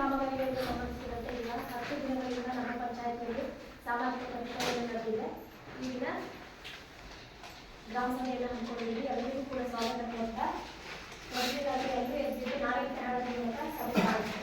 ಕಾಮಗಾರಿಗಳಿಗೆ ಸಂಬಂಧಿಸಿದಂತೆ ಈಗ 10 ದಿನಗಳಿಂದ ನಮ್ಮ ಪಂಚಾಯತ್ನಲ್ಲಿ ಸಾಮಾಜಿಕ ಪರಿಷ್ಕರಣೆ ನಡೆದಿದೆ. ಈ ದಿನ ಗ್ರಾಮ ಸಭೆಯನ್ನು ಹಮ್ಮಿಕೊಂಡಿದ್ದೀವಿ. ಎಲ್ಲರಿಗೂ ಕೂಡ ಸ್ವಾಗತ ಕೊಡ್ತಾ ಮೊದಲಿಗಾಗಿ ಎಲ್ಲರೂ ಎದ್ದಿದ್ದು ನಾಳೆ ಕನ್ನಡದ ಮೂಲಕ ಸಭೆ ಆಗುತ್ತೆ.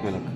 Milk.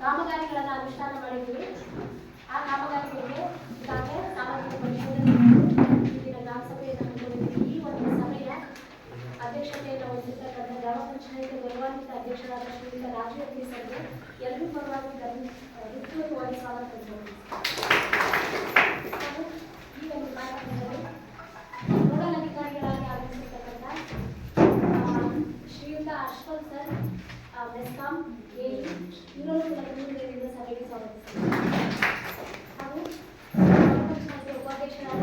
ಕಾಮಗಾರಿಗಳನ್ನು ಅನುಷ್ಠಾನ ಮಾಡಿದ್ವಿ. ಆ ಕಾಮಗಾರಿಗಳಿಗೆ ಈಗಾಗಲೇ ಸಾಮಾಜಿಕ ಪರಿಶೋಧನೆ ಗ್ರಾಮ ಸಭೆಯನ್ನು ಹಮ್ಮಿಕೊಂಡಿದ್ವಿ. ಈ ಒಂದು ಸಭೆಯ ಅಧ್ಯಕ್ಷತೆಯನ್ನು ವಹಿಸಿರ್ತಕ್ಕಂಥ ಗ್ರಾಮ ಪಂಚಾಯತ್ ಗೌರವಾನ್ವಿತ ಅಧ್ಯಕ್ಷರಾದ ಶ್ರೀಯುತ ರಾಜೀವ್ ಸರ್ಗೆ ಎಲ್ಲರೂ ಪರವಾಗಿ ಹೃತ್ಪೂರ್ವಕವಾಗಿ ಸ್ವಾಗತ ಈ ಒಂದು ಕಾರ್ಯಕ್ರಮದಲ್ಲಿ ನೋಡಲ್ ಅಧಿಕಾರಿಗಳಾಗಿ ಆಗಮಿಸಿರ್ತಕ್ಕಂಥ ಶ್ರೀಯುತ ಅಶ್ವಥ್ ಸರ್ ಮೆಸ್ಕಾಂ ಎಇ ಇವರನ್ನು ಕೂಡ ಬೆಂಗಳೂರಿನಿಂದ ಸಭೆಗೆ ಸ್ವಾಗತಿಸಿದ್ದಾರೆ. ಹಾಗೂ ಪಂಚಾಯತ್ ಉಪಾಧ್ಯಕ್ಷರಾದ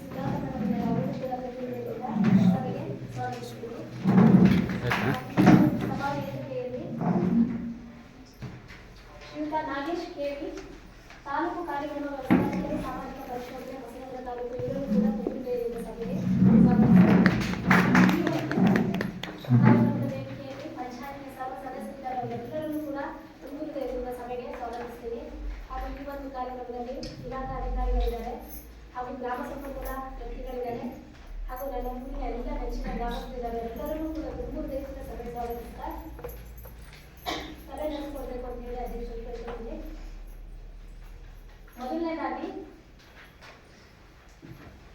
ಸುಧಾಕರ್ ಅವರು ಕೂಡ ಬೆಂಗಳೂರಿನಿಂದ ಸಭೆಗೆ ಸ್ವಾಗತಿಸಿದರು. ಸಭಾ ವೇದಿಕೆಯಲ್ಲಿ ಶ್ರೀಯುತ ನಾಗೇಶ್ ಕೆವಿ ತಾಲೂಕು ಕಾರ್ಯಕ್ರಮ ವ್ಯವಸ್ಥಾಪಕರು ಸಾಮಾಜಿಕ ಪರಿಶೋಧನೆ ಹೊಸನಗರ ತಾಲೂಕು ಇವರನ್ನು ಕೂಡ ಬೆಂಗಳೂರಿನಿಂದ ಸಭೆಗೆ ಸ್ವಾಗತಿಸಿದರು. ಕಾರ್ಯಕ್ರಮದ ವೇದಿಕೆಯಲ್ಲಿ ಪಂಚಾಯತ್ನ ಸರ್ವ ಸದಸ್ಯರೆಲ್ಲರನ್ನೂ ಕೂಡ ಬೆಂಗಳೂರಿನಿಂದ ಸಭೆಗೆ ಸ್ವಾಗತಿಸ್ತೀನಿ. ಹಾಗೂ ಈ ಒಂದು ಕಾರ್ಯಕ್ರಮದಲ್ಲಿ ಇಲಾಖಾ ಅಧಿಕಾರಿಗಳಿದ್ದಾರೆ, ಹಾಗೂ ಗ್ರಾಮ ಸಂಪನ್ಮೂಲ ವ್ಯಕ್ತಿಗಳಿದ್ದಾರೆ, ಹಾಗೂ ನನ್ನ ಊರಿನ ಎಲ್ಲ ನೆಚ್ಚಿನ ಗ್ರಾಮಸ್ಥರಿದ್ದಾರೆ. ಎಲ್ಲರನ್ನೂ ಕೂಡ ಬೆಂಗಳೂರಿನಿಂದ ಸಭೆಗೆ ಸ್ವಾಗತಿಸ್ತಾ ಸಭೆ ನಡೆಸಿಕೊಡ್ಬೇಕು ಅಂತ ಹೇಳಿ ಅಧ್ಯಕ್ಷರು ಕೇಳ್ಕೊಂಡಿದ್ದೆ. ಮೊದಲನೇದಾಗಿ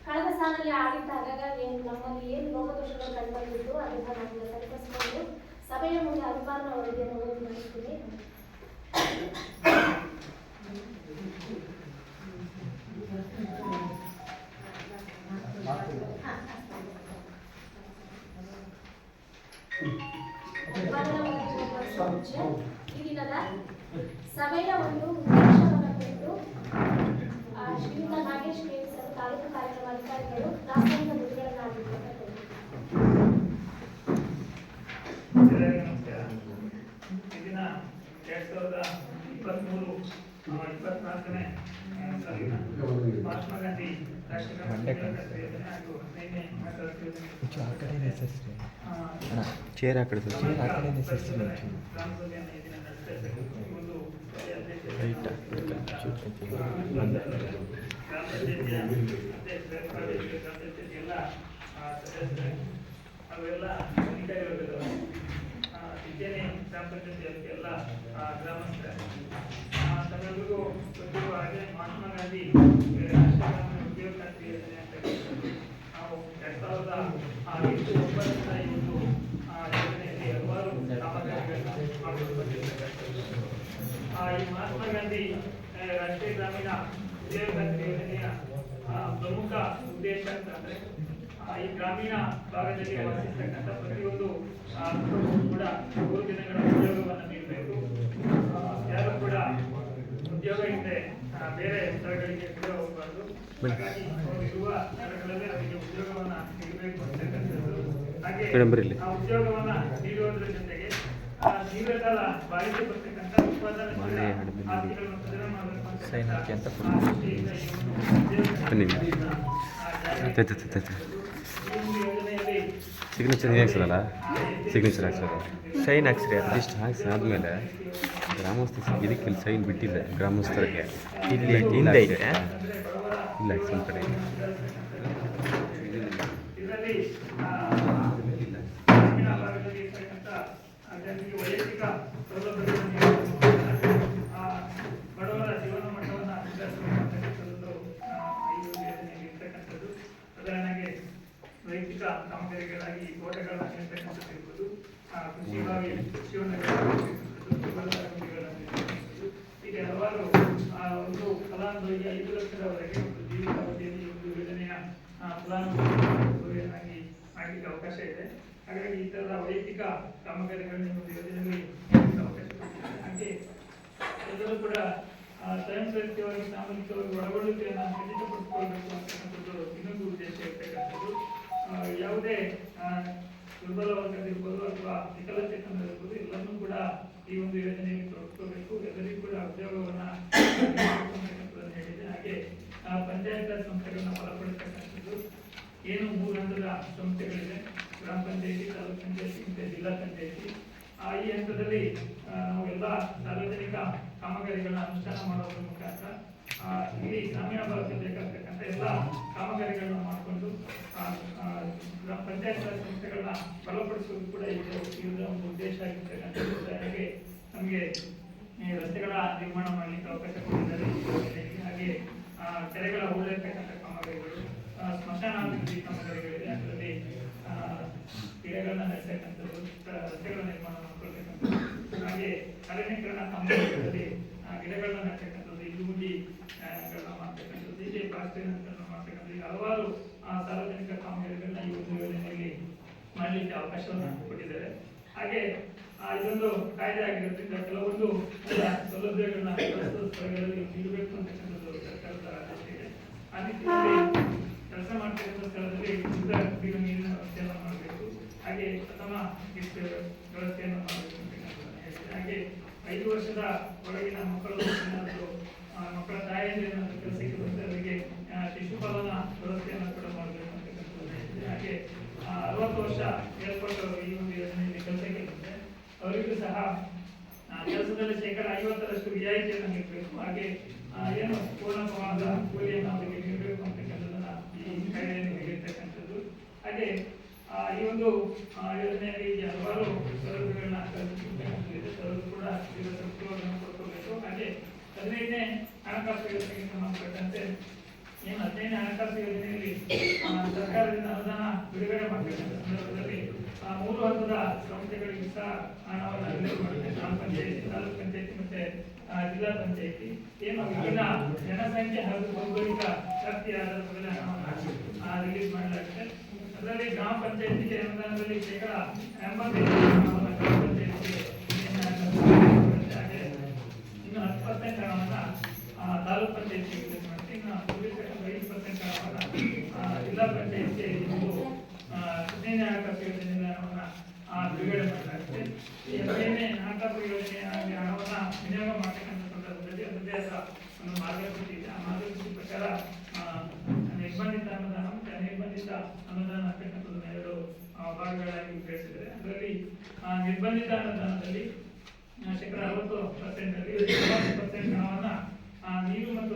ಕಳೆದ ಸಾಲಿನಲ್ಲಿ ಆಡಳಿತ ಆಗಾಗ ನಮ್ಮಲ್ಲಿ ಏನು ಲೋಪದೋಷಗಳು ಕಂಡುಬಂದಿದ್ದು ಅದನ್ನು ನಾವು ಸರಿಪಡಿಸಿಕೊಂಡು ಸಭೆಯ ಮುಂದೆ ಅನುಪಾಲನ ವರದಿಯನ್ನು ಓದಿ ಮಾಡಿಸ್ತೀನಿ. ಈ ದಿನದ ಸಭೆಯ ಒಂದು ಉದ್ದೇಶವನ್ನು ಕುರಿತು ಶ್ರೀಯುತ ನಾಗೇಶ್ ಕೆವಿ ಸರ್ ತಾಲೂಕು ಕಾರ್ಯಕ್ರಮ ಅಧಿಕಾರಿಗಳು ಪ್ರಾಥಮಿಕ ನುಡಿಗಳನ್ನು ಆಡಿದ್ದಾರೆ. ದಿನ 2023-24ನೇ ಸಾಲಿನ ಮಹಾತ್ಮ ಗಾಂಧಿ ರಾಷ್ಟ್ರೀಯ ಯೋಜನೆ ಹಾಗೂ ನಿನ್ನೆ ಚೇರ್ ಆ ಕಡೆ ಸರ್ ಚೇರ್ ಆ ಕಡೆ ಗ್ರಾಮ ಸಭೆಯನ್ನು ಈ ದಿನ ನಡೆಸ್ತಾ ಇದ್ದೇವೆ. ಈ ಒಂದು ರೈಟ್ ಗ್ರಾಮ ಪಂಚಾಯತಿಯ ಅಧ್ಯಕ್ಷರು, ಎಲ್ಲ ಸದಸ್ಯರು ಹಾಗೂ ಎಲ್ಲ ಅಧಿಕಾರಿ ವರ್ಗದವರು, ಇದ್ದೇನೆ ಗ್ರಾಮ ಪಂಚಾಯತಿ ಎಲ್ಲ ಗ್ರಾಮಸ್ಥರ ತಮ್ಮೆಲ್ಲರಿಗೂ ಗೊತ್ತಿರುವ ಹಾಗೆ ಮಹಾತ್ಮ ಗಾಂಧಿ ರಾಷ್ಟ್ರೀಯ ಗ್ರಾಮೀಣ ಉದ್ಯೋಗ ಖಾತ್ರಿ ಯೋಜನೆ ಅಂತ ನಾವು 2008-09ರಿಂದ ಈ ಒಂದು ಯೋಜನೆಯಲ್ಲಿ ಹಲವಾರು ಕಾಮಗಾರಿಗಳನ್ನ ಮಾಡಿಕೊಂಡು ಬಂದಿರತಕ್ಕಂಥದ್ದು. ಈ ಮಹಾತ್ಮ ಗಾಂಧಿ ರಾಷ್ಟ್ರೀಯ ಗ್ರಾಮೀಣ ಉದ್ಯೋಗ ಖಾತ್ರಿ ಯೋಜನೆಯ ಪ್ರಮುಖ ಉದ್ದೇಶ ಅಂತಂದ್ರೆ ಈ ಗ್ರಾಮೀಣ ಭಾಗದಲ್ಲಿ ವಾಸಿಸ್ತಕ್ಕಂಥ ಪ್ರತಿಯೊಂದು ಕುಟುಂಬವೂ ಕೂಡ 3 ದಿನಗಳ ಉದ್ಯೋಗವನ್ನು ನೀಡಬೇಕು. ಯಾರು ಕೂಡ ಉದ್ಯೋಗ ಇಲ್ಲದೆ ಬೇರೆ ಸ್ಥಳಗಳಿಗೆ ಕೂಡ ಹೋಗಬಾರ್ದು. ಹಾಗಾಗಿ ಇರುವ ಸ್ಥಳಗಳಲ್ಲೇ ಅವರಿಗೆ ಉದ್ಯೋಗವನ್ನ ನೀಡಬೇಕು ಅಂತಕ್ಕಂಥದ್ದು. ಹಾಗೆ ಆ ಉದ್ಯೋಗವನ್ನ ನೀಡುವುದರ ಜೊತೆಗೆ ದೀರ್ಘಕಾಲ ಬಾಳಿಕೆ ಬರ್ತಕ್ಕಂಥ ಉತ್ಪಾದನಶೀಲ ಆಸ್ತಿಗಳನ್ನು ಸೃಜನೆ ಮಾಡಬೇಕು ಅಂತ ಸಿಗ್ನೇಚರ್ ನೀನು ಹಾಕ್ಸೋದಲ್ಲ, ಸಿಗ್ನೇಚರ್ ಹಾಕ್ಸೋದು ಸೈನ್ ಹಾಕ್ಸ್ರಿ. ಅಟ್ಲೀಸ್ಟ್ ಹಾಕ್ಸಿ ಆದಮೇಲೆ ಗ್ರಾಮಸ್ಥ ಇದಕ್ಕೆ ಇಲ್ಲಿ ಸೈನ್ ಬಿಟ್ಟಿಲ್ಲ ಗ್ರಾಮಸ್ಥರಿಗೆ. ಇಲ್ಲಿ ಹಿಂದೆ ಇದೆ ಇಲ್ಲ ಹಾಕ್ಸೋನ್ ಕಡೆ ಇದರಲ್ಲಿ ಗ್ರಾಮೀಣ ಭಾಗದಲ್ಲಿ ಇರ್ತಕ್ಕಂಥ ಜನರಿಗೆ ವೈಯಕ್ತಿಕ ಸೌಲಭ್ಯಗಳನ್ನು ನೀಡಬೇಕು, ಬಡವರ ಜೀವನ ಮಟ್ಟವನ್ನು ಸುಧಾರಿಸಬೇಕಂತಕ್ಕಂಥದ್ದು ಈ ಯೋಜನೆಯಲ್ಲಿ ಇರ್ತಕ್ಕಂಥದ್ದು. ಉದಾಹರಣೆಗೆ ವೈಯಕ್ತಿಕ ಕಾಮಗಾರಿಗಳಾಗಿ ತೋಟಗಳನ್ನು ನೀಡತಕ್ಕಂಥದ್ದು ಇರ್ಬೋದು, ಕೃಷಿಗಾಗಿ ಕೃಷಿಯನ್ನು ಹೀಗೆ ಹಲವಾರು ಒಂದು ಫಲಾನುಭವಿಗೆ 5 ಲಕ್ಷದವರೆಗೆ ಒಂದು ಜೀವಿತಾವಧಿಯಲ್ಲಿ ಒಂದು ಯೋಜನೆಯ ಫಲಾನುಭವಿಯಾಗಿ ಮಾಡಲಿಕ್ಕೆ ಅವಕಾಶ ಇದೆ. ಹಾಗಾಗಿ ಈ ಥರದ ವೈಯಕ್ತಿಕ ಕಾಮಗಾರಿಗಳನ್ನ ಒಂದು ಯೋಜನೆಯಲ್ಲಿ ಅವಕಾಶ ಕೊಟ್ಟಿದೆ. ಹಾಗೆ ಎಲ್ಲರೂ ಕೂಡ ಸ್ವಯಂ ಪ್ರೇರಿತವಾಗಿ ಸಾಮಾಜಿಕವಾಗಿ ಒಳಗೊಳ್ಳುವಿಕೆಯನ್ನು ಖಚಿತಪಡಿಸಿಕೊಳ್ಬೇಕು ಅಂತಕ್ಕಂಥದ್ದು ಇನ್ನೊಂದು ಉದ್ದೇಶ ಇರ್ತಕ್ಕಂಥದ್ದು. ಯಾವುದೇ ದುರ್ಬಲ ವರ್ಗದಿರ್ಬೋದು ಅಥವಾ ವಿಕಲಚೇತನರಿರ್ಬೋದು ಎಲ್ಲರನ್ನೂ ಕೂಡ ಈ ಒಂದು ಯೋಜನೆಯಲ್ಲಿ ತೊಡಗಿಸ್ಕೋಬೇಕು, ಎಲ್ಲರಿಗೂ ಕೂಡ ಉದ್ಯೋಗವನ್ನು ಹೇಳಿದೆ. ಹಾಗೆ ಪಂಚಾಯತ್ ರಾಜ್ ಸಂಸ್ಥೆಗಳನ್ನ ಬಲಪಡಿಸ್ತಕ್ಕಂಥದ್ದು. ಏನು 3 ಹಂತದ ಸಂಸ್ಥೆಗಳಿದೆ, ಗ್ರಾಮ ಪಂಚಾಯತಿ, ತಾಲೂಕು ಪಂಚಾಯತಿ ಮತ್ತು ಜಿಲ್ಲಾ ಪಂಚಾಯತಿ. ಈ ಹಂತದಲ್ಲಿ ನಾವು ಎಲ್ಲ ಸಾರ್ವಜನಿಕ ಕಾಮಗಾರಿಗಳನ್ನ ಅನುಷ್ಠಾನ ಮಾಡೋದ್ರ ಮುಖಾಂತರ ಇಡೀ ಗ್ರಾಮೀಣ ಭಾಗದಲ್ಲಿ ಬೇಕಾಗ್ತಕ್ಕಂಥ ಎಲ್ಲ ಕಾಮಗಾರಿಗಳನ್ನ ಮಾಡಿಕೊಂಡು ಗ್ರಾಮ ಪಂಚಾಯತ್ ರಾಜ್ ಸಂಸ್ಥೆಗಳನ್ನ ಬಲಪಡಿಸುವುದು ಕೂಡ ಇದರ ಒಂದು ಉದ್ದೇಶ ಆಗಿರ್ತಕ್ಕಂಥದ್ದು. ಹಾಗೆ ನಮಗೆ ರಸ್ತೆಗಳ ನಿರ್ಮಾಣ ಮಾಡಲಿಕ್ಕೆ ಅವಕಾಶ ಕೊಟ್ಟಿದ್ದಾರೆ. ಹಾಗೆ ಕೆರೆಗಳ ಹೂಳಿರ್ತಕ್ಕಂಥ ಕಾಮಗಾರಿಗಳು, ಸ್ಮಶಾನ ಅಭಿವೃದ್ಧಿ ಕಾಮಗಾರಿಗಳಿದೆ, ಅದರಲ್ಲಿ ಗಿಡಗಳನ್ನ ನೆಡ್ತಕ್ಕಂಥದ್ದು, ರಸ್ತೆಗಳ ನಿರ್ಮಾಣ ಮಾಡ್ಕೊಳ್ತಕ್ಕಂಥದ್ದು, ಹಾಗೆ ಅರಣ್ಯೀಕರಣ ಕಾಮಗಾರಿಗಳಲ್ಲಿ ಗಿಡಗಳನ್ನ ನೆಡ್ತಕ್ಕಂಥದ್ದು, ಇಲ್ಲುಗುಂಡಿಗಳನ್ನ ಮಾಡ್ತಕ್ಕಂಥದ್ದು, ಹೀಗೆ ಪ್ಲಾಸ್ಟಿಕ್ ಮಾಡ್ತಕ್ಕಂಥದ್ದು, ಈಗ ಹಲವಾರು ಸಾರ್ವಜನಿಕ ಕಾಮಗಾರಿಗಳನ್ನ ಈ ಒಂದು ಯೋಜನೆಯಲ್ಲಿ ಮಾಡಲಿಕ್ಕೆ ಅವಕಾಶವನ್ನು ಕೊಟ್ಟಿದ್ದಾರೆ. ಹಾಗೆ ಇದೊಂದು ಕಾಯ್ದೆ ಆಗಿರೋದ್ರಿಂದ ಕೆಲವೊಂದು ಸೌಲಭ್ಯಗಳನ್ನ ಸ್ಥಳಗಳಲ್ಲಿ ನೀಡಬೇಕು ಅಂತಕ್ಕಂಥದ್ದು ಸರ್ಕಾರದ ಆದೇಶ ಇದೆ. ಆ ನಿಟ್ಟಿನಲ್ಲಿ ಕೆಲಸ ಮಾಡ್ತಕ್ಕಂಥ ಸ್ಥಳದಲ್ಲಿ ಶುದ್ಧ ಕುಡಿಯುವ ನೀರಿನ ವ್ಯವಸ್ಥೆಯನ್ನು ಮಾಡಬೇಕು, ಹಾಗೆ ಪ್ರಥಮ ಚಿಕಿತ್ಸೆ ವ್ಯವಸ್ಥೆಯನ್ನು ಮಾಡಬೇಕು ಅಂತಕ್ಕಂಥದ್ದನ್ನು ಹೇಳಿದೆ. ಹಾಗೆ 5 ವರ್ಷದ ಒಳಗಿನ ಮಕ್ಕಳು ಏನಾದರೂ ಮಕ್ಕಳ ತಾಯಿಯಂದಿರೇನಾದರೂ ಕೆಲಸಕ್ಕೆ ಬಂದರೆ ಅವರಿಗೆ ಶಿಶುಪಾಲನ ವ್ಯವಸ್ಥೆಯನ್ನು ಕೂಡ ಮಾಡಬೇಕು ಅಂತಕ್ಕಂಥದ್ದು ಹೇಳಿದೆ. ಹಾಗೆ 60 ವರ್ಷ ಮೇಲ್ಪಟ್ಟು ಈ ಒಂದು ಯೋಜನೆಯಲ್ಲಿ ಕೆಲಸಕ್ಕೆ ಬಂದರೆ ಅವರಿಗೂ ಸಹ ಕೆಲಸದಲ್ಲಿ 50% ರಿಯಾಯಿತಿಯನ್ನು ನೀಡಬೇಕು. ಹಾಗೆ ಏನು ಪೂರ್ಣ ಪ್ರಮಾಣದ ಕೂಲಿಯನ್ನು ಅವರಿಗೆ ನೀಡಬೇಕು ಅಂತಕ್ಕಂಥದ್ದನ್ನ ಈ ಕಾಯ್ದೆಯನ್ನು ಹೇಳಿರ್ತಕ್ಕಂಥದ್ದು. ಹಾಗೆ ಈ ಒಂದು ಯೋಜನೆಯಲ್ಲಿ ಹಲವಾರು ಸೌಲಭ್ಯಗಳನ್ನ ಕಲ್ಪಿಸಬೇಕಾಗಿದೆ. ಅವರು ಕೂಡ ಇದರ ಸದುಪಯೋಗವನ್ನು ಪಡ್ಕೋಬೇಕು. ಹಾಗೆ 15ನೇ ಹಣಕಾಸು ಯೋಜನೆಗೆ ಸಂಬಂಧಪಟ್ಟಂತೆ ಏನು 15ನೇ ಹಣಕಾಸು ಯೋಜನೆಯಲ್ಲಿ ಸರ್ಕಾರದಿಂದ ಅನುದಾನ ಬಿಡುಗಡೆ ಮಾಡತಕ್ಕಂಥ ಸಂದರ್ಭದಲ್ಲಿ 3 ಹಂತದ ಸಂಸ್ಥೆಗಳಿಗೆ ಸಹ ಹಣವನ್ನು ರಿಲೀಸ್ ಮಾಡುತ್ತೆ. ಗ್ರಾಮ ಪಂಚಾಯತಿ, ತಾಲೂಕು ಪಂಚಾಯತಿ ಮತ್ತೆ ಜಿಲ್ಲಾ ಪಂಚಾಯತಿ. ಏನು ವಿಭಿನ್ನ ಜನಸಂಖ್ಯೆ ಹಾಗೂ ಭೌಗೋಳಿಕ ಶಕ್ತಿ ಆಧಾರದ ಮೇಲೆ ಹಣವನ್ನು ರಿಲೀಸ್ ಮಾಡಲಾಗುತ್ತೆ. ಅದರಲ್ಲಿ ಗ್ರಾಮ ಪಂಚಾಯತಿಗೆ ಅನುದಾನದಲ್ಲಿ 85% ಹಣವನ್ನು ಗ್ರಾಮ ಪಂಚಾಯತಿಗೆ ಹಾಗೆ ಇನ್ನು 10% ಹಣವನ್ನು ತಾಲೂಕು ಪಂಚಾಯತಿಗೆ ರಿಲೀಸ್ ಮಾಡುತ್ತೆ. ಇನ್ನು 5% ಹಣವನ್ನು ಜಿಲ್ಲಾ ಪಂಚಾಯತಿಗೆ 15ನೇ ಹಣಕಾಸು ಯೋಜನೆಯಿಂದ ಹಣವನ್ನು ಬಿಡುಗಡೆ ಮಾಡಲಾಗುತ್ತೆ. ಈ MNA ಹಣಕಾಸು ಯೋಜನೆಯಾಗಿ ಹಣವನ್ನು ವಿನಿಯೋಗ ಮಾಡತಕ್ಕಂಥ ಸಂದರ್ಭದಲ್ಲಿ ಅದರದೇ ಆದ ಒಂದು ಮಾರ್ಗಸೂಚಿ ಇದೆ. ಆ ಮಾರ್ಗಸೂಚಿ ಪ್ರಕಾರ ನಿರ್ಬಂಧಿತ ಅನುದಾನ ಮತ್ತು ಅನಿರ್ಬಂಧಿತ ಅನುದಾನ ಅಂತಕ್ಕಂಥದ್ದನ್ನು 2 ಭಾಗಗಳಾಗಿ ವಿಭಜಿಸಿದರೆ, ಅದರಲ್ಲಿ ನಿರ್ಬಂಧಿತ ಅನುದಾನದಲ್ಲಿ ಶೇಕಡ 60% ಅಲ್ಲಿ 40% ಹಣವನ್ನು ನೀರು ಮತ್ತು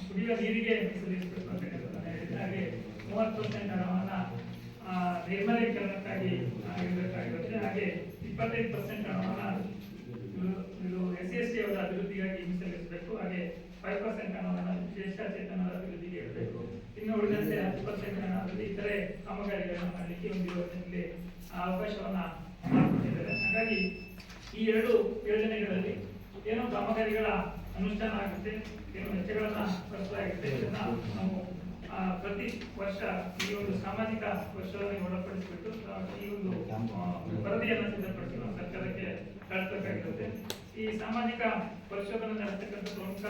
ಕುಡಿಯುವ ನೀರಿಗೆ ಮೀಸಲಿರಿಸಬೇಕು ಅಂತಕ್ಕಂಥದ್ದನ್ನು ಹೇಳಿದೆ. ಹಾಗೆ 30% ಹಣವನ್ನು ನೈರ್ಮಲೀಕರಣಕ್ಕಾಗಿ ಇರಬೇಕಾಗಿರುತ್ತೆ. ಹಾಗೆ 25% ಹಣವನ್ನು ಇದು SC/ST ಅವರ ಅಭಿವೃದ್ಧಿಗಾಗಿ ಮೀಸಲಿರಿಸಬೇಕು. ಹಾಗೆ 5% ಹಣವನ್ನು ವಿಶೇಷಚೇತನರ ಅಭಿವೃದ್ಧಿಗೆ ಇರಬೇಕು. ಇನ್ನು ಉಳಿದಂತೆ 10% ಹಣದಲ್ಲಿ ಇತರೆ ಕಾಮಗಾರಿಗಳನ್ನು ಮಾಡಲಿಕ್ಕೆ ಒಂದು ಯೋಜನೆಯಲ್ಲಿ ಅವಕಾಶವನ್ನು ಮಾಡಿಕೊಟ್ಟಿದ್ದಾರೆ. ಹಾಗಾಗಿ ಈ 2 ಯೋಜನೆಗಳಲ್ಲಿ ಏನು ಕಾಮಗಾರಿಗಳ ಅನುಷ್ಠಾನ ಆಗುತ್ತೆ, ಏನು ವೆಚ್ಚಗಳನ್ನು ಭರಿಸಲಾಗುತ್ತೆ, ಇದನ್ನ ನಾವು ಪ್ರತಿ ವರ್ಷ ಈ ಒಂದು ಸಾಮಾಜಿಕ ವರ್ಷವನ್ನು ಒಳಪಡಿಸಿಬಿಟ್ಟು ಈ ಒಂದು ವರದಿಯನ್ನು ಸಿದ್ಧಪಡಿಸಿ ನಾವು ಸರ್ಕಾರಕ್ಕೆ ಕಳಿಸಬೇಕಾಗಿರುತ್ತೆ. ಈ ಸಾಮಾಜಿಕ ವರ್ಷವನ್ನು ನಡೆಸತಕ್ಕಂಥ ಪ್ರಮುಖ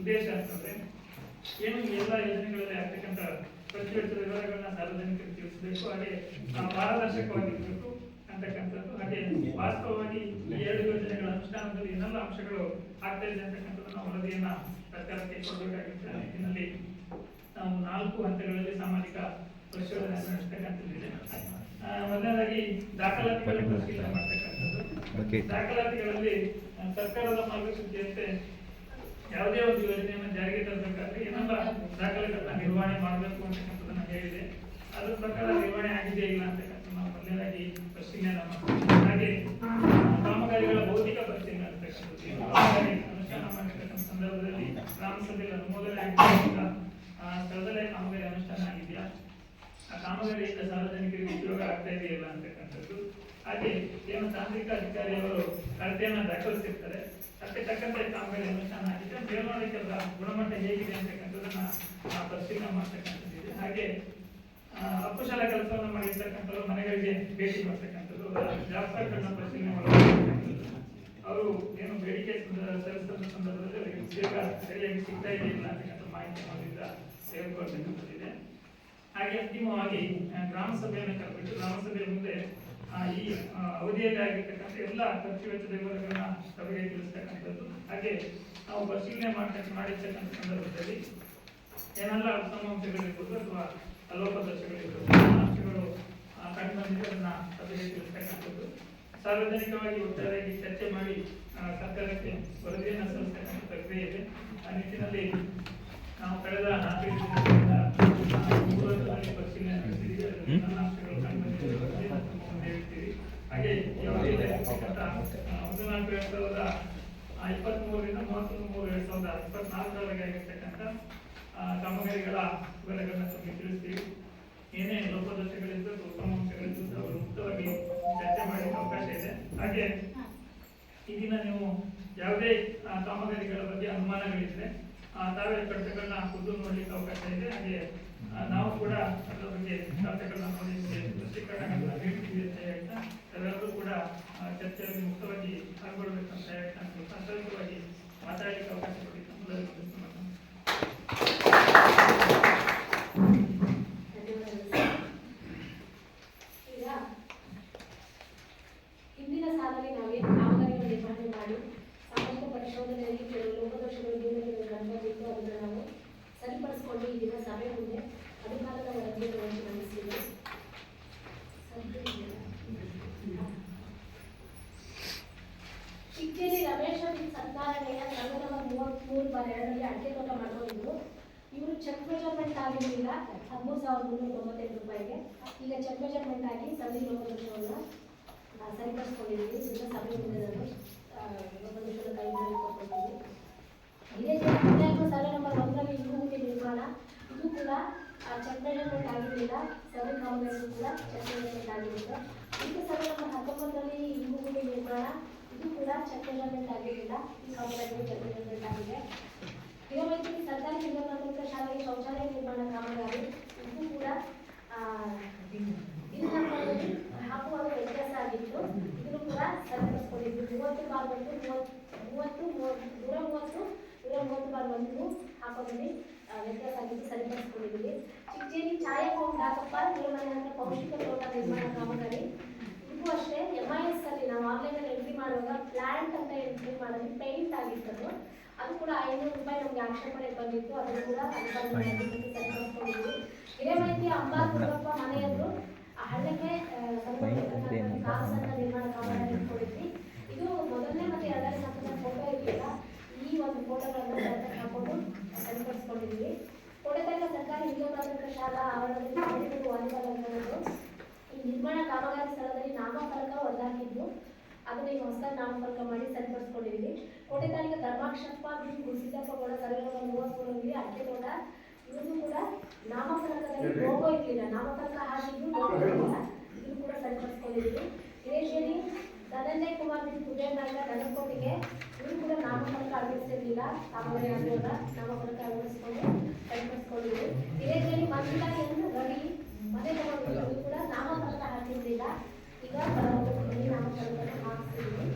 ಉದ್ದೇಶ ಅಂತಂದ್ರೆ ಏನು ಈ ಎಲ್ಲ ಯೋಜನೆಗಳಲ್ಲಿ ಆಗ್ತಕ್ಕಂಥ ಖರ್ಚು ವೆಚ್ಚದ ವಿವರಗಳನ್ನ ಸಾರ್ವಜನಿಕರಿಗೆ ತಿಳಿಸಬೇಕು. ಹಾಗೆ ಪಾರದರ್ಶಕವಾಗಿರಬೇಕು ಅಂತಕ್ಕಂಥದ್ದು. ಹಾಗೆ ವಾಸ್ತವವಾಗಿ ಈ 2 ಯೋಜನೆಗಳ ಅನುಷ್ಠಾನದಲ್ಲಿ ಏನೆಲ್ಲ ಅಂಶಗಳು ಆಗ್ತಾ ಇದೆ ಅಂತಕ್ಕಂಥದ್ದನ್ನ ವರದಿಯನ್ನ ಸರ್ಕಾರಕ್ಕೆ ಕೊಡಬೇಕಾಗಿರುತ್ತೆ. ನಿಟ್ಟಿನಲ್ಲಿ ನಾವು 4 ಹಂತಗಳಲ್ಲಿ ಸಾಮಾಜಿಕ ಪರಿಶೋಧನೆ ನಡೆಸತಕ್ಕಂಥದ್ದಿದೆ. ಮೊದಲನೇದಾಗಿ ದಾಖಲಾತಿಗಳ ಪರಿಶೀಲನೆ ಮಾಡ್ತಕ್ಕಂಥದ್ದು. ದಾಖಲಾತಿಗಳಲ್ಲಿ ಸರ್ಕಾರದ ಮಾರ್ಗಸೂಚಿಯಂತೆ ಯಾವುದೇ ಒಂದು ಯೋಜನೆಯನ್ನು ಜಾರಿಗೆ ತರಬೇಕಾದ್ರೆ ಏನೆಲ್ಲ ದಾಖಲೆಗಳನ್ನ ನಿರ್ವಹಣೆ ಮಾಡಬೇಕು ಅಂತಕ್ಕಂಥದ್ದನ್ನ ಹೇಳಿದೆ. ಅದ್ರ ಪ್ರಕಾರ ನಿರ್ವಹಣೆ ಆಗಿದೆ ಇಲ್ಲ ಅಂತಕ್ಕಂಥ ನಾವು ಮೊದಲನೇದಾಗಿ ಪರಿಶೀಲನೆ ಮಾಡ್ತೀವಿ. ಹಾಗೆ ಕಾಮಗಾರಿಗಳ ಭೌತಿಕ ಪರಿಶೀಲನೆ ಅಂತಕ್ಕಂಥದ್ದು, ಕಾಮಗಾರಿ ಅನುಷ್ಠಾನ ಮಾಡತಕ್ಕಂಥ ಸಂದರ್ಭದಲ್ಲಿ ಗ್ರಾಮ ಸಭೆಯಲ್ಲಿ ಅನುಮೋದನೆ ಆಗಿದ್ದರಿಂದ ಸ್ಥಳದಲ್ಲೇ ಕಾಮಗಾರಿ ಅನುಷ್ಠಾನ ಆಗಿದೆಯಾ, ಆ ಕಾಮಗಾರಿಯಿಂದ ಸಾರ್ವಜನಿಕರಿಗೆ ಉಪಯೋಗ ಆಗ್ತಾ ಇದೆಯಲ್ಲ ಅಂತಕ್ಕಂಥದ್ದು. ಹಾಗೆ ಏನು ತಾಂತ್ರಿಕ ಅಧಿಕಾರಿಯವರು ಅಳತೆಯನ್ನು ದಾಖಲಿಸಿರ್ತಾರೆ, ಅದಕ್ಕೆ ತಕ್ಕಂತೆ ಕಾಮಗಾರಿ ಅನುಷ್ಠಾನ ಆಗಿದೆ, ಮೇಲ್ನೋಟದ ಗುಣಮಟ್ಟ ಹೇಗಿದೆ ಅಂತಕ್ಕಂಥದ್ದನ್ನ ಪರಿಶೀಲನೆ ಮಾಡ್ತಕ್ಕಂಥದ್ದಿದೆ. ಹಾಗೆ ಅಕುಶಲ ಕೆಲಸವನ್ನು ಮಾಡಿರ್ತಕ್ಕಂಥವ್ರು ಮನೆಗಳಿಗೆ ಭೇಟಿ ಮಾಡ್ತಕ್ಕಂಥದ್ದು, ಜಾಬ್ ಪರಿಶೀಲನೆ ಮಾಡತಕ್ಕಂಥದ್ದು, ಅವರು ಏನು ಬೇಡಿಕೆ ಸಲ್ಲಿಸಿದ ಸಂದರ್ಭದಲ್ಲಿ ಅವರಿಗೆ ಉದ್ಯೋಗ ಸರಿಯಾಗಿ ಸಿಗ್ತಾ ಇದೆಯಿಲ್ಲ ಅಂತಕ್ಕಂಥ ಮಾಹಿತಿ ಅವರಿಂದ ತೆಗೆದುಕೊಳ್ತಕ್ಕಂಥದ್ದಿದೆ. ಹಾಗೆ ಅಂತಿಮವಾಗಿ ಗ್ರಾಮ ಸಭೆಯನ್ನು ಕರೆಬಿಟ್ಟು ಗ್ರಾಮ ಸಭೆಯ ಮುಂದೆ ಈ ಅವಧಿಯಲ್ಲಿ ಆಗಿರ್ತಕ್ಕಂಥ ಎಲ್ಲ ಖರ್ಚು ವೆಚ್ಚದ ವಿವರಗಳನ್ನ ಸಭೆಗೆ ತಿಳಿಸ್ತಕ್ಕಂಥದ್ದು. ಹಾಗೆ ನಾವು ಪರಿಶೀಲನೆ ಮಾಡಿರ್ತಕ್ಕಂಥ ಸಂದರ್ಭದಲ್ಲಿ ಏನೆಲ್ಲ ಉತ್ತಮ ಅಂಶಗಳಿರ್ಬೋದು ಅಥವಾ ಲೋಪದೋಷಗಳಿರ್ಬೋದು, ಅಂಶಗಳು ಕಂಡು ಬಂದಿದೆ ಅದನ್ನ ಸಭೆಗೆ ತಿಳಿಸ್ತಕ್ಕಂಥದ್ದು. ಸಾರ್ವಜನಿಕವಾಗಿ ಒಟ್ಟಾರೆಯಾಗಿ ಚರ್ಚೆ ಮಾಡಿ ಸರ್ಕಾರಕ್ಕೆ ವರದಿಯನ್ನು ಸಲ್ಲಿಸ್ತಕ್ಕಂಥ ಪ್ರಕ್ರಿಯೆ ಇದೆ. ಆ ನಿಟ್ಟಿನಲ್ಲಿ ನಾವು ಕಳೆದ 4 ದಿನಗಳಿಂದ ಪರಿಶೀಲನೆ ನಡೆಸಿದ್ದೀವಿ. ಅದರ ಅಂಶಗಳು ಕಂಡು ಬಂದಿದೆ ಹೇಳ್ತೀವಿ. ಹಾಗೆ ಯಾವುದೇ 1-4-2023ರಿಂದ 31-3-2024 ಆಗಿರ್ತಕ್ಕಂಥ ಕಾಮಗಾರಿಗಳ ವಿವರಗಳನ್ನ ತಮಗೆ ತಿಳಿಸ್ತೀವಿ. ಏನೇ ಲೋಪದೋಷಗಳಿದ್ದು ಉತ್ತಮ ಅಂಶಗಳಿದ್ದು ಅವರು ಮುಕ್ತವಾಗಿ ಚರ್ಚೆ ಮಾಡಲಿಕ್ಕೆ ಅವಕಾಶ ಇದೆ. ಹಾಗೆ ಈ ದಿನ ನೀವು ಯಾವುದೇ ಕಾಮಗಾರಿಗಳ ಬಗ್ಗೆ ಅನುಮಾನಗಳಿದ್ರೆ ತಾವೇ ಕಡತಗಳನ್ನ ಖುದ್ದು ನೋಡ್ಲಿಕ್ಕೆ ಅವಕಾಶ ಇದೆ. ಹಾಗೆ ನಾವು ಕೂಡ ಅದರ ಬಗ್ಗೆ ಕಡತಗಳನ್ನ ನೋಡಿ ಸ್ಪಷ್ಟೀಕರಣಗಳನ್ನ ನೀಡ್ತೀವಿ ಅಂತ ಹೇಳ್ತಾ ಎಲ್ಲರೂ ಕೂಡ ಚರ್ಚೆಯಲ್ಲಿ ಮುಕ್ತವಾಗಿ ಪಾಲ್ಗೊಳ್ಬೇಕಂತ ಹೇಳ್ತಾ ಸಂತೋಷವಾಗಿ ಮಾತಾಡಲಿಕ್ಕೆ ಅವಕಾಶ ಕೊಟ್ಟಿದ್ದು ಹಿಂದಿನ ಸಾಲಲ್ಲಿ ನಾವೇನು ಕಾಮಗಾರಿಗಳ ನಿರ್ವಹಣೆ ಮಾಡಿ ಸಾಮಾಜಿಕ ಪರಿಶೋಧನೆಯಲ್ಲಿ ಕೆಲವು ಲೋಪದೋಷಗಳು ನ್ಯೂನತೆಗಳು ಕಂಡುಬಂದಿದ್ದು ಅದನ್ನು ನಾವು ಸರಿಪಡಿಸಿಕೊಂಡು ಈ ದಿನ ಸಭೆ ಮುಂದೆ ಅಧಿಕಾರದ ವರದಿಯನ್ನು ಮಂಡಿಸಿದೆ. ಚಿಕ್ಕೇರಿ ರಮೇಶ್ ಸಂತಾನಯ್ಯ ಸಂಘ ನಂಬರ್ 33/2ರಲ್ಲಿ ಅಡಿಕೆ ತೋಟ ಮಾಡಿದ್ರು. ಇವರು ಚೆಕ್ ಮೆಜರ್ಮೆಂಟ್ ಆಗಿರಲಿಲ್ಲ 13,398 ರೂಪಾಯಿಗೆ. ಈಗ ಚೆಕ್ ಮೆಜರ್ಮೆಂಟ್ ಆಗಿ ಸರಿ ಲೋಪದೋಷವನ್ನು ಸರಿಪಡಿಸ್ಕೊಂಡಿದ್ದೀವಿ. ಇದನ್ನ ಸಭೆ ಮುಂದೆ ಲೋಪದೋಷದ ಕೈಗೊಂಡು ಕೊಟ್ಟಿದ್ದೀವಿ. ಇದೇ ಸರ್ವೆ ನಂಬರ್ 1ರಲ್ಲಿ ಇಂಗುಗುಂಡಿ ನಿರ್ಮಾಣ, ಇದು ಕೂಡ ಚೆಕ್ ಮೆಜರ್ಮೆಂಟ್ ಆಗಿರಲಿಲ್ಲ. ಸರ್ವೆ ಕಾಮಗಾರಿ ಕೂಡ ಚೆಕ್ ಮೆಜರ್ಮೆಂಟ್ ಆಗಿರುತ್ತೆ. ಇದು ಸರ್ವೆ ನಂಬರ್ 19ರಲ್ಲಿ ಇಂಗುಗುಂಡಿ ನಿರ್ಮಾಣ, ಇದು ಕೂಡ ಚೆಕ್ ಮೆಜರ್ಮೆಂಟ್ ಆಗಿರಲಿಲ್ಲ. ಈ ಕಾಮಗಾರಿ ಚೆಕ್ ಮೆಜರ್ಮೆಂಟ್ ಆಗಿದೆ. ಹಿರೇಮೈಸೂರು ಸರ್ಕಾರಿ ಹಿರಿಯ ಪ್ರಾಥಮಿಕ ಶಾಲೆಗೆ ಶೌಚಾಲಯ ನಿರ್ಮಾಣ ಕಾಮಗಾರಿ, ಇದು ಕೂಡ ಹಾಕುವಾಗ ವ್ಯತ್ಯಾಸ ಆಗಿತ್ತು. ಇದನ್ನು ಕೂಡ ಸರಿಪಡಿಸ್ಕೊಂಡಿದ್ವಿ. 30/130/130 ಹಾಕೋದ್ರಲ್ಲಿ ವ್ಯತ್ಯಾಸ ಆಗಿದ್ದು ಸರಿಪಡಿಸ್ಕೊಂಡಿದ್ವಿ. ಚಿಕ್ಕೇರಿ ಛಾಯಾ ದಾಸಪ್ಪ ಹಿರೇಮನೆ ಪೌಷ್ಟಿಕ ತೋಟ ನಿರ್ಮಾಣ ಕಾಮಗಾರಿ, ಇದು ಇದಕ್ಕೂ ಅಷ್ಟೇ MIS ಅಲ್ಲಿ ನಾವು ಆನ್ಲೈನಲ್ಲಿ ಎಂಟ್ರಿ ಮಾಡುವಾಗ ಪ್ಲಾಂಟ್ ಅಂತ ಎಂಟ್ರಿ ಮಾಡಿದ್ವಿ, ಪೇಂಟ್ ಆಗಿತ್ತು ಅದು ಕೂಡ 500 ರೂಪಾಯಿ ನಮಗೆ ಆಕ್ಷೇಪಣೆ ಬಂದಿತ್ತು. ಅದನ್ನು ಕೂಡ ಸರಿಪಡಿಸ್ಕೊಂಡಿದ್ವಿ. ಹಿರೇಮೈತಿ ಅಂಬಾಗುರಪ್ಪ ಮನೆಯವರು ಹಳ್ಳಕ್ಕೆ ಕಾಸನ್ನ ನಿರ್ಮಾಣ ಕಾಮಗಾರಿ ಇಟ್ಕೊಂಡಿದ್ವಿ. ಇದು ಮೊದಲನೇ ಮತ್ತು ಎರಡನೇ ಹಂತದ ಫೋಟೋ ಇರಲಿಲ್ಲ. ಈ ಒಂದು ಫೋಟೋಗಳನ್ನು ಹಾಕೊಂಡು ಸರಿಪಡಿಸ್ಕೊಂಡಿದ್ವಿ. ಕೋಟೆತಲ್ಲ ಸರ್ಕಾರಿ ಹಿರಿಯ ಪ್ರಾಥಮಿಕ ಶಾಲಾ ಆವರಣದಲ್ಲಿ ವಾಲಿಬಾಲ್ ಅಂಗಣಗಳು ಈ ನಿರ್ಮಾಣ ಕಾಮಗಾರಿ ಸ್ಥಳದಲ್ಲಿ ನಾಮಫಲಕ ಒದ್ದಾಕಿದ್ದು ಅದನ್ನ ಈಗ ಹೊಸದಾಗಿ ನಾಮಫಲಕ ಮಾಡಿ ಸರಿಪಡಿಸ್ಕೊಂಡಿದ್ದೀವಿ. ಕೋಟೆತಾಲಿಕ ಧರ್ಮಾಕ್ಷಪ್ಪ ಗುರುಸಿದ್ದಪ್ಪ ಕೂಡ ಸರ್ವೇನಂಬರ್ 33ರಲ್ಲಿ ಅಡಿಕೆ ತೋಟ ಇವರು ಕೂಡ ನಾಮಫಲಕದಲ್ಲಿ ಲೋಗೋ ಇರಲಿಲ್ಲ, ನಾಮಫಲಕ ಹಾಕಿದ್ದು ಲೋಗೋ ಇರಲಿಲ್ಲ, ಇದು ಕೂಡ ಸರಿಪಡಿಸ್ಕೊಂಡಿದ್ದೀವಿ. ಹಿರೇಶ್ವರಿ ಧನಂಜಯ ಕುಮಾರ್ ಕುಬೇರನಾಯಕ ಗಣಕೋಟಿಗೆ ಇವರು ಕೂಡ ನಾಮಫಲಕ ಅಳವಡಿಸಿರಲಿಲ್ಲ, ಕಾಮಗಾರಿ ಆಗುವಾಗ ನಾಮಫಲಕ ಅಳವಡಿಸ್ಕೊಂಡು ಸರಿಪಡಿಸ್ಕೊಂಡಿದ್ದೀವಿ. ಹಿರೇಶ್ವರಿ ಮಂಜುಳಾ ಎಂದು ರವಿ ಮನೆ ತಗೊಂಡು ಕೂಡ ನಾಮಫಲಕ ಹಾಕಿರಲಿಲ್ಲ, ಈಗ ನಾಮಫಲಕವನ್ನು ಹಾಕಿಸ್ತಿದ್ದೀವಿ.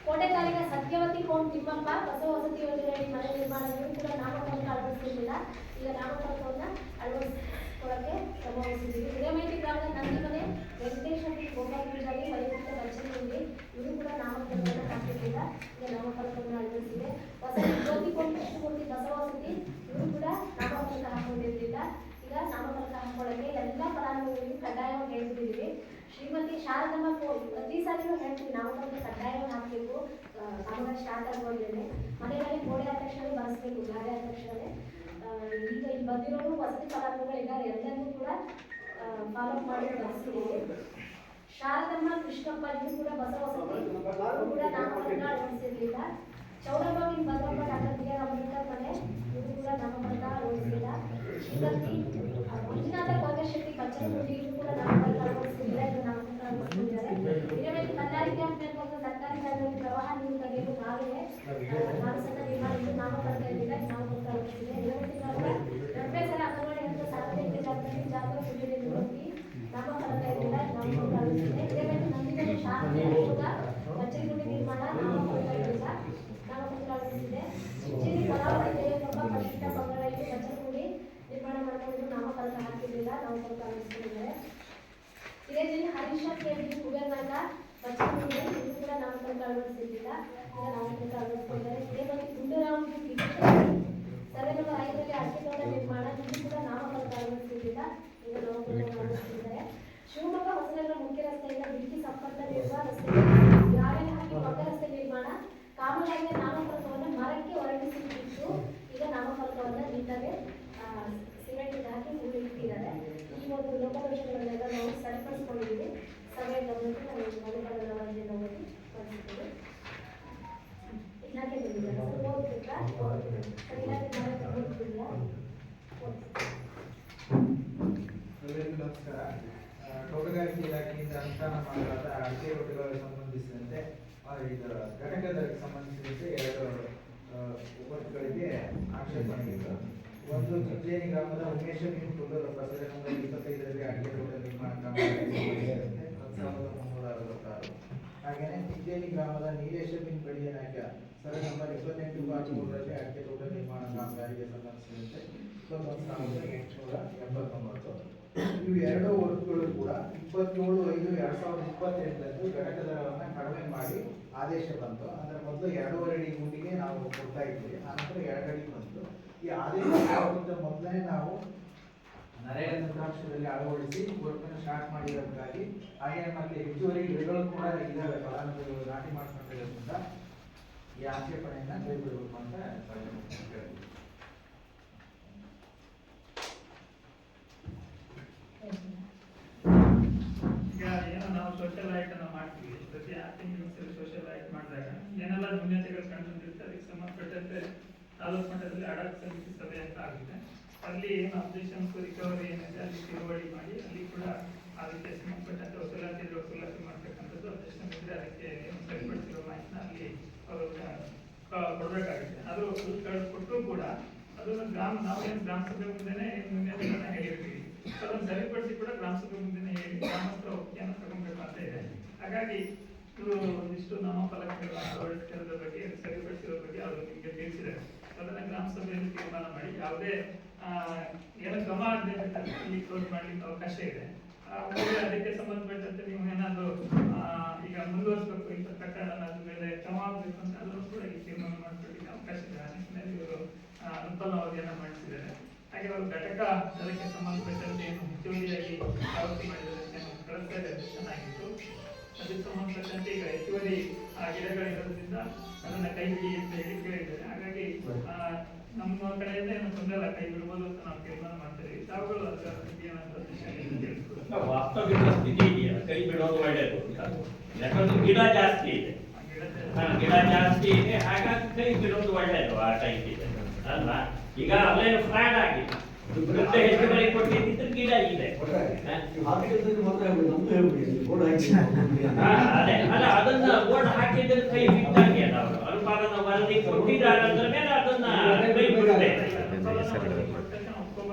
ಕೋಟೆತಾಲಿನ ಸತ್ಯವತಿ ಕೋನ್ ತಿಮ್ಮಪ್ಪ ಬಸವ ವಸತಿ ಯೋಜನೆಯಡಿ ಮನೆ ನಿರ್ಮಾಣಗಳು ಕೂಡ ನಾಮಫಲಕ ಅಳವಡಿಸಿರಲಿಲ್ಲ, ಈಗ ನಾಮಫಲಕವನ್ನು ಅಳವಡಿಸಿಕೊಳ್ಳಕ್ಕೆ ಕ್ರಮವಹಿಸಿದ್ದೀವಿ. ಹಿರೇಮೈತಿ ಗ್ರಾಮದ ನಂದಿಮನೆ ವೆಂಕಟೇಶ್ ಗೋಪಾಲಪುರದಲ್ಲಿ ಮರಿಮುಕ್ತ ಬಚ್ಚನಹಳ್ಳಿ ಇವರು ಕೂಡ ನಾಮಫಲಕವನ್ನು ಹಾಕಿರಲಿಲ್ಲ, ಈಗ ನಾಮಫಲಕವನ್ನು ಅಳವಡಿಸಿದೆ. ಹೊಸ ಜ್ಯೋತಿ ಕೋನ್ ಕೃಷ್ಣಮೂರ್ತಿ ಬಸವ ವಸತಿ ಇವರು ಕೂಡ ನಾಮಫಲಕ ಹಾಕೊಂಡಿರಲಿಲ್ಲ, ಈಗ ನಾಮಫಲಕ ಹಾಕೊಳ್ಳಕ್ಕೆ ಎಲ್ಲ ಫಲಾನುಭವಿಗಳು ಕಡ್ಡಾಯವಾಗಿ ಹೇಳ್ತಿದ್ದೀವಿ. ಶ್ರೀಮತಿ ಶಾರದಮ್ಮ ಪ್ರತಿ ಸಾರಿನೂ ಹೇಳ್ತೀವಿ ನಾಮಫಲಕ ಕಡ್ಡಾಯವಾಗಿ ಹಾಕಬೇಕು, ಕಾಮಗಾರಿ ಸ್ಟಾರ್ಟ್ ಆಗೋದೇನೆ ಮನೆಯಲ್ಲಿ ಗೋಡೆ ಅಧ್ಯಕ್ಷರೇ ಬರೆಸ್ಬೇಕು, ಗಾಡಿ ಅಧ್ಯಕ್ಷರೇ. ಈಗ ಇಲ್ಲಿ ಬಂದಿರೋರು ವಸತಿ ಫಲಾನುಭವಿಗಳಿದ್ದಾರೆ, ಎಲ್ಲರಿಗೂ ಕೂಡ ಫಾಲೋ ಮಾಡಿ ಬರೆಸಿದ್ದೀವಿ. ಶಾರದಮ್ಮ ಕೃಷ್ಣಪ್ಪ ಇವರು ಕೂಡ ಬಸವ ವಸತಿ ಕೂಡ ನಾಮಫಲಕ ಅಳವಡಿಸಿರಲಿಲ್ಲ. ಚೌಡಬಾಗಿನ Bhadrappa doctor B R Ambedkar ಮನೆ ಇವರು ಕೂಡ ನಾಮಫಲಕ ಅಳವಡಿಸಿಲ್ಲ. ಶ್ರೀಮತಿ ಮಂಜುನಾಥ ಕೋಗಶೆಟ್ಟಿ ಪಂಚಾಯತ್ ಇವರು ಕೂಡ ನಾಮಫಲಕ ಅಳವಡಿಸಿಲ್ಲ, ಇದು ನಾಮಫಲಕ ಅಳವಡಿಸಿದ್ದಾರೆ. ಹಿರೇಮೈತಿ ಕಲ್ಯಾಣಿ ಕ್ಯಾಂಪ್ ನಿರ್ಮಾಣ ಸರ್ಕಾರಿ ಜಾಗದಲ್ಲಿ ಪ್ರವಾಹ ನೀರು ತೆಗೆಯಲು ನಾವೇ ಮಾನಸದ ನಿರ್ಮಾಣ ಇದು ನಾಮಫಲಕ ಇರಲಿಲ್ಲ, ನಾಮಫಲಕ ಅಳವಡಿಸಿದೆ. ಹಿರೇಮೈತಿ ರಂಪೇಸರ ಅಂಗನವಾಡಿ ಅಂತ ಸಾರ್ವಜನಿಕ ಜಾಗದಲ್ಲಿ ಜಾಗೃತ ಸುದ್ದಿ ನಿವೃತ್ತಿ ನಾಮಫಲಕ ಇರಲಿಲ್ಲ, ನಾಮಫಲಕ ಅಳವಡಿಸಿದೆ. ಹಿರೇಮೈತಿ ನಂದಿಗಡೆ ಶಾಂತಿ ಆಯೋಗ ಕಚೇರಿ ನಿರ್ಮಾಣ ನಾಮಫಲಕ ಇರಲಿಲ್ಲ, ನಾಮಫಲಕ ಅಳವಡಿಸಿದೆ. ಚಿಂಚೇರಿ ಕರಾವಳಿ ದೇವಪ್ಪ ಪರಿಶಿಷ್ಟ ಪಂಗಡದಲ್ಲಿ ಕಚೇರಿ ನಿರ್ಮಾಣ ಮಾಡಿಕೊಂಡು ನಾಮಫಲಕ ಹಾಕಿರಲಿಲ್ಲ, ನಾಮಫಲಕ ಅಳವಡಿಸಿದ್ದಾರೆ. ಹಿರೇಜನಿ ಹರೀಶ ಕೇಳಿ ಕುಬೇರನಾಯಕ ಬಚ್ಚನಹಳ್ಳಿ ಇವರು ಕೂಡ ನಾಮಫಲಕ ಅಳವಡಿಸಿರಲಿಲ್ಲ, ಈಗ ನಾಮಫಲಕ ಅಳವಡಿಸಿದ್ದಾರೆ. ಹಿರೇಮತಿ ಗುಂಡೂರಾವ್ ಸರ್ವೆ ನಂಬರ್ 5ರಲ್ಲಿ ಅಡಿಕೆ ತೋಟ ನಿರ್ಮಾಣ ಇದು ಕೂಡ ನಾಮಫಲಕ ಅಳವಡಿಸಿರಲಿಲ್ಲ, ಈಗ ನಾಮಫಲಕ ಅಳವಡಿಸಿದ್ದಾರೆ. ಶಿವಮೊಗ್ಗ ಹೊಸನಗರ ಮುಖ್ಯ ರಸ್ತೆಯಿಂದ ಬಿಲ್ಕಿ ಸಂಪರ್ಕವಿರುವ ರಸ್ತೆ ಗ್ರಾಮೀಣ ಹಾಕಿ ಪಕ್ಕ ರಸ್ತೆ ನಿರ್ಮಾಣ ಕಾಮಗಾರಿಯ ನಾಮಫಲಕವನ್ನು ಮರಕ್ಕೆ ಹೊರಡಿಸಿದ್ದು, ಈಗ ನಾಮಫಲಕವನ್ನು ನೀಟಾಗಿ ಸಿಮೆಂಟ್ ಹಾಕಿ ಇಟ್ಟಿದ್ದಾರೆ. ಈ ಒಂದು ಲೋಪದೋಷಗಳನ್ನೆಲ್ಲ ನಾವು ಸರಿಪಡಿಸ್ಕೊಂಡಿದ್ದೀವಿ. ಸಭೆಯ ಗಮನಕ್ಕೆ ನಾವು ಮನೆಗಳ ವರದಿಯನ್ನು ಓದಿ ಕಳಿಸಿದ್ದೇವೆ. ಇಲಾಖೆ ಬಂದಿದ್ದಾರೆ ಓದ್ಬೇಕಾ? ಇಲಾಖೆ ಓದ್ತಿಲ್ಲ. ಎಲ್ಲರಿಗೂ ನಮಸ್ಕಾರ. ತೋಟಗಾರಿಕೆ ಇಲಾಖೆಯಿಂದ ಅನುಷ್ಠಾನ ಮಾಡಲಾದ ಅಡಿಕೆ ತೋಟಗಳಿಗೆ ಸಂಬಂಧಿಸಿದಂತೆ ಇದು ಘಟಕಗಳಿಗೆ ಸಂಬಂಧಿಸಿದಂತೆ 2 ಒಬ್ಬರುಗಳಿಗೆ ಆಕ್ಷೇಪಣೆ ಇತ್ತು. ಒಂದು ಚಿಂಚೇರಿ ಗ್ರಾಮದ ಉಮೇಶ ಕುಲ್ಲೂರಪ್ಪ ಸರ್ವೆ ನಂಬರ್ 25ರಲ್ಲಿ ಅಡಿಕೆ ತೋಟ ನಿರ್ಮಾಣ ಕಾಮಗಾರಿ 10,366. ಹಾಗೆಯೇ ಚಿಂಚೇರಿ ಗ್ರಾಮದ ನೀಲೇಶ ಬಡಿಯ ನಾಯಕ ಸರ್ವೆ ನಂಬರ್ 28/3ರಲ್ಲಿ ಅಡಿಕೆ ತೋಟ ನಿರ್ಮಾಣ ಕಾಮಗಾರಿಗೆ ಸಂಬಂಧಿಸಿದಂತೆ 21,889. ಇವು 2 ವರ್ಗಗಳು ಕೂಡ 27/5/2028 ಘಟಕ ದರವನ್ನು ಕಡಿಮೆ ಮಾಡಿ ಆದೇಶ ಬಂತು. ಅಂದರೆ ಮೊದಲು 2.5 ಅಡಿ ಗುಂಡಿಗೆ ನಾವು ಕೊಡ್ತಾ ಇದ್ವಿ, ಆನಂತರ 2 ಅಡಿ ಬಂತು. ಈ ಆದೇಶ ಮೊದಲೇ ನಾವು ನರೇಗಾ ತಂತ್ರಾಂಶದಲ್ಲಿ ಅಳವಡಿಸಿ ವರ್ಕನ್ನು ಸ್ಟಾರ್ಟ್ ಮಾಡಿರೋದಕ್ಕಾಗಿ ಹಾಗೆ ಮತ್ತೆ ಹೆಚ್ಚುವರಿ ಗಿಡಗಳು ಕೂಡ ಇದ್ದಾವೆ, ಫಲಾನುಭವಿಗಳು ನಾಟಿ ಮಾಡ್ಕೊಂಡಿರೋದ್ರಿಂದ ಈ ಆಕ್ಷೇಪಣೆಯನ್ನು ಕೈಬಿಡಬೇಕು ಅಂತ ಹೇಳ್ತೀವಿ. ಈಗ ಏನೋ ನಾವು ಸೋಷಿಯಲ್ ಲೈಟ್ ಅನ್ನು ಮಾಡ್ತೀವಿ, ಪ್ರತಿ 6 ತಿಂಗಳು ಸೋಷಿಯಲ್ ಲೈಟ್ ಮಾಡಿದಾಗ ಏನೆಲ್ಲ ನ್ಯೂನತೆಗಳು ಕಂಡುಬಂದಿರುತ್ತೆ ಅದಕ್ಕೆ ಸಂಬಂಧಪಟ್ಟಂತೆ ತಾಲೂಕು ಮಟ್ಟದಲ್ಲಿ ಅಡಕ್ ಸಮಿತಿ ಸಭೆ ಅಂತ ಆಗಿದೆ. ಅಲ್ಲಿ ಏನು ಅಬ್ಜೆಕ್ಷನ್ಸ್ ರಿಕವರಿ ಏನಿದೆ ಅಲ್ಲಿ ತಿಳುವಳಿ ಮಾಡಿ ಅಲ್ಲಿ ಕೂಡ ಅದಕ್ಕೆ ಸಂಬಂಧಪಟ್ಟಂತೆ ವಸೂಲಾತಿ ಮಾಡ್ತಕ್ಕಂಥದ್ದು ಅಬ್ಜೆಕ್ಷನ್ ಇದ್ದರೆ ಅದಕ್ಕೆ ಸರಿಪಡಿಸಿರೋ ಮಾಹಿತಿನ ಅಲ್ಲಿ ಅವರು ಕೊಡಬೇಕಾಗುತ್ತೆ. ಅದು ಕೊಟ್ಟರು ಕೂಡ ಅದನ್ನು ನಾವೇನು ಗ್ರಾಮ ಸಭೆ ಮುಂದೆನೇ ನ್ಯೂನತೆಗಳನ್ನ ಹೇಳಿರ್ತೀವಿ, ಅದನ್ನು ಸರಿಪಡಿಸಿ ಕೂಡ ಗ್ರಾಮ ಸಭೆ ಮುಂದೆನೇ ಹೇಳಿ ಗ್ರಾಮಸ್ಥರ ಒಪ್ಪಿಗೆಯನ್ನು ತಗೊಳ್ಬೇಕು ಅಂತ ಇದೆ. ಹಾಗಾಗಿ ಇವರು ಒಂದಿಷ್ಟು ನಾಮಫಲಕಗಳ ಅಳವಡಿಸಿರೋದ್ರ ಬಗ್ಗೆ ಸರಿಪಡಿಸಿರೋ ಬಗ್ಗೆ ಅವರು ನಿಮಗೆ ತಿಳಿಸಿದ್ದಾರೆ. ಅದನ್ನ ಗ್ರಾಮ ಸಭೆಯಲ್ಲಿ ತೀರ್ಮಾನ ಮಾಡಿ ಯಾವುದೇ ಏನು ಕ್ರಮ ಆಗದೆ ಇಲ್ಲಿ ಕ್ಲೋಸ್ ಮಾಡ್ಲಿಕ್ಕೆ ಅವಕಾಶ ಇದೆ. ಆಮೇಲೆ ಅದಕ್ಕೆ ಸಂಬಂಧಪಟ್ಟಂತೆ ನೀವು ಏನಾದರೂ ಈಗ ಮುಂದುವರಿಸಬೇಕು ಇಂಥ ಕಟ್ಟಡ ಅದ್ರ ಮೇಲೆ ಕ್ರಮ ಆಗಬೇಕು ಅಂತ ಅದನ್ನು ಕೂಡ ಈ ತೀರ್ಮಾನ ಮಾಡ್ಕೊಳ್ಳಿಕ್ಕೆ ಅವಕಾಶ ಇದೆ. ಆ ನಿಟ್ಟಿನಲ್ಲಿ ಇವರು ಅನುಕೂಲ ಅವಧಿಯನ್ನು ಮಾಡಿಸಿದ್ದಾರೆ. ಹಾಗೆ ಅವರು ಘಟಕ ಅದಕ್ಕೆ ಸಂಬಂಧಪಟ್ಟಂತೆ ಏನು ಹೆಚ್ಚುವರಿಯಾಗಿ ಪಾವತಿ ಮಾಡಿದರೆ ಕಳಿಸ್ತಾ ಇದೆ, ಚೆನ್ನಾಗಿತ್ತು. ಅದಕ್ಕೆ ಸಂಬಂಧಪಟ್ಟಂತೆ ಈಗ ಹೆಚ್ಚುವರಿ ಗಿಡಗಳಿರೋದ್ರಿಂದ ಅದನ್ನ ಕೈ ಬಿಡಿ ಅಂತ ಹೇಳಿ ಕೇಳಿದ್ದಾರೆ. ಹಾಗಾಗಿ ನಮ್ಮ ಕಡೆಯಿಂದ ಏನು ತೊಂದರೆ ಇಲ್ಲ, ಕೈ ಬಿಡ್ಬೋದು ಅಂತ ನಾವು ತೀರ್ಮಾನ ಮಾಡ್ತೀವಿ. ತಾವುಗಳು ಅದರ ಬಗ್ಗೆ ಏನಾದರೂ ತಿಳಿಸ್ಕೊಡಿ. ವಾಸ್ತವಿಕ ಸ್ಥಿತಿ ಇದೆಯಲ್ಲ, ಕೈ ಬಿಡೋದು ಒಳ್ಳೆಯದು ಅಂತ. ಯಾಕಂದ್ರೆ ಗಿಡ ಜಾಸ್ತಿ ಇದೆ, ಗಿಡ ಜಾಸ್ತಿ ಇದೆ, ಹಾಗಾಗಿ ಕೈ ಬಿಡೋದು ಒಳ್ಳೆಯದು. ಆ ಟೈಪ್ ಇದೆ ಅಲ್ವಾ? ಈಗ ಅಲ್ಲೇನು ಫ್ರಾಡ್ ಆಗಿದೆ, ಮತ್ತೆ ಹೆಚ್ಚುವರಿ ಕೊಟ್ಟಿದ್ದಿದ್ರೆ ಗಿಡ ಇದೆ. ಅದೇ ಅಲ್ಲ, ಅದನ್ನ ಬೋರ್ಡ್ ಹಾಕಿದ್ರೆ ಕೈ ಬಿಟ್ಟಾಗೆ ಅಲ್ಲ. ಅವರು ಅನುಪಾಲನ ವರದಿ ಕೊಟ್ಟಿದ್ದಾರೆ ಅಂದ್ರ ಮೇಲೆ ಅದನ್ನ ಕೈ ಬಿಡುತ್ತೆ.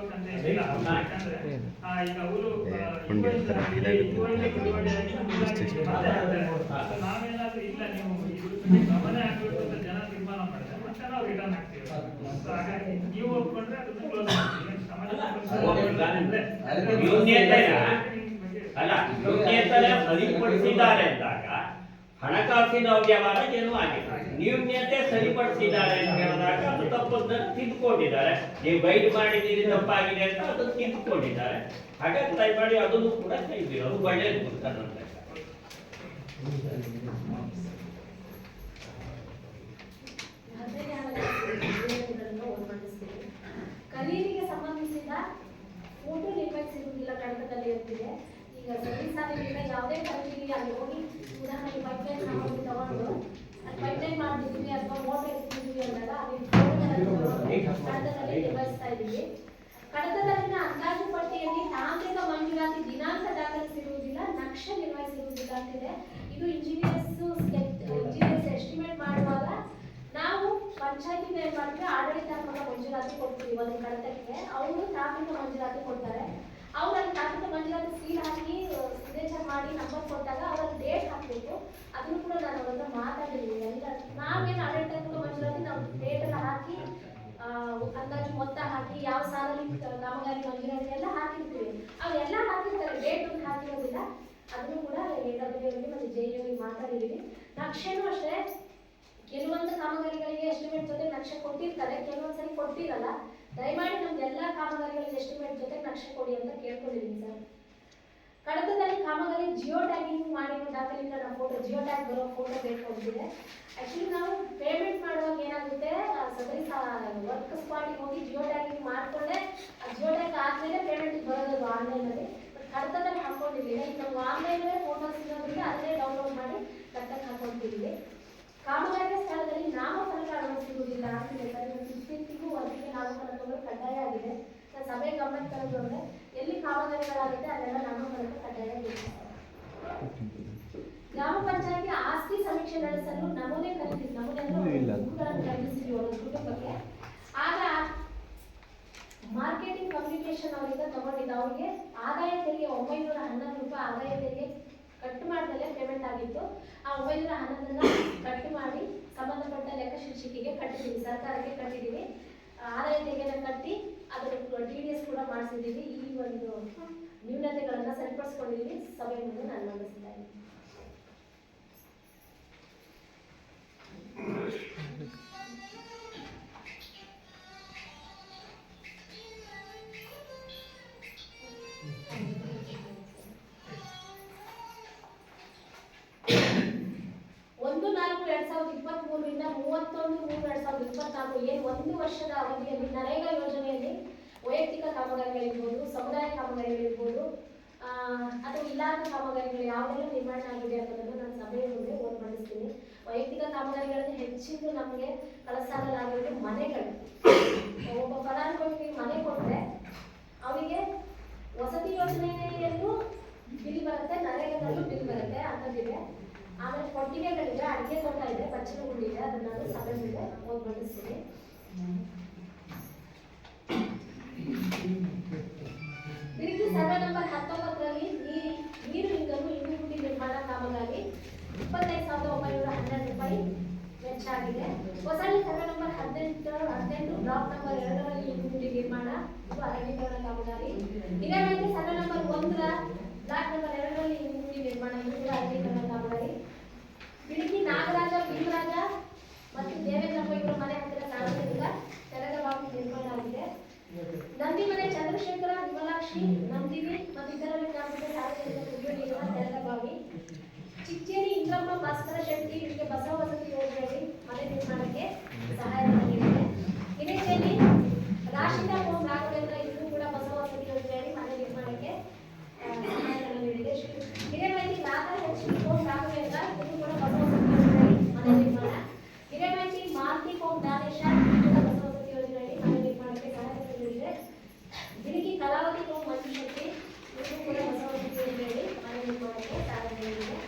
ಈಗ ಅವರು ನಾವೇನಾದ್ರೂ ಇಲ್ಲ ನೀವು ಗಮನ ಹಾಕ್ಬೇಕು ಅಂತ ಜನ ತೀರ್ಮಾನ ಮಾಡಿದ್ರೆ ಮತ್ತೆ ನಾವು ರಿಟರ್ನ್ ಹಾಕ್ತೀವಿ. ಹಾಗಾಗಿ ನೀವು ಒಪ್ಕೊಂಡ್ರೆ ಅದನ್ನ ಕ್ಲೋಸ್ ಮಾಡ್ತೀವಿ. ನ್ಯೂನ್ಯತೆ ಸರಿಪಡಿಸಿದ್ದಾರೆ ಅಂದಾಗ ಹಣಕಾಸಿನ ವ್ಯವಹಾರ ಏನೂ ಆಗಿಲ್ಲ. ನ್ಯೂನ್ಯತೆ ಸರಿಪಡಿಸಿದ್ದಾರೆ ಅಂತ ಹೇಳಿದಾಗ ಅದು ತಪ್ಪನ್ನು ತಿದ್ದುಕೊಂಡಿದ್ದಾರೆ. ನೀವು ಗೈಡ್ ಮಾಡಿದ್ದೀರಿ ತಪ್ಪಾಗಿದೆ ಅಂತ ಅದನ್ನು ತಿದ್ದುಕೊಂಡಿದ್ದಾರೆ. ಹಾಗಾಗಿ ದಯಮಾಡಿ ಅದನ್ನು ಕೂಡ ಕೈ ಬಿಡೋದು ಒಳ್ಳೆಯದು ಅಂತ ನನ್ನ ಲೆಕ್ಕ. ಖರೀದಿಗೆ ಸಂಬಂಧಿಸಿದ ಫೋಟೋ ನಿರ್ವಹಿಸಿರುವುದಿಲ್ಲ, ಕಡತದಲ್ಲಿ ಇರ್ತಿದೆ. ಈಗ ಸಾಲಿನಿಂದ ಯಾವುದೇ ಖರೀದಿಗೆ ಅಲ್ಲಿ ಹೋಗಿ ಉದಾಹರಣೆಗೆ ಪೈಪ್ಲೈನ್ ಸಾಮಗ್ರಿ ತಗೊಂಡು ಅಲ್ಲಿ ಪೈಪ್ಲೈನ್ ಮಾಡಿದ್ವಿ ಅಥವಾ ಮೋಟರ್ ಎತ್ತಿದ್ವಿ ಅಂದಾಗ ಅಲ್ಲಿ ಕಡತದಲ್ಲಿ ನಿರ್ವಹಿಸ್ತಾ ಇದ್ದೀವಿ. ಕಡತದಲ್ಲಿನ ಅಂದಾಜು ಪಟ್ಟಿಯಲ್ಲಿ ತಾಂತ್ರಿಕ ಮಂಜೂರಾತಿ ದಿನಾಂಕ ದಾಖಲಿಸಿರುವುದಿಲ್ಲ, ನಕ್ಷೆ ನಿರ್ವಹಿಸಿರುವುದಿಲ್ಲ ಅಂತಿದೆ. ಇದು ಇಂಜಿನಿಯರ್ಸ್ ಎಸ್ಟಿಮೇಟ್ ಮಾಡುವಾಗ ನಾವು ಪಂಚಾಯತಿಂದ ಏನ್ ಮಾಡ್ತೀವಿ, ಆಡಳಿತಾತ್ಮಕ ಮಂಜೂರಾತಿ ಕೊಡ್ತೀವಿ ಒಂದು ಕಡತಕ್ಕೆ. ಅವರು ತಾಂತ್ರಿಕ ಮಂಜೂರಾತಿ ಕೊಡ್ತಾರೆ. ಅವ್ರು ಅಲ್ಲಿ ತಾಂತ್ರಿಕ ಮಂಜೂರಾತಿ ಸೀಲ್ ಹಾಕಿ ಸಿಗ್ನೇಚರ್ ಮಾಡಿ ನಂಬರ್ ಕೊಟ್ಟಾಗ ಅವ್ರಲ್ಲಿ ಡೇಟ್ ಹಾಕಬೇಕು. ಅದನ್ನು ಕೂಡ ನಾನು ಅವ್ರ ಮಾತಾಡಿದ್ದೀನಿ. ಎಲ್ಲ ನಾವೇನು ಆಡಳಿತಾತ್ಮಕ ಮಂಜೂರಾತಿ ನಾವು ಡೇಟ್ ಎಲ್ಲ ಹಾಕಿ ಅಂದಾಜು ಮೊತ್ತ ಹಾಕಿ ಯಾವ ಸಾಲಲ್ಲಿ ಕಾಮಗಾರಿ ಮಂಜೂರಾತಿ ಎಲ್ಲ ಹಾಕಿರ್ತೀವಿ. ಅವೆಲ್ಲ ಹಾಕಿರ್ತಾರೆ, ಡೇಟ್ ಒಂದು ಹಾಕಿರೋದಿಲ್ಲ. ಅದನ್ನು ಕೂಡ AWಗೆ ಮತ್ತು JEOಗೆ ಮಾತಾಡಿದ್ದೀವಿ. ನಕ್ಷೆನೂ ಅಷ್ಟೇ, ಕೆಲವೊಂದು ಕಾಮಗಾರಿಗಳಿಗೆ ಎಸ್ಟಿಮೇಟ್ ಜೊತೆ ನಕ್ಷೆ ಕೊಟ್ಟಿರ್ತಾರೆ, ಕೆಲವೊಂದ್ಸರಿ ಕೊಟ್ಟಿರಲ್ಲ. ದಯಮಾಡಿ ನಮ್ಗೆ ಎಲ್ಲ ಕಾಮಗಾರಿಗಳಿಗೆ ಎಸ್ಟಿಮೇಟ್ ಜೊತೆ ನಕ್ಷೆ ಕೊಡಿ ಅಂತ ಕೇಳ್ಕೊಂಡಿದ್ದೀನಿ ಸರ್. ಕಡತದಲ್ಲಿ ಕಾಮಗಾರಿ ಜಿಯೋ ಟ್ಯಾಗಿಂಗ್ ಮಾಡಿರೋ ದಾಖಲೆಗಳ ಫೋಟೋ, ಜಿಯೋ ಟ್ಯಾಗ್ ಬರೋ ಫೋಟೋ ಬೇಕು ಅಂತಿದೆ. ಆಕ್ಚುಲಿ ನಾವು ಪೇಮೆಂಟ್ ಮಾಡುವಾಗ ಏನಾಗುತ್ತೆ, ಸದರಿ ವರ್ಕ್ ಸ್ಪಾಟಿಗೆ ಹೋಗಿ ಜಿಯೋ ಟ್ಯಾಗಿಂಗ್ ಮಾಡಿಕೊಂಡೆ ಜಿಯೋ ಟ್ಯಾಗ್ ಆದ್ಮೇಲೆ ಪೇಮೆಂಟ್ ಬರೋದು ಆನ್ಲೈನಲ್ಲಿ. ಬಟ್ ಕಡತದಲ್ಲಿ ಹಾಕೊಂಡಿದ್ದೀವಿ. ಈಗ ನಾವು ಆನ್ಲೈನಲ್ಲೇ ಫೋಟೋಸ್ ಇರೋದ್ರಿಂದ ಅಲ್ಲೇ ಡೌನ್ಲೋಡ್ ಮಾಡಿ ಕಡತಕ್ಕೆ ಹಾಕೊಳ್ತಿದ್ದೀವಿ. ಕಾಮಗಾರಿಯ ಸ್ಥಳದಲ್ಲಿ ನಾಮಫಲಕ ಅಳವಡಿಸಿರುವುದಿಲ್ಲ ಅಂತಿದೆ ಸರ್. ಸುಸ್ತಿಗೂ ವರ್ತಿಗೆ ನಾಮಫಲಕಗಳು ಕಡ್ಡಾಯ ಆಗಿದೆ. ನಾನು ಸಭೆ ಗಮನಕ್ಕೆ ತರೋದು ಅಂದರೆ ಎಲ್ಲಿ ಕಾಮಗಾರಿಗಳಾಗುತ್ತೆ ಅಲ್ಲೆಲ್ಲ ನಾಮಫಲಕ ಕಡ್ಡಾಯ ಬೇಕು. ಗ್ರಾಮ ಪಂಚಾಯತಿ ಆಸ್ತಿ ಸಮೀಕ್ಷೆ ನಡೆಸಲು ನಮೂನೆ ಖರೀದಿಸಿದ್ವಿ ಒಂದು ಕುಟುಂಬಕ್ಕೆ. ಆಗ ಮಾರ್ಕೆಟಿಂಗ್ ಕಮ್ಯುನಿಕೇಶನ್ ಅವರಿಂದ ತಗೊಂಡಿದ್ದ ಅವರಿಗೆ ಆದಾಯ ತೆರಿಗೆ 911 ರೂಪಾಯಿ ಆದಾಯ ತೆರಿಗೆ ಕಟ್ ಮಾಡಿದಲ್ಲೇ ಪೇಮೆಂಟ್ ಆಗಿತ್ತು. ಆ 911 ಕಟ್ ಮಾಡಿ ಸಂಬಂಧಪಟ್ಟ ಲೆಕ್ಕ ಶೀರ್ಷಿಕೆಗೆ ಕಟ್ಟಿದ್ದೀವಿ, ಸರ್ಕಾರಕ್ಕೆ ಕಟ್ಟಿದ್ದೀವಿ. ಆದಾಯ ತೆರಿಗೆನ ಕಟ್ಟಿ ಅದರ TDS ಕೂಡ ಮಾಡಿಸಿದ್ದೀವಿ. ಈ ಒಂದು ನ್ಯೂನತೆಗಳನ್ನು ಸರಿಪಡಿಸ್ಕೊಂಡಿದ್ದೀವಿ. ಸಭೆ ಮುಂದೆ ನಾನು ಮಂಡಿಸ್ತಾ ಇದ್ದೀನಿ. ಏನು 1 ವರ್ಷದ ಅವಧಿಯಲ್ಲಿ ನರೇಗಾ ಯೋಜನೆಯಲ್ಲಿ ವೈಯಕ್ತಿಕ ಕಾಮಗಾರಿಗಳಿರ್ಬೋದು, ಸಮುದಾಯ ಕಾಮಗಾರಿಗಳಿರ್ಬೋದು, ಅಥವಾ ಇಲಾಖಾ ಕಾಮಗಾರಿಗಳು ಯಾವೆಲ್ಲ ನಿರ್ಮಾಣ ಆಗಿದೆ ಅನ್ನೋದನ್ನು ನಾನು ಸಭೆಯ ಮುಂದೆ ಮಂಡಿಸ್ತೀನಿ. ವೈಯಕ್ತಿಕ ಕಾಮಗಾರಿಗಳಲ್ಲಿ ಹೆಚ್ಚಿನ ನಮಗೆ ಕಳಸಾಗಲಾಗಿರೋದು ಮನೆಗಳು. ಒಬ್ಬ ಫಲಾನುಭವಿಗೆ ಮನೆ ಕೊಟ್ಟರೆ ಅವರಿಗೆ ವಸತಿ ಯೋಜನೆಯಲ್ಲೂ ಬಿಲ್ ಬರುತ್ತೆ, ನರೇಗಾದಲ್ಲೂ ಬಿಲ್ ಬರುತ್ತೆ ಅಂತದಿದೆ. ಆಮೇಲೆ ಕೊಟ್ಟಿಗೆಗಳಿದೆ, ಅಡಿಕೆ ತೋಟ ಇದೆ, ಬಚ್ಚಲುಗಳಿದೆ. ಅದನ್ನ ನಾನು ಸಭೆ ಮೇಲೆ ಮಂಡಿಸ್ತೀನಿ. ರೀತಿ ಸರ್ವೆ ನಂಬರ್ 19ರಲ್ಲಿ ನೀರು ಹಿಂಗಲು ಇಂಗುಗುಂಡಿ ನಿರ್ಮಾಣ ಕಾಮಗಾರಿ 25,912 ರೂಪಾಯಿ ವೆಚ್ಚ ಆಗಿದೆ. Hosalli survey number 18 block number 2ರಲ್ಲಿ ಇಂಗುಗುಂಡಿ ನಿರ್ಮಾಣ, ಇದು ಅರಣ್ಯೀಕರಣ ಕಾಮಗಾರಿ. ಇದೇ ರೀತಿ ಸರ್ವೆ ನಂಬರ್ 1ರ ಬ್ಲಾಕ್ ದುರ್ಗಮ್ಮ ಭಾಸ್ಕರ ಶೆಟ್ಟಿ ಇವರಿಗೆ ಬಸವ ವಸತಿ ಯೋಜನೆಯಡಿ ಮನೆ ನಿರ್ಮಾಣಕ್ಕೆ ಸಹಾಯಧನ ನೀಡಿದೆ. ಹಿರೇಕೆರೆ ರಾಶಿದಾ ಓಂ ರಾಘವೇಂದ್ರ ಇವರು ಕೂಡ ಬಸವ ವಸತಿ ಯೋಜನೆಯಡಿ ಮನೆ ನಿರ್ಮಾಣಕ್ಕೆ ಸಹಾಯಧನ ನೀಡಿದೆ. ಹಿರೇಮೈತಿ ರಾಧಾ ಎಚ್ ಓಂ ರಾಘವೇಂದ್ರ ಇವರು ಕೂಡ ಬಸವ ವಸತಿ ಯೋಜನೆಯಡಿ ಮನೆ ನಿರ್ಮಾಣ. ಹಿರೇಮೈತಿ ಮಾರುತಿ ಓಂ ಜ್ಞಾನೇಶ ಇವರು ಕೂಡ ಬಸವ ವಸತಿ ಯೋಜನೆಯಡಿ ಮನೆ ನಿರ್ಮಾಣಕ್ಕೆ ಸಹಾಯಧನ ನೀಡಿದೆ. ಬಿಳಿಗಿ ಕಲಾವತಿ ಓಂ ಮಂಜು ಶೆಟ್ಟಿ ಇವರು ಕೂಡ ಬಸವ ವಸತಿ ಯೋಜನೆಯಡಿ ಮನೆ ನಿರ್ಮಾಣಕ್ಕೆ ಸಹಾಯಧನ ನೀಡಿದೆ.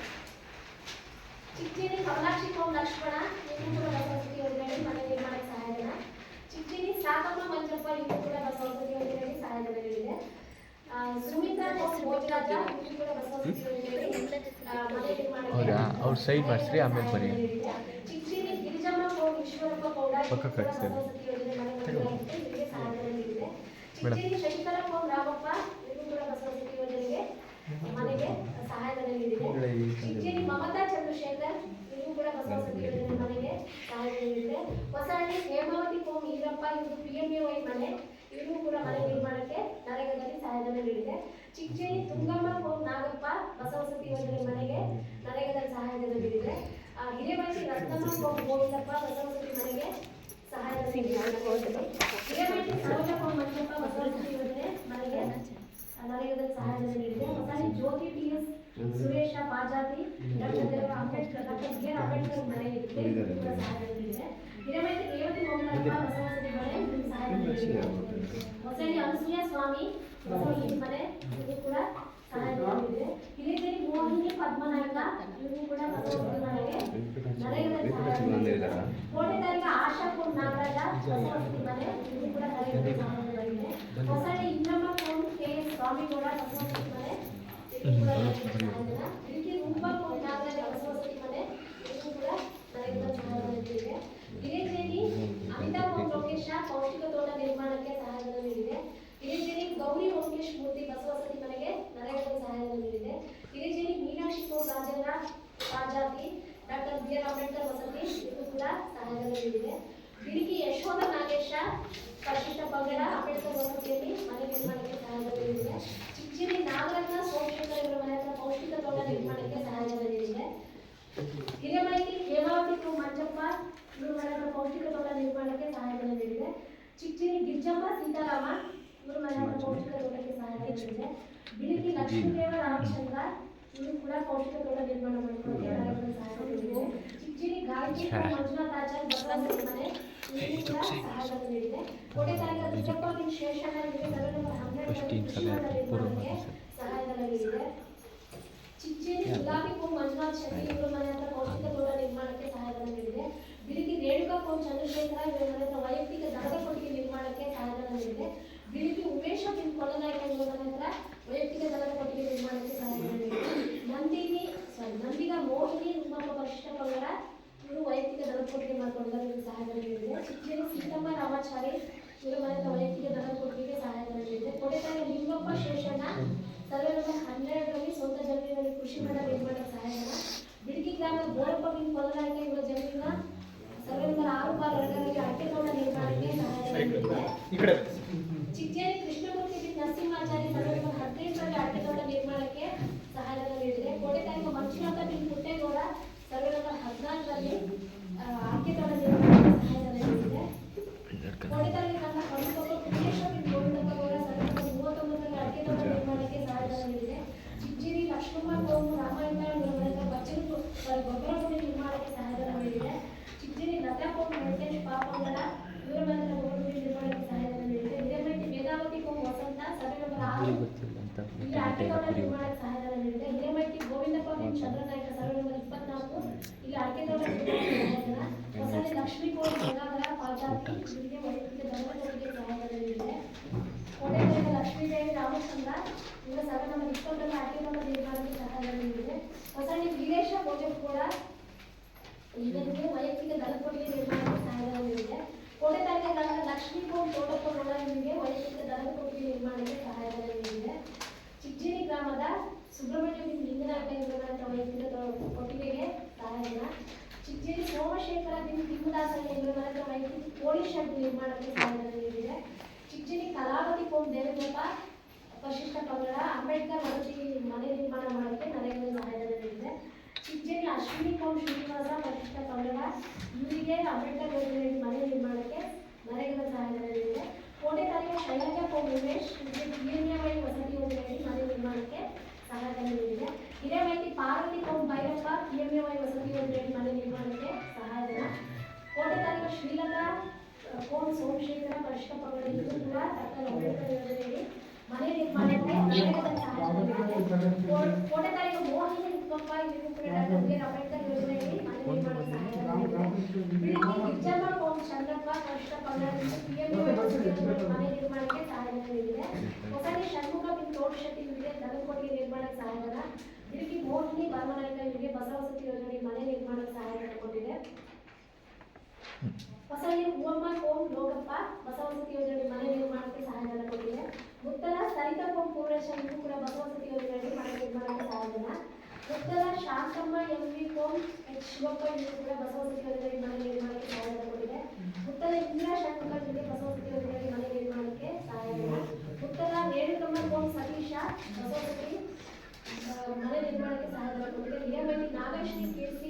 ಚಿಕ್ಕೇರಿ ಕಮಲಾಕ್ಷಿ ಓಂ ಲಕ್ಷ್ಮಣ ಇವರು ಕೂಡ ಬಸವ ವಸತಿ ಯೋಜನೆಯಡಿ ಮನೆ ನಿರ್ಮಾಣಕ್ಕೆ ಸಹಾಯಧನ. ಚಿಕ್ಕೇರಿ ಸಾಕಮ್ಮ ಮಂಜಪ್ಪ ಇವರು ಕೂಡ ಬಸವ ವಸತಿ ಯೋಜನೆಯಡಿ ಸಹಾಯಧನ ನೀಡಿದೆ. ಸುಮಿತ್ರಾ ಓಂ ಭೋಜರಾಜ ಇವರು ಕೂಡ ಬಸವ ವಸತಿ ಯೋಜನೆಯಡಿ ಮನೆ ನಿರ್ಮಾಣಕ್ಕೆ ಹೌದಾ? ಅವ್ರು ಸೈಡ್ ಮಾಡಿಸ್ರಿ, ಆಮೇಲೆ ಬರೀ. ಚಿಕ್ಕೇರಿ ಗಿರಿಜಮ್ಮ ಓಂ ವಿಶ್ವರೂಪ ಗೌಡ ಇವರು ಪಕ್ಕ ಕೂಡ ಬಸವ ಕಟ್ಸ್ತಾರೆ. ವಸತಿ ಯೋಜನೆ ಮನೆ ನಿರ್ಮಾಣಕ್ಕೆ ಇವರಿಗೆ ಸಹಾಯಧನ ನೀಡಿದೆ. ಚಿಕ್ಕೇರಿ ಶಶಿಕಲಾ ಓಂ ರಾಮಪ್ಪ ಇವರು ಕೂಡ ಬಸವ ವಸತಿ ಯೋಜನೆಗೆ ಮನೆಗೆ ಸಹಾಯಧನ ನೀಡಿದೆ. ಚಿಕ್ಕೇರಿ ಮಮತಾ ಚಂದ್ರಶೇಖರ್ ಇವರು ಕೂಡ ಬಸವ ವಸತಿ ಯೋಜನೆ ಮನೆಗೆ ಸಹಾಯಧನ ನೀಡಿದೆ. ಹೊಸಹಳ್ಳಿ ಹೇಮಾವತಿ ಓಂ ಈರಪ್ಪ ಇವರು PMAY ಮನೆ ಇವರು ಕೂಡ ಮನೆ ನಿರ್ಮಾಣಕ್ಕೆ ನರೇಗಾದಲ್ಲಿ ಸಹಾಯಧನ ನೀಡಿದೆ. ಚಿಕ್ಕೇರಿ ತುಂಗಮ್ಮ ಓಂ ನಾಗಪ್ಪ ಬಸವ ವಸತಿ ಯೋಜನೆ ಮನೆಗೆ ನರೇಗಾದಲ್ಲಿ ಸಹಾಯಧನ ನೀಡಿದೆ. ಹಿರೇಮೈತಿ ರತ್ನಮ್ಮ ಓಂ ಗೋವಿಂದಪ್ಪ ಬಸವ ವಸತಿ ಮನೆಗೆ ಸಹಾಯಧನ ನೀಡಿದೆ. ಹಿರೇಮೈತಿ ಸರೋಜ ಓಂ ಮಂಜಪ್ಪ ಬಸವ ವಸತಿ ಯೋಜನೆ ಮನೆಗೆ ನರೇಗಾದಲ್ಲಿ ಸಹಾಯಧನ ನೀಡಿದೆ. ಹೊಸಹಳ್ಳಿ ಜ್ಯೋತಿ TS ಸುರೇಶ ಪಾಜಾತಿ ಡಾಕ್ಟರ್ ಬಿ ಆರ್ ಅಂಬೇಡ್ಕರ್ ಮನೆ ಇದೆ ಇವರು ಕೂಡ ಸಹಾಯಧನ ನೀಡಿದೆ. ಹಿರೇಮೈತಿ ರೇವತಿ ಓಂಕಾರಪ್ಪ ಬಸವ ವಸತಿ ಮನೆ ಇವರಿಗೆ ಸಹಾಯಧನ ನೀಡಿದೆ. ಹೊಸಹಳ್ಳಿ ಅನಸೂಯ ಸ್ವಾಮಿ ಬಸವ ವಸತಿ ಮನೆ ಇವರು ಕೂಡ ಸಹಾಯಧನ ನೀಡಿದೆ. ಹಿರೇಕೆರೆ ಮೋಹಿನಿ ಪದ್ಮನಾಯಕ ಇವರು ಕೂಡ ಬಸವ ವಸತಿ ಮನೆಗೆ ನರೇಗಾದಲ್ಲಿ ಸಹಾಯಧನ ನೀಡಿದೆ. ಕೋಟೆದಾರಿಗೆ ಆಶಾ ಓಂ ನಾಗರಾಜ ಬಸವ ವಸತಿ ಮನೆ ಇವರು ಕೂಡ ನರೇಗಾದಲ್ಲಿ ಸಹಾಯಧನ ನೀಡಿದೆ. ಹೊಸಹಳ್ಳಿ ಇಂದ್ರಮ್ಮ ಓಂ KS ಸ್ವಾಮಿಗೌಡ ಬಸವ ವಸತಿ ಮನೆ ಇವರು ಕೂಡ ಸಹಾಯಧನ. ಹಿರಿಕೆರೆ ರೂಪಾ ಓಂ ನಾಗರಾಜ ಬಸವ ವಸತಿ ಮನೆ ಇವರು ಕೂಡ ನರೇಗಾದಲ್ಲಿ ಸಹಾಯಧನ ನೀಡಿದೆ. ಹಿರೇಕೆರೆ ಅಮಿತಾಬ್ ಓಂ ಲೋಕೇಶ ಪೌಷ್ಟಿಕ ತೋಟ ನಿರ್ಮಾಣಕ್ಕೆ ಸಹಾಯಧನ ನೀಡಿದೆ. ಹಿರೇಕೆರೆ ಗೌರಿ ಓಂಕೇಶ್ ಮೂರ್ತಿ ಬಸವ ವಸತಿ ಮನೆಗೆ ನರೇಗಾದಲ್ಲಿ ಸಹಾಯಧನ ನೀಡಿದೆ. ಹಿರೇಕೆರೆ ಮೀನಾಕ್ಷಿ ಓಂ ರಾಜೇಂದ್ರ ಪಾಜಾತಿ ಡಾಕ್ಟರ್ ಬಿ ಆರ್ ಅಂಬೇಡ್ಕರ್ ವಸತಿ ಇವರು ಕೂಡ ಸಹಾಯಧನ ನೀಡಿದೆ. ಬಿಳಿಗಿ ಯಶೋಧ ನಾಗೇಶ ಪರಿಶಿಷ್ಟ ಪಂಗಡ ಅಂಬೇಡ್ಕರ್ ವಸತಿಯಲ್ಲಿ ಮನೆ ನಿರ್ಮಾಣಕ್ಕೆ ಸಹಾಯಧನ ನೀಡಿದೆ. ಚಿಕ್ಕೇರಿ ನಾಗರತ್ನ ಸೋಮಶೇಖರ್ ಇವರ ಮನೆ ಹತ್ರ ಪೌಷ್ಟಿಕ ತೋಟ ನಿರ್ಮಾಣಕ್ಕೆ ಸಹಾಯಧನ ನೀಡಿದೆ. ಹಿರೇಮೈತಿ ಹೇಮಾವತಿ ಓಂ ಮಂಜಪ್ಪ ಇವರ ಮನೆ ಹತ್ರ ಪೌಷ್ಟಿಕ ತೋಟ ನಿರ್ಮಾಣಕ್ಕೆ ಸಹಾಯಧನ ನೀಡಿದೆ. ಚಿಕ್ಕೇರಿ ಗಿರ್ಜಮ್ಮ ಸೀತಾರಾಮ ಇವರು ಮನೆ ಹತ್ರ ಪೌಷ್ಟಿಕ ತೋಟಕ್ಕೆ ಸಹಾಯಧನ ನೀಡಿದೆ. ಬಿಳಿಗಿ ಲಕ್ಷ್ಮೀದೇವ ರಾಮಚಂದ್ರ ಇವರು ಕೂಡ ಪೌಷ್ಟಿಕ ತೋಟ ನಿರ್ಮಾಣ ಮಾಡಿಕೊಳ್ಳಕ್ಕೆ ಸಹಾಯಧನ ನೀಡಿದೆ. ಚಿಕ್ಕೇರಿ ಗಾಯತ್ರಿ ಮಂಜುನಾಥಾಚಾರ್ಯ ಬಸವ ವಸತಿ ಮನೆ ಇವರು ಕೂಡ ಸಹಾಯಧನ ನೀಡಿದೆ. ಕೋಟೆದಾರಿಗೆ ದುರ್ಗಪ್ಪ ಬಿ ಶೇಷಣ್ಣ ಇವರಿಗೆ ನವೆಂಬರ್ 12ರಂದು ಕೃಷಿ ಹೊಂಡ ನಿರ್ಮಾಣಕ್ಕೆ ಸಹಾಯಧನ ನೀಡಿದೆ. ಚಿಕ್ಕೇರಿ ಗುಲಾಬಿ ಓಂ ಮಂಜುನಾಥ್ ಶೆಟ್ಟಿ ಇವರ ಮನೆ ಹತ್ರ ಪೌಷ್ಟಿಕ ತೋಟ ನಿರ್ಮಾಣಕ್ಕೆ ಸಹಾಯಧನ ನೀಡಿದೆ. ಬಿಳಿಗಿ ರೇಣುಕಾ ಓಂ ಚಂದ್ರಶೇಖರ ಇವರ ಮನೆ ಹತ್ರ ವೈಯಕ್ತಿಕ ದನದ ಕೊಟ್ಟಿಗೆ ನಿರ್ಮಾಣಕ್ಕೆ ಸಹಾಯಧನ ನೀಡಿದೆ. ಬಿಳಿಗಿ ಉಮೇಶ ಬಿನ್ ಕೊಲ್ಲನಾಯಕ ಇವರ ಮನೆ ಹತ್ರ ವೈಯಕ್ತಿಕ ದನದ ಕೊಟ್ಟಿಗೆ ನಿರ್ಮಾಣಕ್ಕೆ ಸಹಾಯಧನ ನೀಡಿದೆ. ನಂದಿಗ ಮೋಹಿನಿ ಉಮ್ಮಪ್ಪ ಪರಿಶಿಷ್ಟ ಪಂಗಡ ಇವರು ವೈಯಕ್ತಿಕ ದನದ ಕೊಟ್ಟಿಗೆ ಮಾಡಿಕೊಂಡಿದ್ದಾರೆ ಇವರಿಗೆ ಸಹಾಯಧನ ನೀಡಿದೆ. ಚಿಕ್ಕೇರಿ ಸೀತಮ್ಮ ರಾಮಾಚಾರಿ ಇವರ ಮನೆ ಹತ್ರ ವೈಯಕ್ತಿಕ ದನದ ಕೊಟ್ಟಿಗೆ ಸಹಾಯಧನ ನೀಡಿದೆ. ಕೋಟೆದಾರಿಗೆ ಲಿಂಗಪ್ಪ ಶೇಷಣ್ಣ ಸರ್ವೆ ನಂಬರ್ 12ರಲ್ಲಿ ಸ್ವಂತ ಜಮೀನಿನಲ್ಲಿ ಕೃಷಿ ಹೊಂಡ ನಿರ್ಮಾಣಕ್ಕೆ ಸಹಾಯಧನ. ಬಿಳಿಗಿ ಗ್ರಾಮದ ಬೋಳಪ್ಪ ಬಿನ್ ಕೊಲ್ಲನಾಯಕ ಇವರ ಜಮೀನಿನ ಸರ್ವೆ ನಂಬರ್ 6/2ರಲ್ಲಿ ಅಡಿಕೆ ತೋಟ ನಿರ್ಮಾಣಕ್ಕೆ ಸಹಾಯಧನ ನೀಡಿದೆ. ಚಿಕ್ಕೇರಿ ಕೃಷ್ಣಮೂರ್ತಿ ಬಿನ್ ನರಸಿಂಹಾಚಾರಿ ಸರ್ವೆ ನಂಬರ್ 15ರಲ್ಲಿ ಅಡಿಕೆ ತೋಟ ನಿರ್ಮಾಣಕ್ಕೆ ಸಹಾಯಧನ ನೀಡಿದೆ. ಕೋಟೆದಾರಿಗೆ ಮಂಜುನಾಥ ಬಿನ್ ಪುಟ್ಟೇಗೌಡ ಸರ್ವೆ ನಂಬರ್ 14ರಲ್ಲಿ ಅಡಿಕೆ ತೋಟ ನಿರ್ಮಾಣಕ್ಕೆ ಸಹಾಯಧನ ನೀಡಿದೆ. ಕೋಟೆದಾರಿಗೆ ನನ್ನ ಕವಿಗೊಬ್ಬ ಪುಟ್ಟೇಶ್ವರ ಬಿನ್ ಗೋವಿಂದಪ್ಪ ಗೌಡ ಸರ್ವೆ ನಂಬರ್ 39ರಲ್ಲಿ ಅಡಿಕೆ ತೋಟ ನಿರ್ಮಾಣಕ್ಕೆ ಸಹಾಯಧನ ನೀಡಿದೆ. ಚಿಕ್ಕೇರಿ ಲಕ್ಷ್ಮಮ್ಮ ಓಂ ರಾಮಾಯಣ ಇವರ ಮನೆ ಹತ್ರ ಬಚ್ಚಲು ಗೊಬ್ಬರ ಗುಂಡಿ ನಿರ್ಮಾಣಕ್ಕೆ ಸಹಾಯಧನ ನೀಡಿದೆ. ಚಿಕ್ಕೇರಿ ಲತಾ ಓಂ ವೆಂಕಟೇಶ್ ಪಾಪಂಗಡ ಇವರ ಮನೆ ಹತ್ರ ಗೊಬ್ಬರ ಗುಂಡಿ ನಿರ್ಮಾಣಕ್ಕೆ ಸಹಾಯಧನ ನೀಡಿದೆ. ಹಿರೇಮೈತಿ ವೇದಾವತಿ ಓಂ ವಸಂತ ಸರ್ವೆ ನಂಬರ್ 6 ಇಲ್ಲಿ ಅಡಿಕೆ ತೋಟ ನಿರ್ಮಾಣಕ್ಕೆ ಸಹಾಯಧನ ನೀಡಿದೆ. ಹಿರೇಮೈತಿ ಗೋವಿಂದಪ್ಪ ಬಿನ್ ಚಂದ್ರನಾಯಕ ಸರ್ವೆ ನಂಬರ್ 24 ಇಲ್ಲಿ ಅಡಿಕೆ ತೋಟ ನಿರ್ಮಾಣಕ್ಕೆ ಸಹಾಯಧನ. ಹೊಸಹಳ್ಳಿ ಲಕ್ಷ್ಮೀ ಕೋಳಿ ಗಂಗಾಧರ ಪಾಜಾತಿ ಇವರಿಗೆ ವೈಯಕ್ತಿಕ ದನದ ಕೊಟ್ಟಿಗೆ ಸಹಾಯಧನ ನೀಡಿದೆ. ಕೋಟೆದಾರಿಗೆ ಲಕ್ಷ್ಮೀದೇವಿ ರಾಮಚಂದ್ರ ಇವರ ಸರ್ವೆ ನಂಬರ್ 20ರಲ್ಲಿ ಅಡಿಕೆ ತೋಟ ನಿರ್ಮಾಣಕ್ಕೆ ಸಹಾಯಧನ ನೀಡಿದೆ. ಹೊಸಹಳ್ಳಿ ವೀರೇಶ ಭೋಜಪುರ ಇವರಿಗೆ ವೈಯಕ್ತಿಕ ದನದ ಕೊಟ್ಟಿಗೆ ನಿರ್ಮಾಣಕ್ಕೆ ಸಹಾಯಧನ ನೀಡಿದೆ. ಕೋಟೆದಾರಿಗೆ ಲಕ್ಷ್ಮೀ ಕೋಮ್ ತೋಟಪ್ಪ ಗೌಡ ಇವರಿಗೆ ವೈಯಕ್ತಿಕ ದನದ ಕೊಟ್ಟಿಗೆ ನಿರ್ಮಾಣಕ್ಕೆ ಸಹಾಯಧನ ನೀಡಿದೆ. ಚಿಕ್ಕೇರಿ ಗ್ರಾಮದ ಸುಬ್ರಹ್ಮಣ್ಯ ಬಿನ್ ಲಿಂಗನಾಯಕ ಇವರ ಮನೆ ಹತ್ರ ವೈಯಕ್ತಿಕ ಕೊಟ್ಟಿಗೆಗೆ ಸಹಾಯಧನ. ಚಿಕ್ಕೇರಿ ಸೋಮಶೇಖರ ಬಿನ್ ತಿಮ್ಮದಾಸಯ್ಯ ಇವರ ಮನೆ ಹತ್ರ ವೈಯಕ್ತಿಕ ಕೋಳಿ ಶೆಡ್ ನಿರ್ಮಾಣಕ್ಕೆ ಸಹಾಯಧನ ನೀಡಿದೆ. ಚಿಕ್ಕೇರಿ ಕಲಾವತಿ ಓಂ ದೇವೇಂದ್ರಪ್ಪ ಪರಿಶಿಷ್ಟ ಪಂಗಡ ಅಂಬೇಡ್ಕರ್ ವಸತಿ ಮನೆ ನಿರ್ಮಾಣ ಮಾಡಕ್ಕೆ ನರೇಗಾದಲ್ಲಿ ಸಹಾಯಧನ ನೀಡಿದೆ. ಚಿಂಚೇರಿ ಅಶ್ವಿನಿ ಕೌಲ್ ಶ್ರೀನಿವಾಸ ಪರಿಶಿಷ್ಟ ಪಂಗಡ ಇವರಿಗೆ ಅಂಬೇಡ್ಕರ್ ಯೋಜನೆಯಲ್ಲಿ ಮನೆ ನಿರ್ಮಾಣಕ್ಕೆ ನರೇಗದ ಸಹಾಯಧನ ನೀಡಿದೆ. ಕೋಟೆ ತಾಲೂಕಿನ ಶೈಲಜಾ ಕೌಲ್ ಉಮೇಶ್ ಇವರಿಗೆ PMAY ವಸತಿ ಯೋಜನೆಯಲ್ಲಿ ಮನೆ ನಿರ್ಮಾಣಕ್ಕೆ ಸಹಾಯಧನ ನೀಡಿದೆ. ಇದೇ ರೀತಿ ಪಾರ್ವತಿ ಕೌಲ್ ಭೈರಪ್ಪ PMAY ವಸತಿ ಯೋಜನೆಯಲ್ಲಿ ಮನೆ ನಿರ್ಮಾಣಕ್ಕೆ ಸಹಾಯಧನ. ಕೋಟೆ ತಾಲೂಕಿನ ಶ್ರೀಲತಾ ಕೌಲ್ ಸೋಮಶೇಖರ ಪರಿಶಿಷ್ಟ ಪಂಗಡ ಇವರು ಕೂಡ ಡಾಕ್ಟರ್ ಅಂಬೇಡ್ಕರ್ ಯೋಜನೆಯಲ್ಲಿ ಮನೆ ನಿರ್ಮಾಣಕ್ಕೆ ನರೇಗದ ಸಹಾಯಧನ ನೀಡಿದೆ. ಕೋಟೆ ತಾಲೂಕಿನ ಮೋಹಿನಿ ಉಪ್ಪಪ್ಪ ಇವರು ಕೂಡ ಡಾಕ್ಟರ್ ಅಂಬೇಡ್ಕರ್ ಯೋಜನೆಯಲ್ಲಿ ಮನೆ ನಿರ್ಮಾಣಕ್ಕೆ ಸಹಾಯಧನ ನೀಡಿದೆ. ವಿಜಯಮ್ಮ ಕೌಲ್ ಚಂದ್ರಪ್ಪ ಪರಿಶಿಷ್ಟ ಪಂಗಡ PMAY ವಸತಿ ಯೋಜನೆಯಲ್ಲಿ ಮನೆ ನಿರ್ಮಾಣಕ್ಕೆ ಸಹಾಯಧನ ನೀಡಿದೆ. ಹೊಸಳ್ಳಿ ಷಣ್ಮುಖ ಬಿನ್ ತೋಟಶೆಟ್ಟಿ ಇವರಿಗೆ ದನಕೋಟೆ ನಿರ್ಮಾಣಕ್ಕೆ ಸಹಾಯಧನ. ಇದಕ್ಕೆ ಮೋಹಿನಿ ಭರಮನಾಯಕ ಇವರಿಗೆ ಬಸ ವಸತಿ ಯೋಜನೆಯಲ್ಲಿ ಮನೆ ನಿರ್ಮಾಣಕ್ಕೆ ಸಹಾಯಧನ ಕೊಟ್ಟಿದೆ. ಹೊಸಳ್ಳಿ ಹೂವಮ್ಮ ಕೋಮ್ ಲೋಕಪ್ಪ ಬಸ ವಸತಿ ಯೋಜನೆಯಲ್ಲಿ ಮನೆ ನಿರ್ಮಾಣಕ್ಕೆ ಸಹಾಯಧನ ಕೊಟ್ಟಿದೆ. ಮುತ್ತಲ ಸರಿತಾ ಕೋಮ್ ಪೂರ್ಣೇಶ ಇವರು ಕೂಡ ಬಸ ವಸತಿ ಯೋಜನೆಯಲ್ಲಿ ಮನೆ ನಿರ್ಮಾಣಕ್ಕೆ ಸಹಾಯಧನ. ಮುತ್ತಲ ಶಾಂತಮ್ಮ MV ಕೋಮ್ H ಶಿವಪ್ಪ ಇವರು ಕೂಡ ಬಸ ವಸತಿ ಯೋಜನೆಯಲ್ಲಿ ಮನೆ ನಿರ್ಮಾಣಕ್ಕೆ ಸಹಾಯಧನ ಕೊಟ್ಟಿದೆ. ಮುತ್ತಲ ಇಂದಿರಾ ಷಣ್ಮುಖ ಇವರಿಗೆ ಬಸ ವಸತಿ ಯೋಜನೆಯಲ್ಲಿ ಮನೆ ನಿರ್ಮಾಣಕ್ಕೆ ಸಹಾಯಧನ. ಮುತ್ತಲ ರೇಣುಕಮ್ಮ ಕೋಮ್ ಸತೀಶ ಬಸ ವಸತಿ ಮನೆ ನಿರ್ಮಾಣಕ್ಕೆ ಸಹಾಯಧನ ಕೊಟ್ಟಿದೆ. ಹಿರೇಮಠಿ ನಾಗಶ್ರೀ KC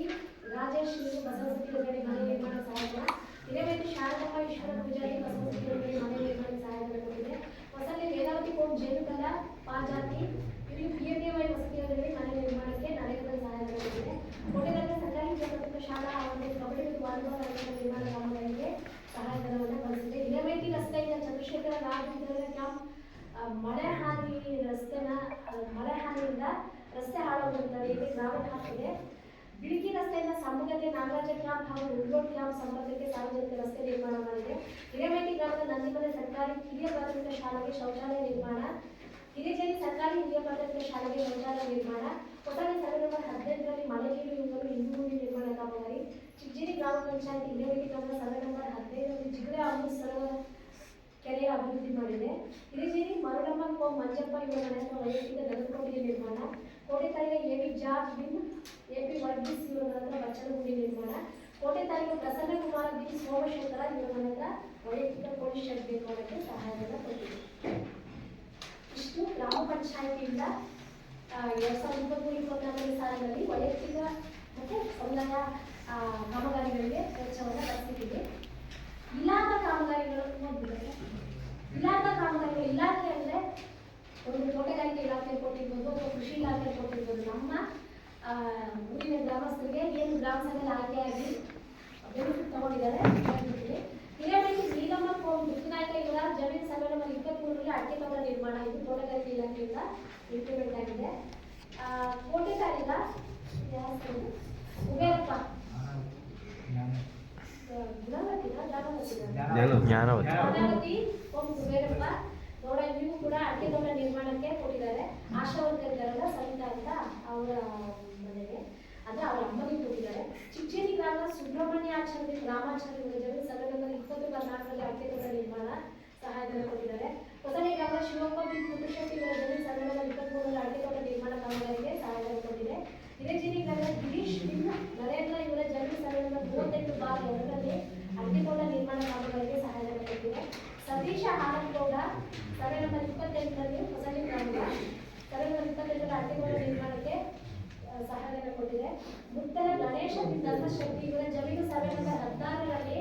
ರಾಜೇಶ್ ಇವರು ಬಸ ವಸತಿ ಯೋಜನೆಯಲ್ಲಿ ಮನೆ ನಿರ್ಮಾಣಕ್ಕೆ ಸಹಾಯಧನ. ಹಿರೇಮಠಿ ಶಾರದಮ್ಮ ಈಶ್ವರ ಪೂಜಾರಿ ಬಸ ವಸತಿ ಯೋಜನೆಯಲ್ಲಿ ಮನೆ ನಿರ್ಮಾಣಕ್ಕೆ ಸಹಾಯಧನ ಕೊಟ್ಟಿದೆ. ಹೊಸಳ್ಳಿ ವೇದಾವತಿ ಕೋಮ್ ಜೇನುಕಲ ಪಾಜಾತಿ ಇವರಿಗೆ PMAY ವಸತಿ ಯೋಜನೆಯಲ್ಲಿ ಮನೆ ನಿರ್ಮಾಣಕ್ಕೆ ನರೇಗದ ಸಹಾಯಧನ ಕೊಟ್ಟಿದೆ. ಕೋಟೆದಲ್ಲಿ ಸರ್ಕಾರಿ ಪ್ರಾಥಮಿಕ ಶಾಲಾ ಆವರಣದಲ್ಲಿ ಕಬಡ್ಡಿ ಮತ್ತು ವಾಲಿಬಾಲ್ ಅಂಗಣ ನಿರ್ಮಾಣ ಕಾಮಗಾರಿಗೆ ಸಹಾಯಧನವನ್ನು ಬಳಸಿದೆ. ಹಿರೇಮಠಿ ರಸ್ತೆಯಿಂದ ಚಂದ್ರಶೇಖರ ರಾಜೇಂದ್ರ ಕ್ಯಾಂಪ್ ಮಳೆ ಹಾನಿಯಿಂದ ರಸ್ತೆ ಹಾಳಾಗುವುದರಿಂದ ಇಲ್ಲಿ ಗ್ರಾಮಕ್ಕೆ ಹಾಕಿದೆ. ಬಿಳಿಕಿ ರಸ್ತೆಯಿಂದ ಸಮುಗತೆ ನಾಗರಾಜ ಕ್ಯಾಂಪ್ ಹಾಗೂ ಉಳ್ಳೋಡ್ ಕ್ಯಾಂಪ್ ಸಂಪರ್ಕಕ್ಕೆ ಸಾರ್ವಜನಿಕ ರಸ್ತೆ ನಿರ್ಮಾಣ ಮಾಡಿದೆ. ಹಿರೇಮಠಿ ಗ್ರಾಮದ ನಂದಿಮನೆ ಸರ್ಕಾರಿ ಹಿರಿಯ ಪ್ರಾಥಮಿಕ ಶಾಲೆಗೆ ಶೌಚಾಲಯ ನಿರ್ಮಾಣ. ಹಿರೇಜೇರಿ ಸರ್ಕಾರಿ ಹಿರಿಯ ಪ್ರಾಥಮಿಕ ಶಾಲೆಗೆ ಶೌಚಾಲಯ ನಿರ್ಮಾಣ. ಹೊಸಳ್ಳಿ ಸರ್ವೆ ನಂಬರ್ 18ರಲ್ಲಿ ಮಳೆ ನೀರು ಇಂಗಲು ಇಂಗುಗುಂಡಿ ನಿರ್ಮಾಣ ಕಾಮಗಾರಿ. ಚಿಕ್ಕಜೇರಿ ಗ್ರಾಮ ಪಂಚಾಯತ್ ಹಿರೇಮಠಿ ಗ್ರಾಮದ ಸರ್ವೆ ನಂಬರ್ 15ರಲ್ಲಿ ಜಿಗಳೆ ಅಮೃತ ಸರೋವರ ಕೆರೆಯ ಅಭಿವೃದ್ಧಿ ಮಾಡಿದೆ. ಹಿರೇಜೇರಿ ಮರಳಮ್ಮ ಕೋಮ್ ಮಂಜಪ್ಪ ಇವರ ಮನೆಯ ವೈಯಕ್ತಿಕ ದನಕೋಟೆಯ ನಿರ್ಮಾಣ. ಕೋಟೆ ತಾಲೂಕಿನ AV ಜಾರ್ಜ್ ಬಿನ್ AP ವರ್ಗೀಸ್ ಇವರ ಮನೆಯ ಬಚ್ಚಲಗುಂಡಿ ನಿರ್ಮಾಣ. ಕೋಟೆ ತಾಲೂಕಿನ ಪ್ರಸನ್ನ ಕುಮಾರ ಬಿ ಸೋಮಶೇಖರ ಇವರ ಮನೆಯ ವೈಯಕ್ತಿಕ ಪೊಲೀಸ್ ಶೆಡ್ ನಿರ್ಮಾಣಕ್ಕೆ ಸಹಾಯಧನ ಕೊಟ್ಟಿದೆ. ಇಷ್ಟು ಗ್ರಾಮ ಪಂಚಾಯಿತಿಯಿಂದ 2023-24 ಸಾಲಿನಲ್ಲಿ ವೈಯಕ್ತಿಕ ಮತ್ತು ಸಮುದಾಯ ಕಾಮಗಾರಿಗಳಿಗೆ ವೆಚ್ಚವನ್ನು ಬಳಸಿದ್ದೀವಿ. ಇಲಾಖಾ ಕಾಮಗಾರಿಗಳು ನೋಡ್ಬಿಟ್ಟರೆ ಇಲಾಖಾ ಕಾಮಗಾರಿಗಳು ಇಲಾಖೆ ಅಂದರೆ ಒಂದು ತೋಟಗಾರಿಕೆ ಇಲಾಖೆ ಕೊಟ್ಟಿರ್ಬೋದು ಅಥವಾ ಕೃಷಿ ಇಲಾಖೆ ಕೊಟ್ಟಿರ್ಬೋದು. ನಮ್ಮ ಊರಿನ ಗ್ರಾಮಸ್ಥರಿಗೆ ಏನು ಗ್ರಾಮ ಸಭೆಯಲ್ಲಿ ಆಯ್ಕೆಯಾಗಿ ಬೆನಿಫಿಟ್ ತಗೊಂಡಿದ್ದಾರೆ. ಹಿರೇಮಠಿ ನೀಲಮ್ಮ ಕೋಮ್ ಮುತ್ತುನಾಯಕ ಇವರ ಜಮೀನು ಸರ್ವೆ ನಂಬರ್ 23ರಲ್ಲಿ ಅಡಿಕೆ ತೋಟ ನಿರ್ಮಾಣ ಇದು ತೋಟಗಾರಿಕೆ ಇಲಾಖೆಯಿಂದ ಇಂಪ್ಲಿಮೆಂಟ್ ಆಗಿದೆ. ಕೋಟೆ ತಾಲೂಕಿನ ಕುಬೇರಪ್ಪ ಜ್ಞಾನವತಿ ಕೋಮ್ ಕುಬೇರಪ್ಪ ನೋಡ ಇವು ಕೂಡ ಅಡಿಕೆ ತೋಟ ನಿರ್ಮಾಣಕ್ಕೆ ಕೊಟ್ಟಿದ್ದಾರೆ. ಆಶಾ ವರ್ಕರ್ಗಳನ್ನ ಸವಿತಾ ಅಂತ ಅವರ ಮನೆಗೆ ಅಂದ್ರೆ ಅವರ ಅಮ್ಮನಿಗೆ ಕೊಟ್ಟಿದ್ದಾರೆ. ಚಿಕ್ಕಜೇರಿ ಗ್ರಾಮದ ಸುಬ್ರಹ್ಮಣ್ಯಾಚಾರ್ಯ ಗ್ರಾಮಾಚಾರ್ಯ ಜಮೀನು ಸರ್ವೆ ನಂಬರ್ 20-14ರಲ್ಲಿ ಅಡಿಕೆ ತೋಟ ನಿರ್ಮಾಣ ಸಹಾಯಧನ ಕೊಟ್ಟಿದ್ದಾರೆ. ಹೊಸಳ್ಳಿ ಗ್ರಾಮದ ಶಿವಪ್ಪ ಬಿನ್ ಪುಟ್ಟಶೆಟ್ಟಿ ಇವರ ಜಮೀನು ಸರ್ವೆ ನಂಬರ್ 23ರಲ್ಲಿ ಅಡಿಕೆ ತೋಟ ನಿರ್ಮಾಣ ಕಾಮಗಾರಿಗೆ ಸಹಾಯಧನ ಕೊಟ್ಟಿದೆ. ಹಿರೇಜೇರಿ ಗ್ರಾಮದ ಗಿರೀಶ್ ಬಿನ್ ನರೇಂದ್ರ ಇವರ ಜಮೀನು ಸರ್ವೆ ನಂಬರ್ 38/2ರಲ್ಲಿ ಅಡಿಕೆ ತೋಟ ನಿರ್ಮಾಣ ಕಾಮಗಾರಿಗೆ ಸಹಾಯಧನ ಕೊಟ್ಟಿದೆ. ಸತೀಶ ಹಾಲಗೌಡ ಸರ್ವೆ ನಂಬರ್ 28ರಲ್ಲಿ ಹೊಸಳ್ಳಿ ಗ್ರಾಮದ ಸರ್ವೆ ನಂಬರ್ 28ರಲ್ಲಿ ಅಡಿಕೆ ತೋಟ ನಿರ್ಮಾಣಕ್ಕೆ ಸಹಾಯಧನ ಕೊಟ್ಟಿದೆ. ಮುತ್ತಲ ಗಣೇಶ ಧರ್ಮಶಕ್ತಿ ಇವರ ಜಮೀನು ಸರ್ವೆ ನಂಬರ್ 16ರಲ್ಲಿ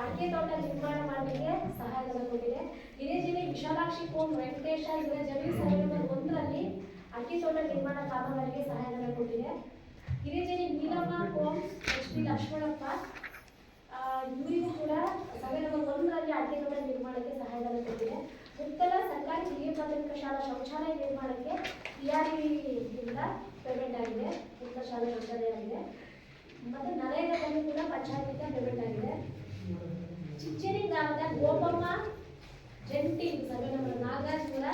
ಅಡಿಕೆ ತೋಟ ನಿರ್ಮಾಣ ಮಾಡಲಿಕ್ಕೆ ಸಹಾಯಧನ ಕೊಟ್ಟಿದೆ. ಹಿರೇಜೇರಿ ವಿಶಾಲಾಕ್ಷಿ ಕೋಮ್ ವೆಂಕಟೇಶ ಇವರ ಜಮೀನು ಸರ್ವೆ ನಂಬರ್ 1ರಲ್ಲಿ ಅಡಿಕೆ ತೋಟ ನಿರ್ಮಾಣ ಕಾಮಗಾರಿಗೆ ಸಹಾಯಧನ ಕೊಟ್ಟಿದೆ. ಹಿರೇಜೇರಿ ನೀಲಮ್ಮ ಕೋಮ್ HP ಲಕ್ಷ್ಮಣಪ್ಪ ಇವರಿಗೂ ಕೂಡ ಸರ್ವೆ ನಂಬರ್ 1ರಲ್ಲಿ ಅಡಿಕೆ ತೋಟ ನಿರ್ಮಾಣಕ್ಕೆ ಸಹಾಯಧನ ಕೊಟ್ಟಿದೆ. ಮುತ್ತಲ ಸರ್ಕಾರಿ ಹಿರಿಯ ಪ್ರಾಥಮಿಕ ಶಾಲಾ ಶೌಚಾಲಯ ನಿರ್ಮಾಣಕ್ಕೆ PRDಯಿಂದ ಪೇಮೆಂಟ್ ಆಗಿದೆ. ಮುತ್ತಲ ಶಾಲಾ ಶೌಚಾಲಯ ಆಗಿದೆ. ಮತ್ತು ನರೇಗಾದಲ್ಲಿ ಕೂಡ ಪಂಚಾಯತಿಂದ ಪೇಮೆಂಟ್ ಆಗಿದೆ. ಚಿಕ್ಕಜೇರಿ ಗ್ರಾಮದ ಗೋಪಮ್ಮ ಜಂಟಿ ಸರ್ವೆ ನಂಬರ್ ನಾಗರಾಜ್ ಇವರ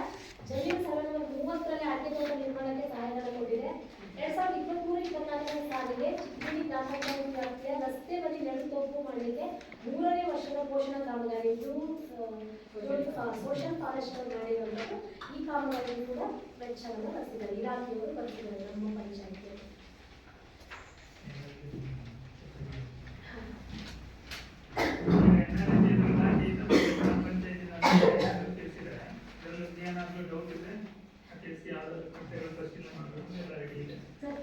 ಜಮೀನು ಸರ್ವೆ ನಂಬರ್ 30ರಲ್ಲಿ ಅಡಿಕೆ ತೋಟ ನಿರ್ಮಾಣಕ್ಕೆ ಸಹಾಯಧನ ಕೊಟ್ಟಿದೆ. 2023-24 ಸಾಲಿಗೆ ಚಿಕ್ಕಜೇರಿ ಗ್ರಾಮ ಪಂಚಾಯತ್ ವ್ಯಾಪ್ತಿಯ ರಸ್ತೆ ಬದಿ ನೆಡುತೋಪು ಮಾಡಲಿಕ್ಕೆ 3ನೇ ವರ್ಷದ ಪೋಷಣ ಕಾಮಗಾರಿ ಸೋಷಿಯಲ್ ಫಾರೆಸ್ಟ್ ಮಾಡಿರುವಂಥದ್ದು. ಈ ಕಾಮಗಾರಿ ಕೂಡ ವೆಚ್ಚವನ್ನು ಬಳಸಿದ್ದಾರೆ, ಇಲಾಖೆಯವರು ಬಳಸಿದ್ದಾರೆ ನಮ್ಮ ಪಂಚಾಯತ್. ಏನಾದರೂ ಡೌಟ್ ಇದೆ ತಿಳಿಸಿ. ಯಾವ್ದಾದ್ರು ಪರಿಶೀಲನೆ ಮಾಡಬೇಕು, ಎಲ್ಲ ರೆಡಿ ಇದೆ. ಸರ್,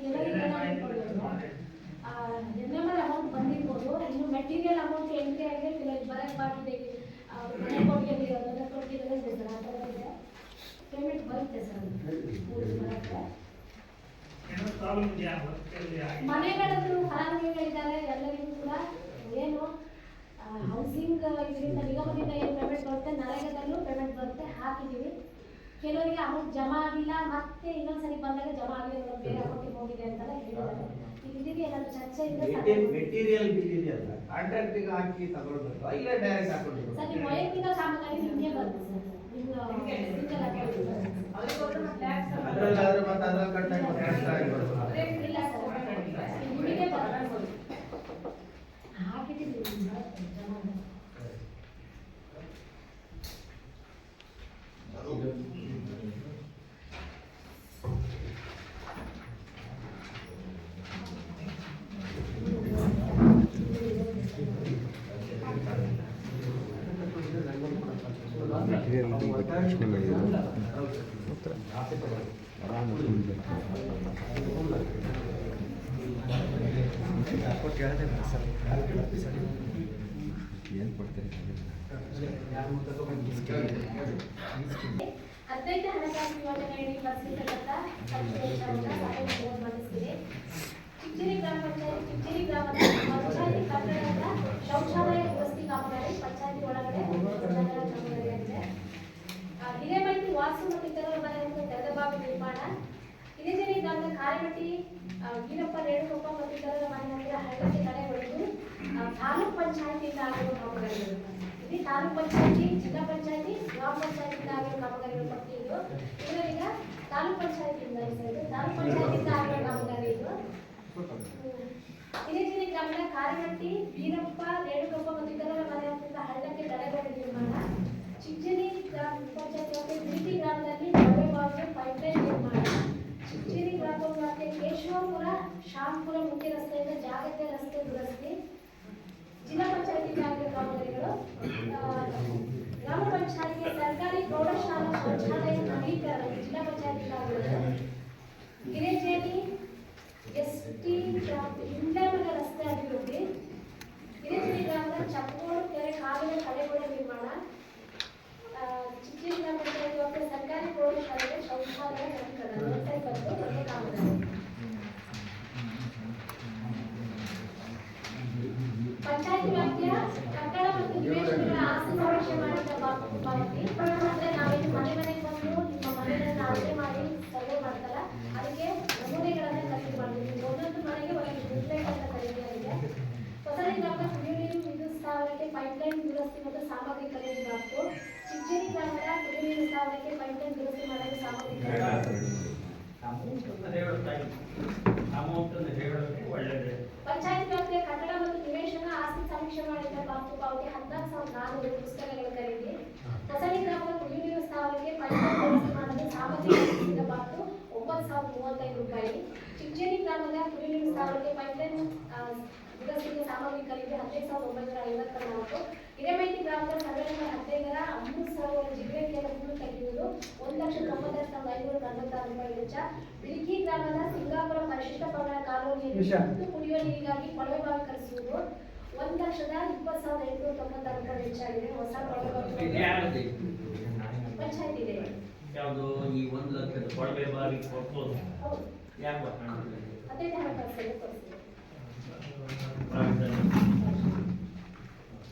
ಪೇಮೆಂಟ್ ಬರುತ್ತೆ ಸರ್ ಪೂರ್ತಿ ಬರುತ್ತೆ. ಏನೋ ಪ್ರಾಬ್ಲಮ್ ಇದೆಯಾ ವರ್ಕಲ್ಲಿ ಆಗಿ ಮನೆಗಳದ್ದು ಫಲಾನುಭವಿಗಳಿದ್ದಾರೆ ಎಲ್ಲರಿಗೂ ಕೂಡ ಏನು ಹೌಸಿಂಗ್ ಇದರಿಂದ ನಿಗಮದಿಂದ ಏನು ಪೇಮೆಂಟ್ ಬರುತ್ತೆ ನರೇಗಾದಲ್ಲೂ ಪೇಮೆಂಟ್ ಬರುತ್ತೆ ಹಾಕಿದ್ದೀವಿ. ಕೆಲವರಿಗೆ ಅಮೌಂಟ್ ಜಮಾ ಆಗಿಲ್ಲ ಮತ್ತೆ ಇನ್ನೊಂದ್ಸರಿ ಬಂದಾಗ ಜಮಾ ಆಗಿಲ್ಲ ಬೇರೆ ಅಕೌಂಟಿಗೆ ಹೋಗಿದೆ ಅಂತೆಲ್ಲ ಹೇಳಿದ್ದಾರೆ. ಇದಕ್ಕೆ ಏನಾದ್ರು ಚರ್ಚೆ ಇದೆ ಮೆಟೀರಿಯಲ್ ಬಿಲ್ ಇದೆಯಲ್ಲ ಕಾಂಟ್ರಾಕ್ಟಿಗೆ ಹಾಕಿ ತಗೊಳ್ಬೇಕು ಇಲ್ಲ ಡೈರೆಕ್ಟ್ ಹಾಕೊಂಡು ಸರ್ ನಿಮ್ಮ ವೈಯಕ್ತಿಕ ಕಾಮಗಾರಿ ನಿಮಗೆ ಬರುತ್ತೆ ಸರ್ ನಿಮ್ಮ ಸಿಂಗಲ್ ಅಕೌಂಟ್ ಅದರಲ್ಲಾದ್ರೆ ಮತ್ತೆ ಅದ್ರಲ್ಲಿ ಕಟ್ಟಾಗಿ ಇಲ್ಲ ಸರ್ ನಿಮಗೆ ಬರುತ್ತೆ ಹಾಕಿದ್ದೀವಿ ಜಮಾ ಪ್ರಶ್ನೆ ಮಾಡಿದ್ರು ಏನು ಕೊಡ್ತಾರೆ 15ನೇ ಹಣಕಾಸು ಯೋಜನೆಯಡಿ ಪರಿಶೀಲಿಸಲ್ಪಟ್ಟ ಸಂಖ್ಯೆಯನ್ನು ಮಂಡಿಸಿದೆ. ಚಿಂಚೇರಿ ಗ್ರಾಮ ಪಂಚಾಯತ್ ಚಿಂಚೇರಿ ಗ್ರಾಮದ ಪಂಚಾಯತಿ ಕಟ್ಟಡದ ಶೌಚಾಲಯ ದುರಸ್ತಿ ಕಾಮಗಾರಿ ಪಂಚಾಯತಿ ಒಳಗಡೆ ಕಾಮಗಾರಿಯಾಗಿದೆ. ಹಿರೇಮೈತಿ ವಾಸು ಮತ್ತು ಇತರರ ಮನೆಯನ್ನು ತೆರೆದ ಬಾವಿ ನಿರ್ಮಾಣ. ಹಿರೇಜೇರಿ ಗ್ರಾಮದ ಕಾರಿಮಟ್ಟಿ ವೀರಪ್ಪ ರೇಣುಗೊಪ್ಪ ಮತ್ತು ಇತರರ ಮನೆ ಹತ್ತಿರ ಹಳ್ಳಕ್ಕೆ ತಡೆ ಹೊಡೆದು ತಾಲೂಕ್ ಪಂಚಾಯತಿಯಿಂದ ಆಗಿರುವ ಕಾಮಗಾರಿಗಳು. ಇಲ್ಲಿ ತಾಲೂಕ್ ಪಂಚಾಯತಿ, ಜಿಲ್ಲಾ ಪಂಚಾಯತಿ, ಗ್ರಾಮ ಪಂಚಾಯತಿಯಿಂದ ಆಗಿರುವ ಕಾಮಗಾರಿಗಳು ಪಟ್ಟಿ ಇದು. ಇದರೀಗ ತಾಲೂಕ್ ಪಂಚಾಯತಿಯಿಂದ ತಾಲೂಕ್ ಪಂಚಾಯತಿಯಿಂದ ಆಗಿರುವ ಕಾಮಗಾರಿ ಇದು. ಹಿರೇಜೇರಿ ಗ್ರಾಮದ ಕಾರಿಮಟ್ಟಿ ವೀರಪ್ಪ ರೇಣುಗೊಪ್ಪ ಮತ್ತು ಇತರರ ಮನೆ ಹತ್ತಿರ ಹಳ್ಳಕ್ಕೆ ತಡೆಗೋಡೆ ನಿರ್ಮಾಣ. ಚಿಂಚೇರಿ ಗ್ರಾಮ ಪಂಚಾಯತಿ ಬಿಳಿತಿ ಗ್ರಾಮದಲ್ಲಿ ಬಾವಿಗೆ ಪೈಪ್ಲೈನ್ ನಿರ್ಮಾಣ. ಚಿಂಚೇರಿ ಗ್ರಾಮ ಪಂಚಾಯತಿ ಕೇಶವಪುರ ಶಾಂಪುರ ಮುಖ್ಯ ರಸ್ತೆಯಿಂದ ಜಾಗತಿಕ ರಸ್ತೆ ದುರಸ್ತಿ. ಜಿಲ್ಲಾ ಪಂಚಾಯತಿಗೆ ಆಗಿರುವ ಕಾಮಗಾರಿಗಳು. ಗ್ರಾಮ ಪಂಚಾಯತಿಗೆ ಸರ್ಕಾರಿ ಪ್ರೌಢಶಾಲಾ ಶೌಚಾಲಯ ನವೀಕರಣ ಜಿಲ್ಲಾ ಪಂಚಾಯತಿಗೆ ಆಗಿರೋದು. ಹಿರೇಜೇರಿ ಎಸ್ಟಿ ಇಂಡಮನ ರಸ್ತೆ ಅಭಿವೃದ್ಧಿ. ಹಿರೇಜೇರಿ ಗ್ರಾಮದ ಚಕ್ಕೋಡು ಕೆರೆ ಕಾಲುವೆ ತಡೆಗೋಡೆ ನಿರ್ಮಾಣ. ಚಿಂಚೇರಿ ಗ್ರಾಮ ಪಂಚಾಯತಿ ವ್ಯಾಪ್ತಿಯ ಸರ್ಕಾರಿ ಪ್ರೌಢಶಾಲೆಗೆ ಶೌಚಾಲಯ ನವೀಕರಣ ಒಂದೇ ಕಾಮಗಾರಿ. ಪಂಚಾಯತ್ ವ್ಯಾಪ್ತಿಯ ಕಟ್ಟಡ ಮತ್ತು ನಿವೇಶನಗಳ ಆಸ್ತಿ ಸಮೀಕ್ಷೆ ಮಾಡಿದ ಪಾವತಿ. ಅಂದ್ರೆ ನಾವೇನು ಮನೆ ಮನೆಗೆ ಬಂದು ನಿಮ್ಮ ಮನೆಯನ್ನು ಅಳತೆ ಮಾಡಿ ಸರ್ವೆ ಮಾಡ್ತಾರ ಅದಕ್ಕೆ ನಮೂನೆಗಳನ್ನ ಖರೀದಿ ಮಾಡ್ತೀವಿ. ಒಂದೊಂದು ಮನೆಗೆ ಒಂದು ಬುಕ್ಲೆಟ್ ಅಂತ ಖರೀದಿಯಾಗಿದೆ. ಹೊಸಳ್ಳಿ ಗ್ರಾಮದ ಕುಡಿಯುವ ನೀರು ವಿದ್ಯುತ್ ಸ್ಥಾವರಕ್ಕೆ ಪೈಪ್ಲೈನ್ ದುರಸ್ತಿ ಮತ್ತು ಸಾಮಗ್ರಿ ಖರೀದಿ ಬಾಕ್ಸು. ಚಿಂಚೇರಿ ಗ್ರಾಮದ ಕುಡಿಯುವ ನೀರು ಸ್ಥಾವರಕ್ಕೆ ಪೈಪ್ಲೈನ್ ದುರಸ್ತಿ ಮಾಡಲು ಸಾಮಗ್ರಿ ಪಂಚಾಯತ್ ವ್ಯಾಪ್ತಿಯ ಕಟ್ಟಡ ಮತ್ತು ನಿವೇಶನ ಆಸ್ತಿ ಸಮೀಕ್ಷೆ ಮಾಡಿದ ಬಾಕ್ಸು ಪಾವತಿ 14,400 ಪುಸ್ತಕಗಳ ಖರೀದಿ. ಹೊಸಳ್ಳಿ ಗ್ರಾಮದ ಕುಡಿಯುವ ನೀರು ಸ್ಥಾವರಕ್ಕೆ ಪೈಪ್ಲೈನ್ ದುರಸ್ತಿ ಮಾಡಲು ಸಾಮಗ್ರಿ ಖರೀದಿಸಿದ ಬಾಕ್ಸು 9,035 ರೂಪಾಯಿ. ಚಿಂಚೇರಿ ಗ್ರಾಮದ ಕುಡಿಯುವ ನೀರು ಸ್ಥಾವರಕ್ಕೆ ಪೈಪ್ಲೈನ್ ದುರಸ್ತಿಗೆ ಸಾಮಗ್ರಿ ಖರೀದಿ 15,954. ಹಿರೇಮೈತಿ ಗ್ರಾಮದ ಸರ್ವೆ ನಂಬರ್ 15ರ ಅಮೃತ ಸರೋವರ ಜಿಲ್ಲೆಯ ಹುಲ್ಲು ತೆಗೆಯುವುದು 1,98,546 ರೂಪಾಯಿ ವೆಚ್ಚ. ಬಿಳಿಕಿ ಗ್ರಾಮದ ಸಿಂಗಾಪುರ ಪರಿಶಿಷ್ಟ ಪಂಗಡ ಕಾಲೋನಿಯಲ್ಲಿ ಶುದ್ಧ ಕುಡಿಯುವ ನೀರಿಗಾಗಿ ಕೊಳವೆ ಬಾವಿ ಕಳಿಸುವುದು 1,20,896 ರೂಪಾಯಿ ವೆಚ್ಚ ಆಗಿದೆ. ಹೊಸ ಕೊಳವೆ ಬಾವಿ ಪಂಚಾಯತ್ ಇದೆ. ಯಾವುದು ಈ 1 ಲಕ್ಷದ ಕೊಳವೆ ಬಾವಿ ಕೊಡ್ಬೋದು ಹೌದು ಯಾಕೆ 15ನೇ ಹಣಕಾಸಲ್ಲಿ ತೋರಿಸಿದೆ.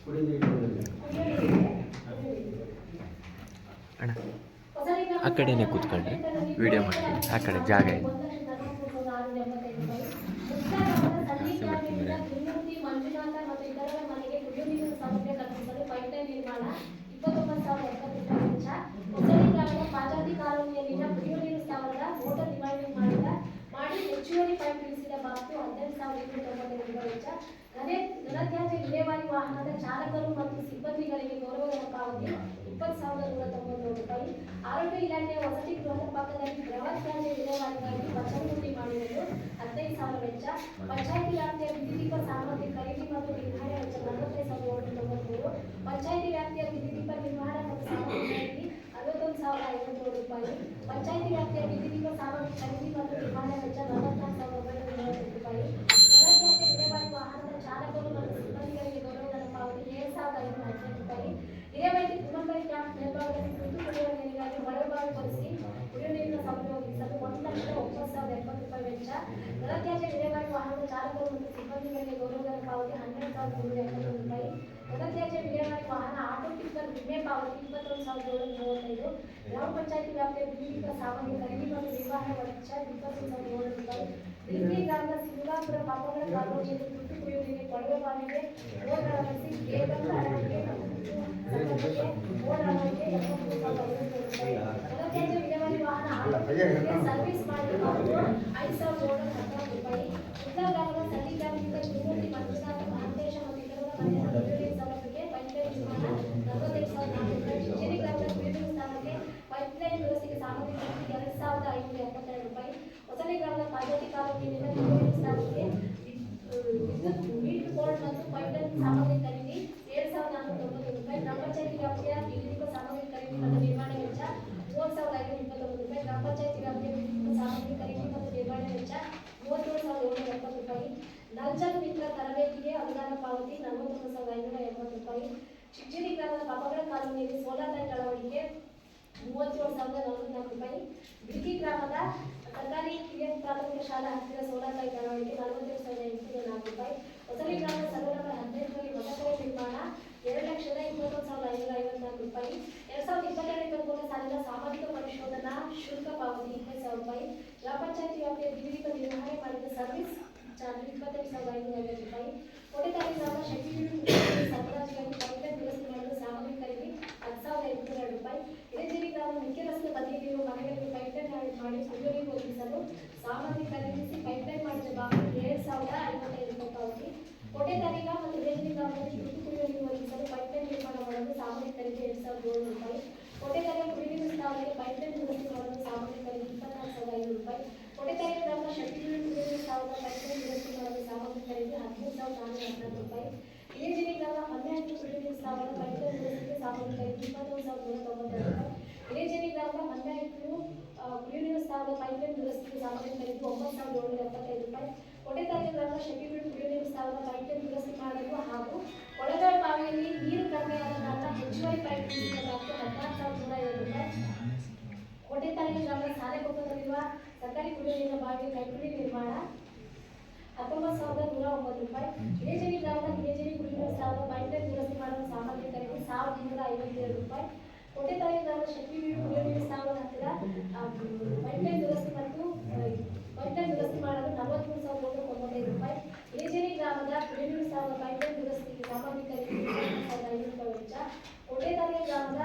ಅಣ್ಣ ಆ ಕಡೆನೇ ಕೂತ್ಕೊಂಡ್ರೆ ವಿಡಿಯೋ ಮಾಡಿ ಆ ಕಡೆ ಜಾಗ ಇದೆ. ಮಂಜುನಾಥ ಮತ್ತು ಇತರರ ಮನೆಗೆ ಕುಡಿಯುವ ನೀರಿನ ಸೌಲಭ್ಯ ಕಲ್ಪಿಸಲು ಪೈಪ್ಲೈನ್ ನಿರ್ಮಾಣ 29,070 ರೂಪಾಯಿ ವೆಚ್ಚ. ಹೊಸಳ್ಳಿ ಗ್ರಾಮದ ಪಾಜಾತಿ ಕಾಲೋನಿಯಲ್ಲಿನ ಕುಡಿಯುವ ನೀರು ಸ್ಥಾವರದ ಮೋಟರ್ ಡಿವೈಡಿಂಗ್ ಮಾಡಿ ಹೆಚ್ಚುವರಿ ಪೈಪ್ ಇಳಿಸಿದ ಬಾಕ್ಸು 18,290 ರೂಪಾಯಿ ವೆಚ್ಚ. ಘನತ್ಯಾಜ್ಯ ವಿಲೇವಾರಿ ವಾಹನದ ಚಾಲಕರು ಮತ್ತು ಸಿಬ್ಬಂದಿಗಳಿಗೆ ಗೌರವಧನ ಪಾವತಿ 20,190 ರೂಪಾಯಿ. ಆರೋಗ್ಯ ಇಲಾಖೆಯ ವಸತಿ ಗೃಹದ ಪಕ್ಕದಲ್ಲಿ ಬೃಹತ್ ತ್ಯಾಜ್ಯ ವಿಲೇವಾರಿಗಾಗಿ ಬಚಗುಂಡಿ ಮಾಡಿರುವುದು 15,000 ವೆಚ್ಚ. ಪಂಚಾಯತಿ ವ್ಯಾಪ್ತಿಯ ವಿದ್ಯುದೀಪ ಸಾಮಗ್ರಿ ಖರೀದಿ ಮತ್ತು ನಿರ್ವಹಣೆ ವೆಚ್ಚ 45,993. ಪಂಚಾಯತಿ ವ್ಯಾಪ್ತಿಯ ವಿದ್ಯುದೀಪ ನಿರ್ವಹಣಾ ಮತ್ತು ಸಾಮಗ್ರಿ ಖರೀದಿ 61,057 ರೂಪಾಯಿ. ಪಂಚಾಯತಿ ವ್ಯಾಪ್ತಿಯ ವಿದ್ಯುದೀಪ ಸಾಮಗ್ರಿ ಖರೀದಿ ಮತ್ತು ನಿರ್ವಹಣೆ ವೆಚ್ಚ 44,940 ರೂಪಾಯಿ. ಘನತ್ಯಾಜ್ಯ ವಿಲೇವಾರಿ ವಾಹನದ ಚಾಲಕರು ಮತ್ತು ಸಿಬ್ಬಂದಿಗಳಿಗೆ ಗೌರವಧನ ಪಾವತಿ 7,518 ರೂಪಾಯಿ. ಹಿರೇಮೈತಿ ಕುಮಂಬರಿ ಕ್ಯಾಂಪ್ ಮೇಲ್ಭಾಗದಲ್ಲಿ ಕುಡಿಯುವ ನೀರಿಗಾಗಿ ಕೊಳವೆ ಬಾವಿ ಕೊರೆಸಿ ವಿಮೆ ಪಾವತಿ 21,735. ಗ್ರಾಮ ಪಂಚಾಯತಿ ವ್ಯಾಪ್ತಿಯ ವಿವಿಧ ಸಾಮಾನ್ಯ ಖರೀದಿ ಮತ್ತು ನಿರ್ವಹಣೆ ವೆಚ್ಚ 21,700 ರೂಪಾಯಿ. ಬಿಲ್ಕಿ ಗ್ರಾಮದ ಸಿಂಗಾಪುರ ಪಾಪಗಳ ಕಾಲೋನಿಯಲ್ಲಿ ತುರ್ತು ಕುಡಿಯುವಿಕೆ ಕೊಳವೆ ಬಾವಿಗೆ ಬೋರ್ ಅಳವಡಿಸಿ ಕೇಬಲ್ ಅಳವಡಿಕೆ ಸಂದರ್ಭಕ್ಕೆ ಬೋರ್ ಅಳವಡಿಕೆ 73,500 ರೂಪಾಯಿ. ಘನತ್ಯಾಜ್ಯ ವಿಲೇವಾರಿ ವಾಹನ ಸರ್ವಿಸ್ ಮಾಡಿ 5,710 ರೂಪಾಯಿ. ಉತ್ತರ ಗ್ರಾಮದ ಸಳ್ಳಿ ಗ್ರಾಮದಿಂದ ತಿರುಮೂರ್ತಿ ಮಂಜುನಾಥ ಮಹಂತೇಶ ಮತ್ತು ಇತರರ ಮನೆಯ ಕುಡಿಯುವ ಸೌಲಭ್ಯಕ್ಕೆ ಪೈಪ್ಲೈನ್ ನಿರ್ಮಾಣ 45,400 ರೂಪಾಯಿ. ಚಿಂಚೇರಿ ಗ್ರಾಮದ ಕುಡಿಯುವ ಸ್ಥಾನಕ್ಕೆ ಪೈಪ್ಲೈನ್ ವ್ಯವಸ್ಥೆಗೆ ಸಾಮಗ್ರಿ ಖರ್ಚು 2,572 ರೂಪಾಯಿ. ಹೊಸಳ್ಳಿ ಗ್ರಾಮದ ಪಾರ್ವತಿ ಕಾಲೋನಿಯಿಂದ ಕುಡಿಯುವ ಸ್ಥಾನಕ್ಕೆ ವಿದ್ಯುತ್ ಮೀಟರ್ ಬೋರ್ಡ್ ಮತ್ತು ಪೈಪ್ಲೈನ್ ಸಾಮಗ್ರಿ ಖರೀದಿ 7,490 ರೂಪಾಯಿ. ಗ್ರಾಮ ಪಂಚಾಯತಿ ವ್ಯಾಪ್ತಿಯ ವಿದ್ಯುತ್ ಸಾಮಗ್ರಿ ಖರೀದಿ ಮತ್ತು ನಿರ್ವಹಣೆ ವೆಚ್ಚ 30,529 ರೂಪಾಯಿ. ಗ್ರಾಮ ಪಂಚಾಯತಿ ವ್ಯಾಪ್ತಿಯ ವಿದ್ಯುತ್ ಸಾಮಗ್ರಿ ಖರೀದಿ ಮತ್ತು ನಿರ್ವಹಣೆ ವೆಚ್ಚ 37,770 ರೂಪಾಯಿ. ನಲ್ಜಲ್ ಮಿತ್ರ ತರಬೇತಿಗೆ ಅನುದಾನ ಪಾವತಿ 41,580 ರೂಪಾಯಿ. ಚಿಂಚೇರಿ ಗ್ರಾಮದ ಪಾಪಗಳ ಕಾಲೋನಿಯಲ್ಲಿ ಸೋಲಾರ್ ಲೈಟ್ ಅಳವಡಿಕೆ 37,044 ರೂಪಾಯಿ. ಬಿಲ್ಕಿ ಗ್ರಾಮದ ಸರ್ಕಾರಿ ಕಿರಿಯ ಪ್ರಾಥಮಿಕ ಶಾಲಾ ಹತ್ತಿರ ಸೋಲಾರ್ ಲೈಟ್ ಅಳವಡಿಕೆ 47,804 ರೂಪಾಯಿ. ಹೊಸಳ್ಳಿ ಗ್ರಾಮದ ಸರ್ವೆ ನಂಬರ್ 18ರಲ್ಲಿ ಹೊಸ ಕಡೆ ನಿರ್ಮಾಣ 2,21,554 ರೂಪಾಯಿ. 2022-23 ಸಾಲಿನ ಸಾಮಾಜಿಕ ಪರಿಶೋಧನಾ ಶುಲ್ಕ ಪಾವತಿ 20,000 ರೂಪಾಯಿ. ಗ್ರಾಮ ಪಂಚಾಯತಿ ವ್ಯಾಪ್ತಿಯ ಬೀದಿ ನಿರ್ವಹಣೆ ಮಾಡಿದ ಸರ್ವಿಸ್ ಚಾರ್ಜ್ 25,550 ರೂಪಾಯಿ. ಕೋಟೆತಾಳಿ ಗ್ರಾಮ ಶಕ್ತಿಬೀಡು ಸರಬರಾಜಿಗಾಗಿ ಪೈಪ್ಲೈನ್ ದುರಸ್ತಿ ಮಾಡಲು ಸಾಮಗ್ರಿ ಖರೀದಿ 10,802 ರೂಪಾಯಿ. ಇಳಜೇರಿ ಗ್ರಾಮ ಮುಖ್ಯ ರಸ್ತೆ ಬದಿಯಲ್ಲಿರುವ ಮನೆಗಳಿಗೆ ಪೈಪ್ಲೈನ್ ಮಾಡಿ ಕುಡಿಯುವ ನೀರು ಒದಗಿಸಲು ಸಾಮಗ್ರಿ ಖರೀದಿಸಿ ಪೈಪ್ಲೈನ್ ಮಾಡಿದ ಬಾಕಿ 7,055 ರೂಪಾಯಿ ಪಾವತಿ. ಕೋಟೆತಾಳಿ ಗ್ರಾಮ ಮತ್ತು ಇಳಜೇರಿ ಗ್ರಾಮದಲ್ಲಿ ತುರ್ತು ಕುಡಿಯುವ ನೀರು ಒದಗಿಸಲು ಪೈಪ್ಲೈನ್ ನಿರ್ಮಾಣ ಮಾಡಲು ಸಾಮಗ್ರಿ ಖರೀದಿ 2,700 ರೂಪಾಯಿ. ಕೋಟೆತಾಳಿಯ ಕುಡಿಯುವ ಸ್ಥಾವರಿಗೆ ಪೈಪ್ಲೈನ್ ದುರಸ್ತಿ ಮಾಡಲು ಸಾಮಗ್ರಿ ಖರೀದಿ 24,500 ರೂಪಾಯಿ. ಕೋಟೆತಾಳಿ ಗ್ರಾಮದ ಶಕ್ತಿಬೀಡು ಕುಡಿಯುವ ಸ್ಥಾವರದ ಪೈಪ್ಲೈನ್ ದುರಸ್ತಿ ಮಾಡಲು ಸಾಮಗ್ರಿ ಖರೀದಿ 13,414 ರೂಪಾಯಿ. ಇಳಜೇರಿ ಗ್ರಾಮ ಹೊನ್ನೆಹಟ್ಟಿ ಕುಡಿಯುವ ಸ್ಥಾವರದ ಪೈಪ್ಲೈನ್ ದುರಸ್ತಿಗೆ ಸಾಮಗ್ರಿ ಖರೀದಿ 21,192 ರೂಪಾಯಿ. ಇಳಜೇರಿ ಗ್ರಾಮದ ಹೊನ್ನೆಹಟ್ಟಿ ಕುಡಿಯುವ ಸ್ಥಾವರದ ಪೈಪ್ಲೈನ್ ದುರಸ್ತಿಗೆ ಸಾಮಗ್ರಿ ಖರೀದಿ 9,775 ರೂಪಾಯಿ. ಕೋಟೆತಾಳಿ ಗ್ರಾಮದ ಶಕ್ತಿಬೀಡು ಕುಡಿಯುವ ಸ್ಥಾವರದ ಪೈಪ್ಲೈನ್ ದುರಸ್ತಿ ಮಾಡಲು ಹಾಗೂ ಕೊಳವೆ ಬಾವಿಯಲ್ಲಿ ನೀರು ಕಡಿಮೆಯಾದ ಕಾರಣ ಹೆಚ್ಚುವರಿ ಪೈಪ್ ಬಾಕಿ 14,150 ರೂಪಾಯಿ. ಕೋಟೆತಾಳಿ ಗ್ರಾಮದ ಸಾಲೆಕೊಪ್ಪದಲ್ಲಿರುವ ಸರ್ಕಾರಿ ಕುಡಿಯುವ ನೀರಿನ ಬಾವಿಗೆ ಕೈಪಿಡಿ ನಿರ್ಮಾಣ 19,109 ರೂಪಾಯಿ. ಇಳಜೇರಿ ಗ್ರಾಮದ ಇಳಜೇರಿ ಕುಡಿಯುವ ಸ್ಥಾವರದ ಪೈಪ್ಲೈನ್ ದುರಸ್ತಿ ಮಾಡಲು ಸಾಮಗ್ರಿ ಖರೀದಿ 1,252 ರೂಪಾಯಿ. ಕೋಟೆತಾಳಿ ಗ್ರಾಮದ ಶಕ್ತಿಬೀಡು ಕುಡಿಯುವ ನೀರಿನ ಸ್ಥಾವರದ ಹತ್ತಿರ ಪೈಪ್ಲೈನ್ ದುರಸ್ತಿ ಮತ್ತು ಪೈಪ್ಲೈನ್ ದುರಸ್ತಿ ಮಾಡಲು 43,195 ರೂಪಾಯಿ. ಇಳಜೇರಿ ಗ್ರಾಮದ ಕುಡಿಯುವ ನೀರಿನ ಸ್ಥಾವರದ ಪೈಪ್ಲೈನ್ ದುರಸ್ತಿಗೆ ಸಾಮಗ್ರಿ ಖರೀದಿ 22,500 ರೂಪಾಯಿ ವೆಚ್ಚ. ಕೋಟೆತಾಳಿ ಗ್ರಾಮದ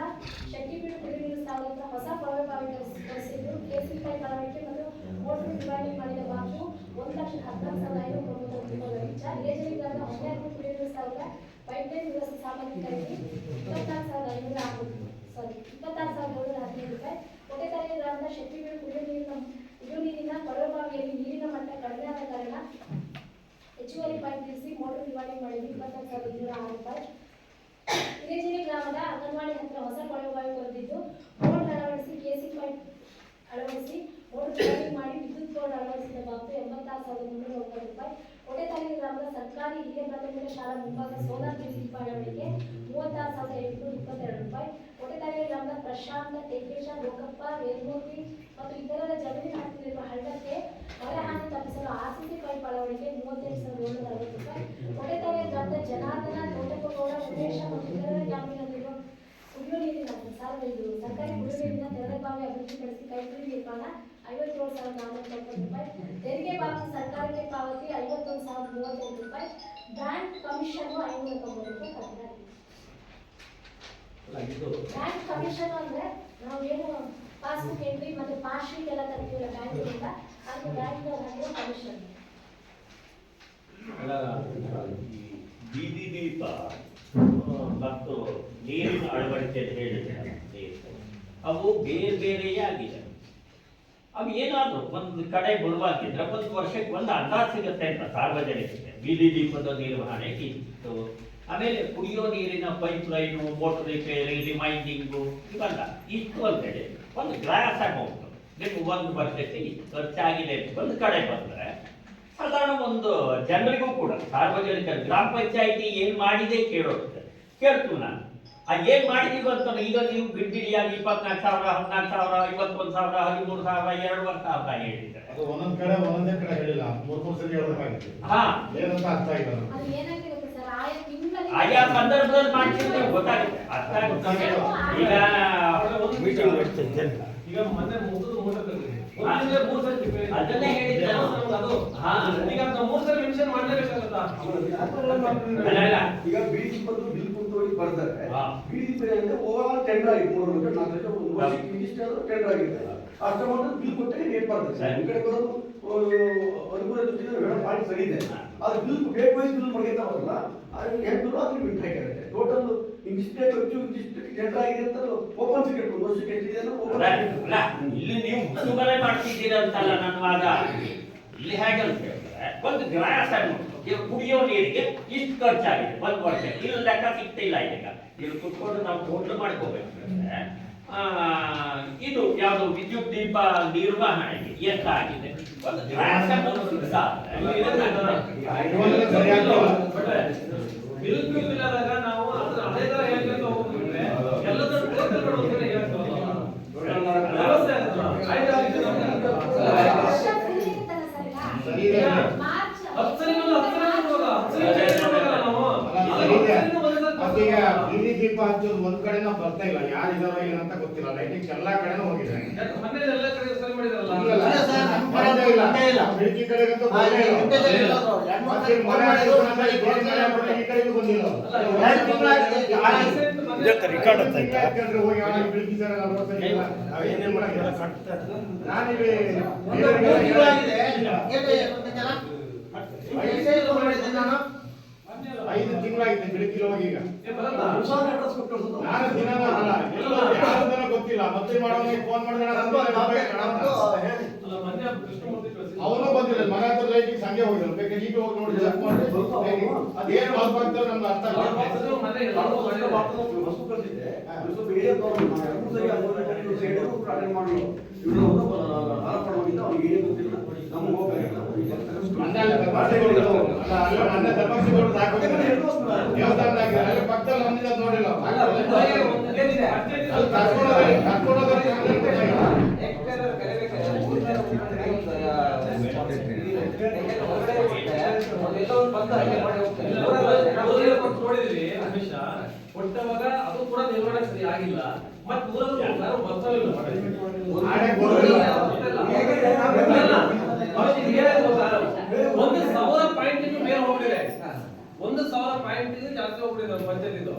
ಶಕ್ತಿಬೀಡು ಕುಡಿಯುವ ನೀರಿನ ಸ್ಥಾವರದ ಹೊಸ ಕೊಳವೆ ಬಾವಿ ಕಳಿಸಿದ್ದು ಕೆಸಿ ಪೈಪ್ ಅಳವಡಿಕೆ ಮತ್ತು ಮೋಟರ್ ಡಿವೈಡಿಂಗ್ ಮಾಡಿದ ಬಾಕು 1,14,590 ರೂಪಾಯಿ ವೆಚ್ಚ. ಇಳಜೇರಿ ಗ್ರಾಮದ ಹೊನ್ನೆಹಟ್ಟಿ ಕುಡಿಯುವ ನೀರಿನ ಸ್ಥಾವರದ ಪೈಪ್ಲೈನ್ ದುರಸ್ತಿ ಸಾಮಗ್ರಿ ಖರೀದಿ 26,715 ರೂಪಾಯಿ. ಕೋಟೆತಾಳಿ ಗ್ರಾಮದ ಶಕ್ತಿಬೀಡು ಕುಡಿಯುವ ನೀರಿನ ಕೊಳವೆ ಬಾವಿಯಲ್ಲಿ ನೀರಿನ ಮಟ್ಟ ಕಡಿಮೆ ಆದ ಕಾರಣ ಹೆಚ್ಚುವರಿ ಪೈಪ್ ಇರಿಸಿ ಮೋಟರ್ ಡಿವೈಡಿಂಗ್ ಮಾಡಿದ್ದು 24,206 ರೂಪಾಯಿ. ಇಳಜೇರಿ ಗ್ರಾಮದ ಅಂಗನವಾಡಿ ಹತ್ತಿರ ಹೊಸ ಕೊಳವೆ ಬಾವಿ ಕೊರೆದಿದ್ದು ಮೋಟರ್ ಅಳವಡಿಸಿ ಕೆಸಿ ಪೈಪ್ ಅಳವಡಿಸಿ ಮೋಟರ್ ಡಿವೈಡಿಂಗ್ ಮಾಡಿ ವಿದ್ಯುತ್ ಬೋರ್ಡ್ ಅಳವಡಿಸಿದ ಬಾಬು 86,390 ರೂಪಾಯಿ. ಕೋಟೆತಾಳಿ ಗ್ರಾಮದ ಸರ್ಕಾರಿ ಹಿರಿಯ ಪ್ರಾಥಮಿಕ ಶಾಲಾ ಮುಂಭಾಗ ಸೋಲಾರ್ ದೀಪ ಅಳವಡಿಕೆ 36,822 ರೂಪಾಯಿ. ಕೋಟೆತಾಳಿ ಗ್ರಾಮದ ಪ್ರಶಾಂತ ಟೇಕೇಶ ಲೋಕಪ್ಪ ವೇದಮೂರ್ತಿ ಮತ್ತು ಇತರರ ಜಮೀನಿನ ಹತ್ತಿರವಿರುವ ಹಳ್ಳಕ್ಕೆ ಮಳೆ ಹಾನಿ ತಪ್ಪಿಸಲು ಆರ್ಸಿಸಿ ಪೈಪ್ ಅಳವಡಿಕೆ 38,760 ರೂಪಾಯಿ. ಕೋಟೆತಾಳಿ ಗ್ರಾಮದ ಜನಾರ್ದನ ತೋಟಪ್ಪಗೌಡ ಉಮೇಶ ಮತ್ತು ಇತರರ ಗ್ರಾಮೀಣದಲ್ಲಿರುವ ಕುಡಿಯುವ ನೀರಿನ ಸರ್ಕಾರಿ ಕುಡಿಯುವ ನೀರಿನ ತೆರೆದ ಬಾವಿ ಅಭಿವೃದ್ಧಿಪಡಿಸಿ ಕೈಪಿಡಿ ನಿರ್ಮಾಣ 57,490 ರೂಪಾಯಿ. ತೆರಿಗೆ ಬಾಕಿ ಸರ್ಕಾರಕ್ಕೆ ಪಾವತಿ 51,038 ರೂಪಾಯಿ. ಬ್ಯಾಂಕ್ ಕಮಿಷನ್ 590 ರೂಪಾಯಿ ಕಟ್ಟಲಾಗಿದೆ. ಬ್ಯಾಂಕ್ ಕಮಿಷನ್ ಅಂದ್ರೆ ನಾವೇನು ಪಾಸ್ಬುಕ್ ಎಂಟ್ರಿ ಮತ್ತು ಪಾಸ್ ಶೀಟ್ ಎಲ್ಲ ತರ್ತೀವಲ್ಲ ಬ್ಯಾಂಕಿನಿಂದ ಅದು ಬ್ಯಾಂಕ್ ಹಾಕಿರೋ ಕಮಿಷನ್. ಬೀದಿ ದೀಪ ಮತ್ತು ನೀರಿನ ಅಳವಡಿಕೆ ಅಂತ ಹೇಳಿದ್ರೆ ಅವು ಬೇರೆ ಬೇರೆಯೇ ಆಗಿದೆ. ಅವು ಏನಾದ್ರು ಒಂದು ಕಡೆ ಬಿಡುವಾಗಿದ್ರೆ ಒಂದು ವರ್ಷಕ್ಕೆ ಒಂದು ಅಂದಾಜು ಸಿಗುತ್ತೆ ಅಂತ ಸಾರ್ವಜನಿಕರಿಗೆ. ಬೀದಿ ದೀಪದ ನಿರ್ವಹಣೆ ಇತ್ತು, ಆಮೇಲೆ ಕುಡಿಯೋ ನೀರಿನ ಪೈಪ್ ಲೈನು, ಮೋಟರ್ ರಿಪೇರಿ, ರಿಮೈಂಡಿಂಗು ಇವೆಲ್ಲ ಇಷ್ಟು ಅಂತೇಳಿ ಒಂದು ಗ್ಲಾಸ್ ಅಮೌಂಟ್ ನೀವು ಒಂದು ವರ್ಷಕ್ಕೆ ಇಷ್ಟು ಖರ್ಚಾಗಿದೆ ಒಂದು ಕಡೆ ಬಂದರೆ ಸಾಧಾರಣ ಒಂದು ಜನರಿಗೂ ಕೂಡ ಸಾರ್ವಜನಿಕರು ಗ್ರಾಮ ಪಂಚಾಯಿತಿ ಏನು ಮಾಡಿದೆ ಕೇಳ್ತು ನಾನು ಏನು ಮಾಡಿದೀವಿ ಅಂತ. ಈಗ ನೀವು ಬಿಡ್ಬಿಡಿಯಾಗಿ 24,000, 14,000, 51,000, 13,000, 2,000 ಹೇಳಿದ್ದಾರೆ. ಅದು ಒಂದೊಂದ್ ಕಡೆ ಒಂದೊಂದೇ ಕಡೆ ಹೇಳಿಲ್ಲ, 3 ಸಲ ಹೇಳಬೇಕಾಗಿತ್ತು. ಹಾ ಏನಂತ ಅರ್ಥ ಆಗಿಲ್ಲ. ಅದು ಏನಾಗಿರುತ್ತೆ ಸರ್, ಆಯಾ ಸಂದರ್ಭದಲ್ಲಿ ಮಾಡ್ತಿದ್ರೆ ಗೊತ್ತಾಗುತ್ತೆ, ಅರ್ಥ ಆಗುತ್ತೆ. ಈಗ ಈಗ ಮೊನ್ನೆ ಮುಗಿದು ಅದನ್ನೇ ಹೇಳಿದ್ದೆ ಅದು ಈಗ ನಾವು 3 ಸಲ ಮೆನ್ಷನ್ ಮಾಡಲೇಬೇಕಾಗುತ್ತಾ? ಅಲ್ಲ ಈಗ ಬೀದಿ ಬಂದು ಬಿಲ್ ಕುಂತೋಗಿ ಬರ್ತಾರೆ. ಹಾ. ಬೀದಿ ಬೆಲೆ ಅಂದ್ರೆ ಓವರ್ ಟೆಂಡರ್ ಆಗಿ 3 ಲಕ್ಷ 4 ಲಕ್ಷ ಒಂದು ವರ್ಷಕ್ಕೆ ಇಷ್ಟಾದ್ರೂ ಟೆಂಡರ್ ಆಗಿರುತ್ತೆ. ಅಷ್ಟು ಅಮೌಂಟ್ ಬಿಲ್ ಕೊಟ್ಟರೆ ರೇಟ್ ಬರ್ತದೆ. ಈ ಕಡೆ ಬರೋದು ಅನುಕೂಲ ದೃಷ್ಟಿಯಿಂದ ಮೇಡಮ್ ಪಾಯಿಂಟ್ ಸರಿ ಇದೆ. ಅದು ಬಿಲ್ ಡೇಟ್ ವೈಸ್ ಬಿಲ್ ಮಾಡ್ಕೊತಾ ಬರಲ್ಲ. ಅದಕ್ಕೆ ಹೇಳ್ತಾರೆ ಅದ್ರ ಬಿಟ್ಟು ಹಾಕಿರುತ್ತೆ. ಟೋಟಲ್ ಇಷ್ಟೇ ಖರ್ಚು ಇಷ್ಟು ಟೆಂಡರ್ ಆಗಿದೆ ಅಂತ ಓಪನ್ ಸೀಕ್ರೆಟ್ ಒಂದು ವರ್ಷಕ್ಕೆ ಎಷ್ಟಿದೆ ಅನ್ನೋ ಓಪನ್ ಅಲ್ಲ, ಇಲ್ಲಿ ನೀವು ಮುಚ್ಚುಮರೆ ಮಾಡ್ತಿದ್ದೀರ ಅಂತಲ್ಲ ನನ್ನ ವಾದ. ಇಲ್ಲಿ ಹೇಗೆ ಅಂತ ಹೇಳಿದ್ರೆ ಒಂದು ಗ್ರಾಸ್ ಕುಡಿಯೋ ನೀರಿಗೆ ಇಷ್ಟು ಖರ್ಚಾಗಿದೆ 1 ವರ್ಷ, ಇಲ್ಲಿ ಲೆಕ್ಕ ಸಿಗ್ತಿಲ್ಲ. ಈಗ ಇಲ್ಲಿ ಕುತ್ಕೊಂಡು ನಾವು ಟೋಟಲ್ ಮಾಡ್ಕೋಬೇಕಂದ್ರೆ ಇದು ಯಾವುದು ವಿದ್ಯುತ್ ದೀಪ ನಿರ್ವಹಣೆಗೆ ಎಷ್ಟಾಗಿದೆ ಒಂದು ಗ್ರಾಸ್ ಬಿಲ್ ಇಲ್ಲದಾಗ ನಾವು ಅದೇ ತರ ಹೇಳ್ಕೊಂಡು ಹೋಗ್ಬಿಟ್ರೆ ಎಲ್ಲದನ್ನು ಟೋಟಲ್ ಮಾಡೋದನ್ನ ಹೇಳ್ತೀವಿ. ವ್ಯವಸ್ಥೆ ಆಗ್ತದೆ. ಈಗ ಬೀದಿ ದೀಪ ಹಚ್ಚೋದು ಒಂದ್ ಕಡೆ ನಾವು ಬರ್ತಾ ಇಲ್ಲ, ಯಾರಿದಾರೋ ಏನಂತ ಗೊತ್ತಿಲ್ಲ. ಲೈಟಿಂಗ್ಸ್ ಎಲ್ಲಾ ಕಡೆನೂ ಹೋಗಿದೆ. ಮೊನ್ನೆ ಎಲ್ಲ ಕಡೆ ಸರಿ ಮಾಡಿದಾರಲ್ಲ. ಬೆಳಕಿ ಕಡೆಗಂತೂ ಬಂದೇ ಇಲ್ಲ. ಮತ್ತೆ ಮನೆ ಹಾಕಿದ್ರೆ ಈ ಕಡೆಗೂ ಬಂದಿಲ್ಲ. ಹೋಗಿ ಅವನಿಗೆ ಬೆಳಕಿ ಸರ್ ನಾವೇನೇ ಮಾಡಿಲ್ಲ. ನಾನಿಲ್ಲಿ 5 ತಿಂಗಳಾಗಿದೆ ಬೆಳಕಿಲ್ಲ ಹೋಗಿ. ಈಗ ನಾನು ದಿನ ಯಾರು ಗೊತ್ತಿಲ್ಲ. ಮತ್ತೆ ಮಾಡೋನಿಗೆ ಫೋನ್ ಮಾಡಿದ್ರೆ ಅವನು ಬಂದಿಲ್ಲ. ಮನೆ ಹತ್ರ ಲೈಟಿಂಗ್ ಸಂಜೆ ಹೋಗಿದ್ರು. ಬೇಕಾದ್ರೆ ಈಗ ಹೋಗಿ ನೋಡಿ ಅದೇನು ಮಾಡ್ಬಾರ್ದು ನಮ್ಗೆ ಅರ್ಥ ದೇವಸ್ಥಾನದಾಗ ಪಕ್ಕದಲ್ಲಿ ನಮ್ಮಿಂದ ನೋಡಿಲ್ಲ. ನೋಡಿದ್ರಿ ಅಮಿಷ ಕೊಟ್ಟವಾಗ ಅದು ಕೂಡ ನಿರ್ವಹಣೆ ಸರಿ ಆಗಿಲ್ಲ. ಮತ್ತೆ ಊರಲ್ಲಿ ಯಾರು ಬರ್ತಾ ಇಲ್ಲ. ಒಂದು 1000 ಪಾಯಿಂಟ್ ಮೇಲೆ ಹೋಗ್ಬಿಟ್ಟಿದೆ. 1000 ಪಾಯಿಂಟ್ ಜಾಸ್ತಿ ಹೋಗ್ಬಿಟ್ಟಿದೆ ನಮ್ಮ ಪಂಚಾಯತ್ ಇದು.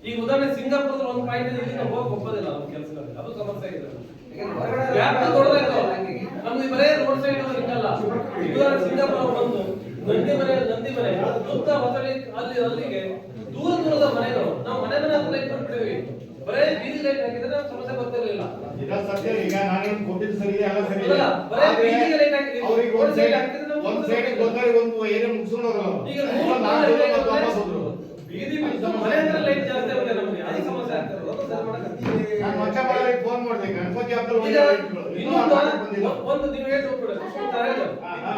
ಈಗ ಉದಾಹರಣೆ ಸಿಂಗಾಪುರದಲ್ಲಿ 1 ಪಾಯಿಂಟ್ ಇಲ್ಲಿ ನಾವು ಹೋಗಕ್ಕೆ ಒಪ್ಪೋದಿಲ್ಲ ನಮ್ಮ ಕೆಲಸದಲ್ಲಿ. ಅದು ಸಮಸ್ಯೆ ಇದೆ. ವ್ಯಾಪ್ತಿ ದೊಡ್ಡದಾಯ್ತು. ನಮ್ಗೆ ಬರೇ ರೋಡ್ ಸೈಡ್ ಹಿಂಗಲ್ಲ. ಉದಾಹರಣೆ ಸಿಂಗಾಪುರ ಬಂದು ನಂದಿ ಮನೆ ಸುತ್ತ ಹೊಸಳಿ ಅಲ್ಲಿಗೆ ದೂರದ ಮನೆಗಳು ನಾವು ಮನೆ ಹತ್ರ ಲೈಟ್ ಕೊಟ್ಬಿಟ್ಟಿದ್ವಿ. ಬರೇ ಬೀದಿ ಲೈಟ್ ಹಾಕಿದ್ರೆ ಸಮಸ್ಯೆ ಬರ್ತಿರ್ಲಿಲ್ಲ. ಸತ್ಯ. ಈಗ ನಾನು ಕೊಟ್ಟಿದ್ದು ಸರಿ ಇದೆ, ಎಲ್ಲ ಸರಿ ಇದೆ. ಬರೇ ಬೀದಿಗೆ ಲೈಟ್ ಹಾಕಿದ್ವಿ. ಅವ್ರಿಗೆ ಒಂದ್ ಸೈಡ್ ಗೊತ್ತಾಗಿ ಒಂದು ಏರಿಯಾ ಮುಗಿಸ್ಕೊಂಡು ಹೋಗಲ್ಲ. ಈಗ ಬೀದಿ ಮನೆ ಹತ್ರ ಲೈಟ್ ಜಾಸ್ತಿ ಆಗಿದೆ ನಮಗೆ. ಅದು ಸಮಸ್ಯೆ ಆಗ್ತದೆ. ಅದು ಸರಿ ಮಾಡಕ್ಕೆ ನಾನು ಮಚ್ಚ ಬಾಳಿಗೆ ಫೋನ್ ಮಾಡಿದೆ. ಗಣಪತಿ ಹಬ್ಬದಲ್ಲಿ ಒಂದು ನೀವು ಹೇಳಿ ಹೋಗ್ಬಿಡೋದು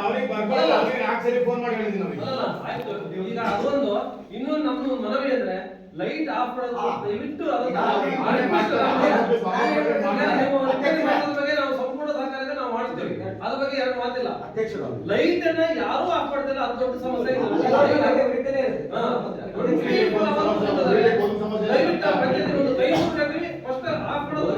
ಅವ್ರಿಗೆ ಬರ್ಬಾರ್ದು. ಅವ್ರಿಗೆ 4 ಸರಿ ಫೋನ್ ಮಾಡಿ ಹೇಳಿದ್ದೀನಿ ನಾವು. ಆಯ್ತು. ಈಗ ಅದೊಂದು ಇನ್ನೊಂದು ನಮ್ಮ ಮನವಿ ಅಂದ್ರೆ ಲೈಟ್ ಆಫ್ ಮಾಡೋದು ದಯವಿಟ್ಟು ಅದನ್ನ ಬಗ್ಗೆ ನಾವು ಸಂಪೂರ್ಣ ಸಹಕಾರ ನಾವು ಮಾಡ್ತೀವಿ. ಅದ್ರ ಬಗ್ಗೆ ಎರಡು ಮಾತಿಲ್ಲ. ಲೈಟ್ ಅನ್ನ ಯಾರು ಆಫ್ ಮಾಡ್ತಿಲ್ಲ, ಅದು ದೊಡ್ಡ ಸಮಸ್ಯೆ ಇದೆ. ದಯವಿಟ್ಟು ಪ್ರತಿಯೊಂದು ಒಂದು ಕೈ ಮುಟ್ಟಾಗ್ತೀವಿ ಫಸ್ಟ್ ಆಫ್ ಮಾಡೋದು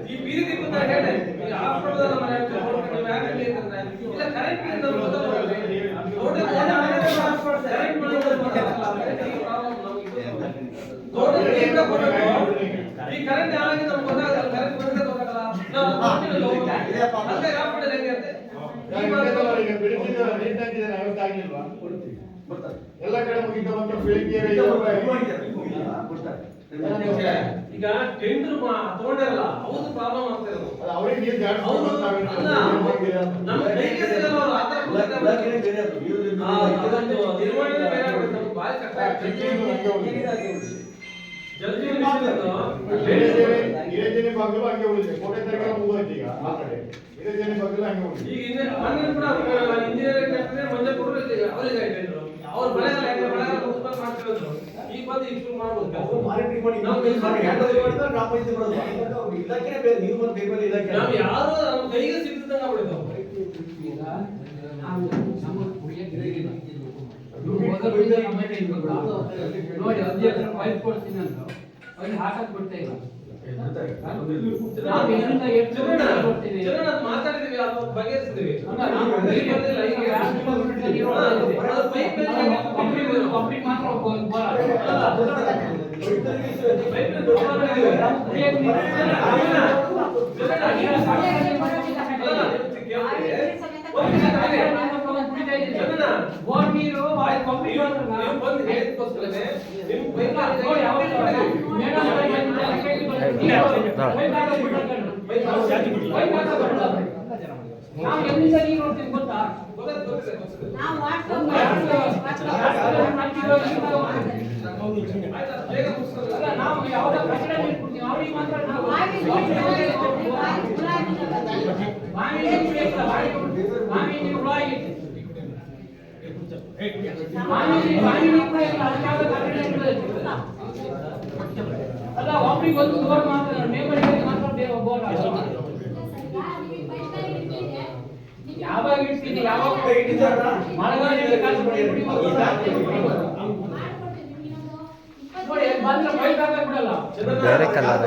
ಈ ಬೀದಿ ದೀಪದ ಹೇಳಿ ಆಫ್ ಮಾಡೋದನ್ನ ಮನೆ ಇಲ್ಲ ಕರೆಂಟ್ ಈ ಕರೆಂಟ್ ಯಾರಾಗಿ ನಮ್ಗೆ ಗೊತ್ತಾಗಲ್ಲ. ಕರೆಂಟ್ ಬಂದ್ರೆ ಗೊತ್ತಾಗಲ್ಲ. ನಾವು ಅಲ್ಲೇ ಆಫ್ ಮಾಡಿದ್ರೆ ಹೆಂಗೆ ಅಂತ ಎಲ್ಲ ಕಡೆ ಮುಗಿದ ಮತ್ತೆ ಬೆಳಿಗ್ಗೆ ಈಗ ಟೆಂಡರ್ ತಗೊಂಡಿರಲ್ಲ ಹೌದು ಪ್ರಾಬ್ಲಮ್ ಆಗ್ತಾ ಇರೋದು. ಅವ್ರಿಗೆ ನೀರು ಜಾಸ್ತಿ ನಮ್ಮ ಕೈಗೆ ಸಿಗಲ್ಲ. ಅವರು ಆ ಥರ ಅದೊಂದು ನಿರ್ವಹಣೆ ಬೇರೆ ಆಗುತ್ತೆ. ನಮ್ಗೆ ಭಾಳ ಕಷ್ಟ ಆಗ್ತದೆ. ಜಲ್ಜೀವನ ಹಿರೇಜನಿ ಬಾಗಿಲು ಹಂಗೆ ಉಳಿದಿದೆ. ಕೋಟೆ ತರಕಾಲ ಮುಗಿದೈತೆ. ಈಗ ಆ ಕಡೆ ಹಿರೇಜನಿ ಬಾಗಿಲು ಹಂಗೆ ಉಳಿದಿದೆ. ಈಗ ಮೊನ್ನೆ ಕೂಡ ಇಂಜಿನಿಯರಿಂಗ್ ಮಂಜಪುರ ಅವರಿಗೆ ಟೆಂಡರ್ ಅವ್ರ ಮಳೆಗಾಲ ಮಳೆಗಾಲ ಉತ್ಪನ್ನ ಮಾಡ್ತಿರೋದು ಹೇಳಿದ್ರು ಈಗ ಬಂದು ಈಗ ಶುರು ಮಾಡ್ಬೋದು ಅವ್ರು ಮಾನಿಟರಿಂಗ್ ಮಾಡಿ ನಾವು ಗ್ರಾಮ ಪಂಚಾಯತಿ ಬರೋದು ಯಾಕಂದ್ರೆ ಅವ್ರು ಇಲಾಖೆನೇ ಬೇರೆ, ನೀವು ಬಂದು ಬೇರೆ ಇಲಾಖೆ ನಾವು ಯಾರು ನಮ್ಮ ಕೈಗೆ ಸಿಗ್ತದಂಗ ಬಿಡಿದವು ನೋಡಿ 15 ಪೈಪ್ ಕೊಡ್ತೀನಿ ಅಂತ ಅವ್ರಿಗೆ ಹಾಕಕ್ ಬಿಡ್ತಾ ಇಲ್ಲ. ನಾವು ಇದರಿಂದ ಎಷ್ಟು ಕೊಡ್ತೀವಿ ಮಾತಾಡಿದೀವಿ, ಅದು ಬಗೆಹರಿಸಿದೀವಿ. ಪಬ್ಲಿಕ್ ಮಾತ್ರ ನೀರು ನಾವು ಎಲ್ಲಿಂದ ನೀರು ನೋಡ್ತೀವಿ ಗೊತ್ತಾ? ನಾವು ಯಾವ್ದೋ ಕಚಡ ನೀರು ಕೊಡ್ತೀವಿ ಅವ್ರಿಗೆ ಮಾತ್ರ ನಾವು ಅಲ್ಲ ಒಬ್ರಿಗೆ ಒಂದು ಬೋರ್ ಮಾತ್ರ ನೇಬರಿಗೆ ಮಾತ್ರ ಬೋರ್ ಯಾವಾಗ ಇಡ್ತೀನಿ ಯಾವಾಗ ಮಳೆಗಾಲದಲ್ಲಿ ನೋಡಿ ಬಂದ್ರೆ ಪೈಪ್ ಹಾಕಕ್ ಬಿಡಲ್ಲ. ಬೇರೆ ಕಲರ್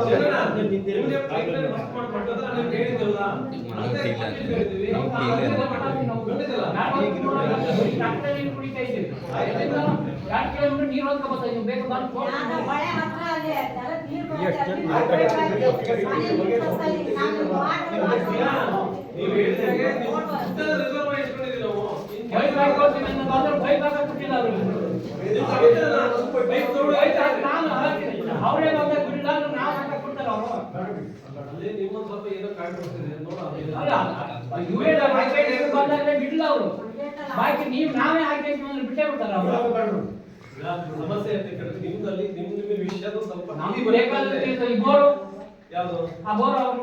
ನೀರು ಹೊತ್ಕೊಬರ್ತಾ ನೀವು ಬೇಕು ಪೈಪ್ ಹಾಕಕ್ ಬಿಟ್ಟಿಲ್ಲ ಅವರೇ ಬಂದಾಗ ಬಿಡಲ್ಲ ನಾವು ಹಾಕಕ್ ಬಿಡ್ತಾರ ಅವರು. ನಿಮ್ಮೊಂದು ಸ್ವಲ್ಪ ಏನೋ ಕಾಣ್ಕೊಡ್ತಿದೆ ಬಂದಾಗಲೇ ಬಿಡಲ್ಲ ಅವರು. ಬಾಕಿ ನೀವು ನಾವೇ ಹಾಕಿ ಬಿಟ್ಟೇ ಬಿಡ್ತಾರ ಅವರು. ಸಮಸ್ಯೆ ಐತೆ ನಿಮ್ದಲ್ಲಿ ನಿಮ್ ವಿಷಯದ ಸ್ವಲ್ಪ ನಮ್ಗೆ ಬೇಕಾದ್ರೆ ಈ ಬೋರು ಯಾವುದು ಆ ಬೋರ್ ಅವ್ರು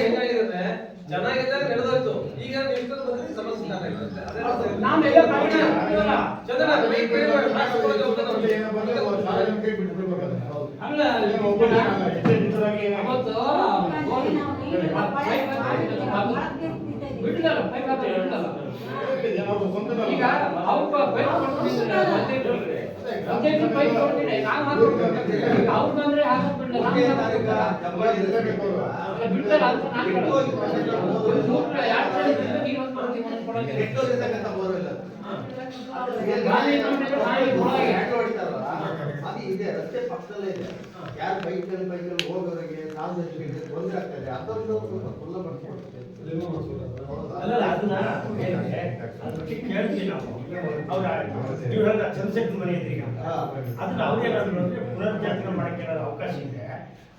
ಹೆಂಗಾಗಿದೆ ಚೆನ್ನಾಗಿದ್ದಾಗ ನಡೆದೋಯ್ತು. ಈಗ ನೀವು ಬಂದ್ರೆ ಸಮಸ್ಯೆ ಸ್ಟಾರ್ಟ್ ಆಗುತ್ತೆ. ನಾವೆಲ್ಲ ಕಾರಣ ಚಂದ್ರನ ಅಲ್ಲ ಅವತ್ತು ಬಿಡ್ಲಲ್ಲ ಪೈಪ್ ಬಿಡ್ಲಲ್ಲ. ಈಗ ಅವ್ರು ಪೈಪ್ ಪೈಪ್ ಕೊಡ್ತೀನಿ ನಾನು ಅವ್ರು ಬಂದ್ರೆ ಹಾಕಕ್ ಬಿಡ್ಲ ಬಿಡ್ತಾರ ಅಂತ ನಾನು ರಸ್ತೆ ಪಕ್ಕದಲ್ಲೇ ಇದೆ. ಯಾರು ಬೈಕಲ್ಲಿ ಹೋಗೋರಿಗೆ ಸಾರ್ವಜನಿಕರಿಗೆ ತೊಂದರೆ ಆಗ್ತದೆ, ಅದೊಂದು ಸ್ವಲ್ಪ ಫುಲ್ಲ ಮಾಡಿಸ್ಕೊಡ್ತದೆ. ಅಲ್ಲ ಅದನ್ನ ಕೇಳ್ತೀವಿ ನಾವು. ಅವ್ರ ನೀವು ಹೇಳಿದ ಚಂದ್ರಶೇಖರ್ ಮನೆ ಇದ್ರಿ, ಅದನ್ನ ಅವ್ರೇನಾದ್ರು ಅಂದ್ರೆ ಪುನರ್ಜಾತನ ಮಾಡಕ್ಕೆ ಏನಾದ್ರು ಅವಕಾಶ ಇದೆ,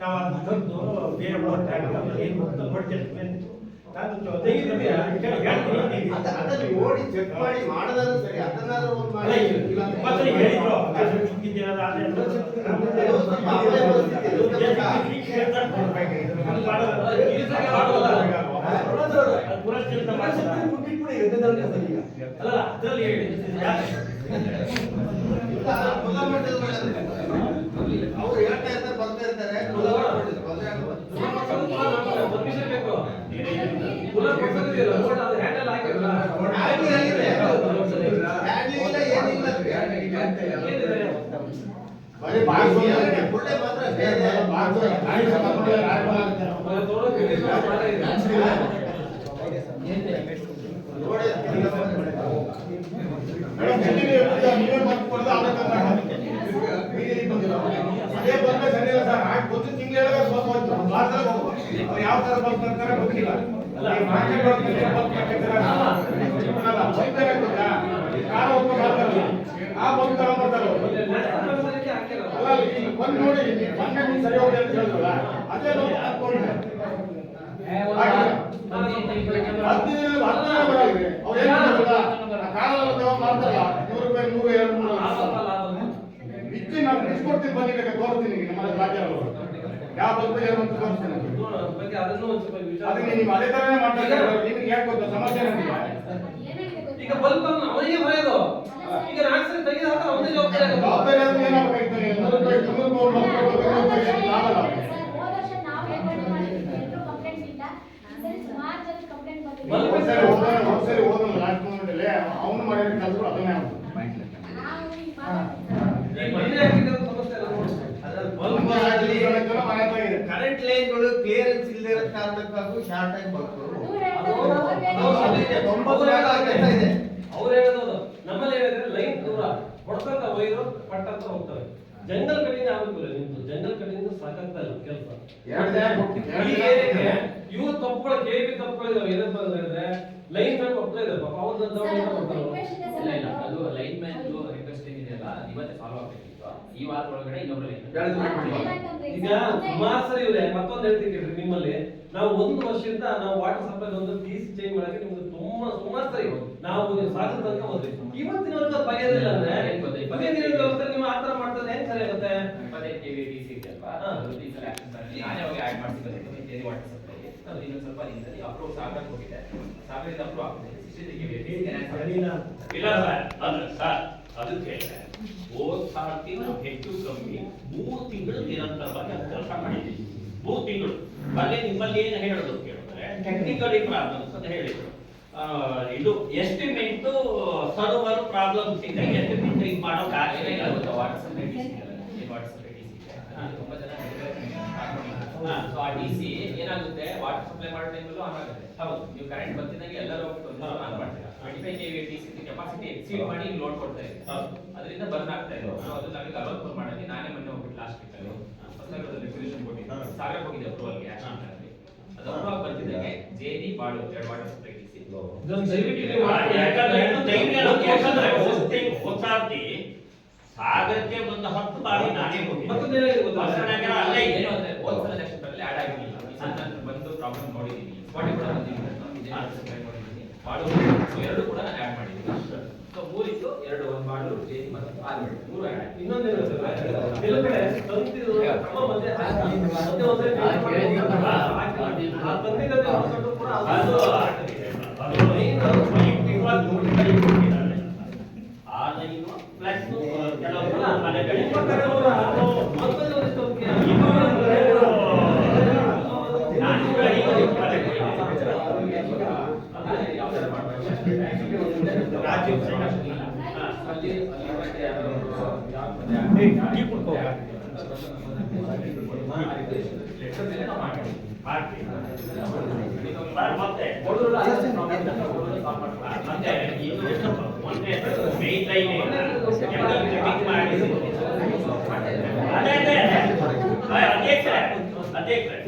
ನಾವು ಅದನ್ನ ತಂದು ಬೇರೆ ಅದನ್ನ ನೋಡಿ ಚೆಕ್ ಮಾಡಿ ಮಾಡೋದಾದ್ರೂ ಸರಿ, ಅದನ್ನಾದ್ರೂ ಒಂದು ಮಾಡಿ ಅಲ್ಲ ಅದ್ರಲ್ಲಿ ಅವ್ರು ಹೇಳ್ತಾ ಇರ್ತಾರೆ, ಬರ್ತಾ ಇರ್ತಾರೆ. ಯಾವ ತರ ಬರ್ತಾರೆ ಗೊತ್ತಿಲ್ಲ. ಬಂದು ನೋಡಿ ಮೊನ್ನೆ ಸರಿ ಹೋಗಿ ಅಂತ ಹೇಳಿದ್ರಲ್ಲ, ಅದೇ ನೋಡಿ ಹಾಕೊಂಡ್ರೆ ಕೊಡ್ತೀನಿ, ಬನ್ನಿ ತೋರಿಸ್ತೀನಿ ನಮ್ಮ ರಾಜ್ಯ ಯಾವ ಬಂದು ಏನಂತ ತೋರಿಸ್ತೀನಿ. ಅದಕ್ಕೆ ನೀವು ಅದೇ ತರನೇ ಮಾಡ್ತಾ ಇದ್ದಾರೆ. ನಿಮ್ಗೆ ಯಾಕೆ ಗೊತ್ತಾ ಸಮಸ್ಯೆ ನನಗೆ ಈಗ ಬಲ್ಬ್ ಅವನಿಗೆ ಬರೆಯೋದು. ಈಗ ನಾಲ್ಕು ಸರಿ ತೆಗೆದು ಅವನೇ ಜವಾಬ್ದಾರಿ. ಜವಾಬ್ದಾರಿ ಆದ್ರೆ ಏನಾಗಬೇಕು ಎಲ್ಲರೂ ಕೈ ತಿಂಗಳು ಹೋದ ವರ್ಷ ನಾವು ರೆಕಾರ್ಡ್ ಮಾಡಿದ್ವಿ, ಎಲ್ಲರೂ ಕಂಪ್ಲೇಂಟ್ ಇಲ್ಲ. ಈ ಸರಿ ಸುಮಾರು ಜನ ಕಂಪ್ಲೇಂಟ್ ಬಂದಿದೆ. ಒಂದ್ಸರಿ ಹೋದ ಲಾಸ್ಟ್ ಮೂಮೆಂಟ್ ಅಲ್ಲಿ ಅವನು ಮಾಡಿರೋ ಕೆಲಸಗಳು ಅದನ್ನೇ ಆಗುತ್ತೆ. ನಾವು ಈಗ ಮಾತಾಡ್ತಿದ್ದೀವಿ. ಈ ಮೊನ್ನೆ ಆಗಿದ್ದ ಸಮಸ್ಯೆ ಎಲ್ಲ ನೋಡಿ. ಕರೆಂಟ್ ಲೈನ್ಗಳು ಕ್ಲಿಯರೆನ್ಸ್ ಇಲ್ಲದೆ ಇರೋ ಕಾರಣಕ್ಕಾಗೂ ಶಾರ್ಟ್ ಆಗಿ ಬರ್ತದೆ. ಅವ್ರು ಹೇಳೋದು ನಮ್ಮಲ್ಲಿ ಹೇಳಿದ್ರೆ ಲೈನ್ ದೂರ ಹೊಡ್ಕೊಂತ ಒಯ್ದು ಪಟ್ಟಂತ ಹೋಗ್ತವೆ. ಜಂಗಲ್ ಕಡೆಯಿಂದ ಆಗುತ್ತಿಲ್ಲ ನಿಮ್ದು, ಜಂಗಲ್ ಕಡೆಯಿಂದ ಸಾಕಾಗ್ತಲ್ಲ ಕೆಲಸ. ಇವ್ರು ತಪ್ಪುಗಳು ಕೆಬಿ ತಪ್ಪುಗಳಿದಾವೆ. ಏನಂತ ಹೇಳಿದ್ರೆ ಲೈನ್ ಮ್ಯಾನ್ ಒಬ್ಬರೇ ಇದ್ದಾರೆ ಪಾಪ, ಅವ್ರ ಇಲ್ಲ ಅದು ಲೈನ್ ಮ್ಯಾನ್ ರಿಕ್ವೆಸ್ಟ್ ಏನಿದೆಯಲ್ಲ ಇವತ್ತೇ ಫಾಲೋ ಆಗ್ಬೇಕಿತ್ತು. ಈ ವಾರ ಒಳಗಡೆ ಇನ್ನೊಬ್ರು ಈಗ ಸುಮಾರು ಸರಿ ಇವ್ರೆ ಮತ್ತೊಂದು ಹೇಳ್ತೀನಿ ಕೇಳ್ರಿ. ನಿಮ್ಮಲ್ಲಿ ನಾವು 1 ವರ್ಷದಿಂದ ನಾವು ವಾಟರ್ ಸಪ್ಲೈ ಒಂದು ಪೀಸ್ ಚೇಂಜ್ ಮಾಡಕ್ಕೆ ನಿಮ್ಗೆ ತುಂಬಾ ಸುಮಾರು ಸರಿ ನಾವು ಸಾಗರ ತನಕ ಹೋದ್ವಿ. ಇವತ್ತಿನವರೆಗೂ ಬಗೆಹರಿಲ್ಲ ಅಂದ್ರೆ ಬಗೆ ನೀರಿನ ವ್ಯವಸ್ಥೆ ನೀವು ಆತರ ಮಾಡ್ತಾರೆ ಹೆಂಗ್ ಸರಿ ಆಗುತ್ತೆ? 25 kV DC ಇದೆಯಲ್ವಾ, ಅದು ಈ ಸಲ ಆಕ್ಷನ್ ಮಾಡಿ ನಾನೇ ಹೋಗಿ ಆಡ್ ಮಾಡ್ತಿದ್ದೆ ಕೇರಿ ವಾಟರ್ ಸಪ್ಲೈ. ಅದು ಇನ್ನೊಂದು ಸ್ವಲ್ಪ ಹಿಂದೆ ಅಪ್ರೂವ್ ಸಾಗರಕ್ಕೆ ಹೋಗಿದೆ, ಸಾಗರದಿಂದ ಅಪ್ರೂವ್ ಆಗಿದೆ 63 kV ಇಲ್ಲ ಸರ್, ಅಂದ್ರೆ ಸರ್ ಅದಕ್ಕೆ ಹೋದ ಸಾರ್ತಿ ನಾವು ಹೆಚ್ಚು ಕಮ್ಮಿ 3 ತಿಂಗಳು ನಿರಂತರವಾಗಿ ಅದು ಕೆಲಸ ಮಾಡಿದ್ದೀವಿ. 3 ತಿಂಗಳು ಅಲ್ಲಿ ನಿಮ್ಮಲ್ಲಿ ಏನು ಹೇಳೋದು ಕೇಳಿದ್ರೆ ಟೆಕ್ನಿಕಲಿ ಪ್ರಾಬ್ಲಮ್ಸ್ ಅಂತ ಹೇಳಿದ್ರು. ಇದು ಎಸ್ಟಿಮೇಟ್ ಸರ್ವರ್ ಪ್ರಾಬ್ಲಮ್ಸ್ ಇದೆ, ಎಸ್ಟಿಮೇಟ್ ಇದು ಮಾಡೋಕೆ ಆಗಿಲ್ಲ. Water supply DC water supply DC ತುಂಬಾ ಜನ ಸೊ ಆ DC ಏನಾಗುತ್ತೆ, ವಾಟರ್ ಸಪ್ಲೈ ಮಾಡೋ ಟೈಮಲ್ಲೂ ಆನ್ ಆಗುತ್ತೆ. ಹೌದು, ನೀವು ಕರೆಂಟ್ ಬರ್ತಿದ್ದಂಗೆ ಎಲ್ಲರೂ ಆನ್ ಮಾಡ್ತೀರಾ. 25 kV DC ಕೆಪಾಸಿಟಿ ಎಕ್ಸೀಡ್ ಮಾಡಿ ಲೋಡ್ ಕೊಡ್ತಾ ಇದೆ, ಅದರಿಂದ ಬರ್ನ್ ಆಗ್ತಾ ಇದೆ. ಸೊ ಅದು ನಮಗೆ ಅಲೋನ್ ಮಾಡೋಕ್ಕೆ ನಾನೇ ಮೊನ್ನೆ ಹೋಗ್ಬಿಟ್ಟು ಲಾಸ್ಟ್ ವೀಕ್ ಅಲ್ಲಿ ಹೊಸನಗರದ ರೆಸಲ್ಯೂಷನ್ ಕೊಟ್ಟಿದ್ದೆ, ಸಾಗರ ಹೋಗಿದೆ ಅಪ್ರೂವಲ್ಗೆ ಆಕ್ಷನ್ ಅಲ್ಲಿ. ಅದು ಅಪ್ರೂವ್ ಬರ್ತಿದ್ದಂಗೆ ಜೆಡಿ ಬಾಳು 2 ವಾಟರ್ ಸಪ್ಲೈ DC ಗೊತ್ತಾಗ್ತಿ ಸಾಗರಕ್ಕೆ ಒಂದು 10 ಬಾರಿ ನಾನೇ ಹೋದ್ಸಲ ಎಲೆಕ್ಷನ್ ಅಲ್ಲಿ ಆಡ್ ಆಗಿರಲಿಲ್ಲ. ನಾನು ಬಂದು ಪ್ರಾಬ್ಲಮ್ ನೋಡಿದ್ದೀನಿ, ಸ್ಪಾಟಿ ಕೂಡ ಬಂದಿದ್ದೀನಿ, ಬಾಳು 2 ಕೂಡ ನಾನು ಆಡ್ ಮಾಡಿದ್ದೀನಿ. ಸೊ 3 ಇತ್ತು, 2 ಒಂದು ಬಾಳು ಜೆಡಿ ಮತ್ತು 6 3 ಆಡ್ ಆಗಿ. ಇನ್ನೊಂದೇನು ಕೆಲವು ಕಡೆ ತಂತಿರು ಕ್ರಮ ಮಧ್ಯೆ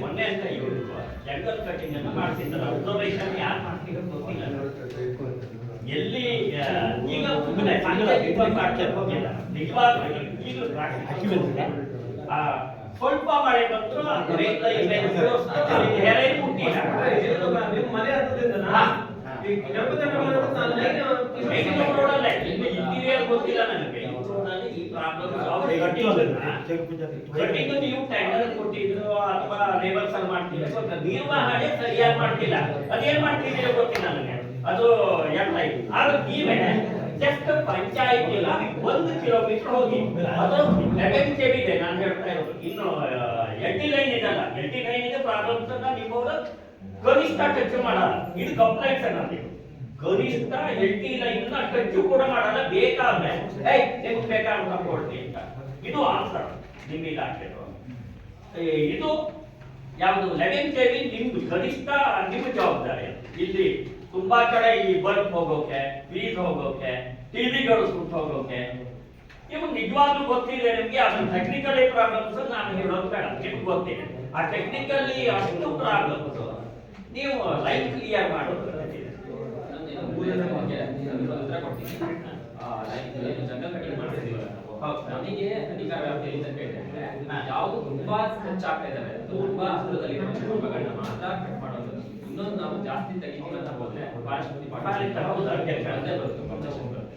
ಮೊನ್ನೆ ಅಂತ ಇವರು ಜಂಗಲ್ ಕಟಿಂಗ್ ಅನ್ನು ಮಾಡ್ತಿದ್ದಾರೆ. ಅಬ್ಸರ್ವೇಷನ್ ಯಾರು ಮಾಡ್ತಿರೋ ಗೊತ್ತಿಲ್ಲ. ಎಲ್ಲಿ ಈಗ ಹೋಗಿಲ್ಲ ನಿಜವಾಗ್ಲೂ ಈಗ ಸ್ವಲ್ಪ ಮಳೆ ಬಂದ್ರು ಹೆರೆ ಮುಟ್ಟಿಲ್ಲ. ನಿಮ್ಮ ಮನೆ ಹತ್ತದಿಂದ ಇಂಟೀರಿಯರ್ ಗೊತ್ತಿಲ್ಲ ನನಗೆ. ಈ ಪ್ರಾಬ್ಲಮ್ ಕಟಿಂಗ್ ನೀವು ಟೆಂಡರ್ ಕೊಟ್ಟಿದ್ರು ಅಥವಾ ಲೇಬರ್ಸ್ ಅಲ್ಲಿ ಮಾಡ್ತಿದ್ರು, ನಿರ್ವಹಣೆ ಸರಿಯಾಗಿ ಮಾಡ್ತಿಲ್ಲ. ಅದೇನ್ ಮಾಡ್ತಿದ್ದೀರೋ ಗೊತ್ತಿಲ್ಲ ನನಗೆ. ಅದು ಎಲ್ಲ ಆದ್ರೆ ನೀವೇ ಜಸ್ಟ್ ಪಂಚಾಯತ್ ಇಲ್ಲ 1 ಕಿಲೋಮೀಟರ್ ಹೋಗಿ ಅದು 11 kV ಇದೆ. ನಾನು ಹೇಳ್ತಾ ಇರೋದು ಇನ್ನು LT ಲೈನ್ ಇದಲ್ಲ, LT ಲೈನ್ ಇದೆ ಪ್ರಾಬ್ಲಮ್ಸ್ ಅನ್ನ ನಿಮ್ಮವರು ಕನಿಷ್ಠ ಟಚ್ ಮಾಡಲ್ಲ. ಇದು ಕಂಪ್ಲೇಂಟ್ಸ್ ಅನ್ನ ನೀವು ಕನಿಷ್ಠ LT ಲೈನ್ ಟಚ್ ಕೂಡ ಮಾಡಲ್ಲ. ಬೇಕಾದ್ರೆ ನಿಮ್ಗೆ ಬೇಕಾದ್ರೆ ಕೊಡ್ತೀನಿ ಅಂತ ಇದು ಆನ್ಸರ್ ನಿಮ್ಮ ಇಲಾಖೆದು. ಇದು ಯಾವುದು 11 kV ನಿಮ್ದು ಕನಿಷ್ಠ ನಿಮ್ಮ ಜವಾಬ್ದಾರಿ. ಇಲ್ಲಿ ತುಂಬಾ ಕಡೆ ಈ ಬಲ್ಬ್ ಹೋಗೋಕೆ, ಫ್ರೀಜ್ ಹೋಗೋಕೆ, ಟಿವಿಗಳು ಸುಟ್ಟು ಹೋಗೋಕೆ ನಿಮ್ಗೆ ನಿಜವಾಗ್ಲೂ ಗೊತ್ತಿದೆ. ನಿಮ್ಗೆ ಅದು ಟೆಕ್ನಿಕಲಿ ಪ್ರಾಬ್ಲಮ್ಸ್ ನಾನು ಹೇಳೋದು ಬೇಡ, ನಿಮ್ಗೆ ಗೊತ್ತಿದೆ. ಆ ಟೆಕ್ನಿಕಲಿ ಅಷ್ಟು ಪ್ರಾಬ್ಲಮ್ಸ್ ನೀವು ಲೈನ್ ಕ್ಲಿಯರ್ ಮಾಡೋದು ಜಂಗಲ್ ಕಟಿಂಗ್ ಮಾಡ್ತಿದೀವಲ್ಲ ನಮಗೆ ಅಧಿಕಾರ ವ್ಯಾಪ್ತಿಯಲ್ಲಿ ಅಂತ ಹೇಳಿದ್ರೆ ಯಾವುದು ತುಂಬಾ ಖರ್ಚು ಆಗ್ತಾ ಇದಾವೆ, ತುಂಬಾ ಹತ್ತಿರದಲ್ಲಿ ಭಾಗಗಳನ್ನ ಮಾತ್ರ ಕಟ್ ಮಾಡೋದು. ಇನ್ನೊಂದು ನಾವು ಜಾಸ್ತಿ ತೆಗಿತೀವಿ ಅಂತ ಹೋದ್ರೆ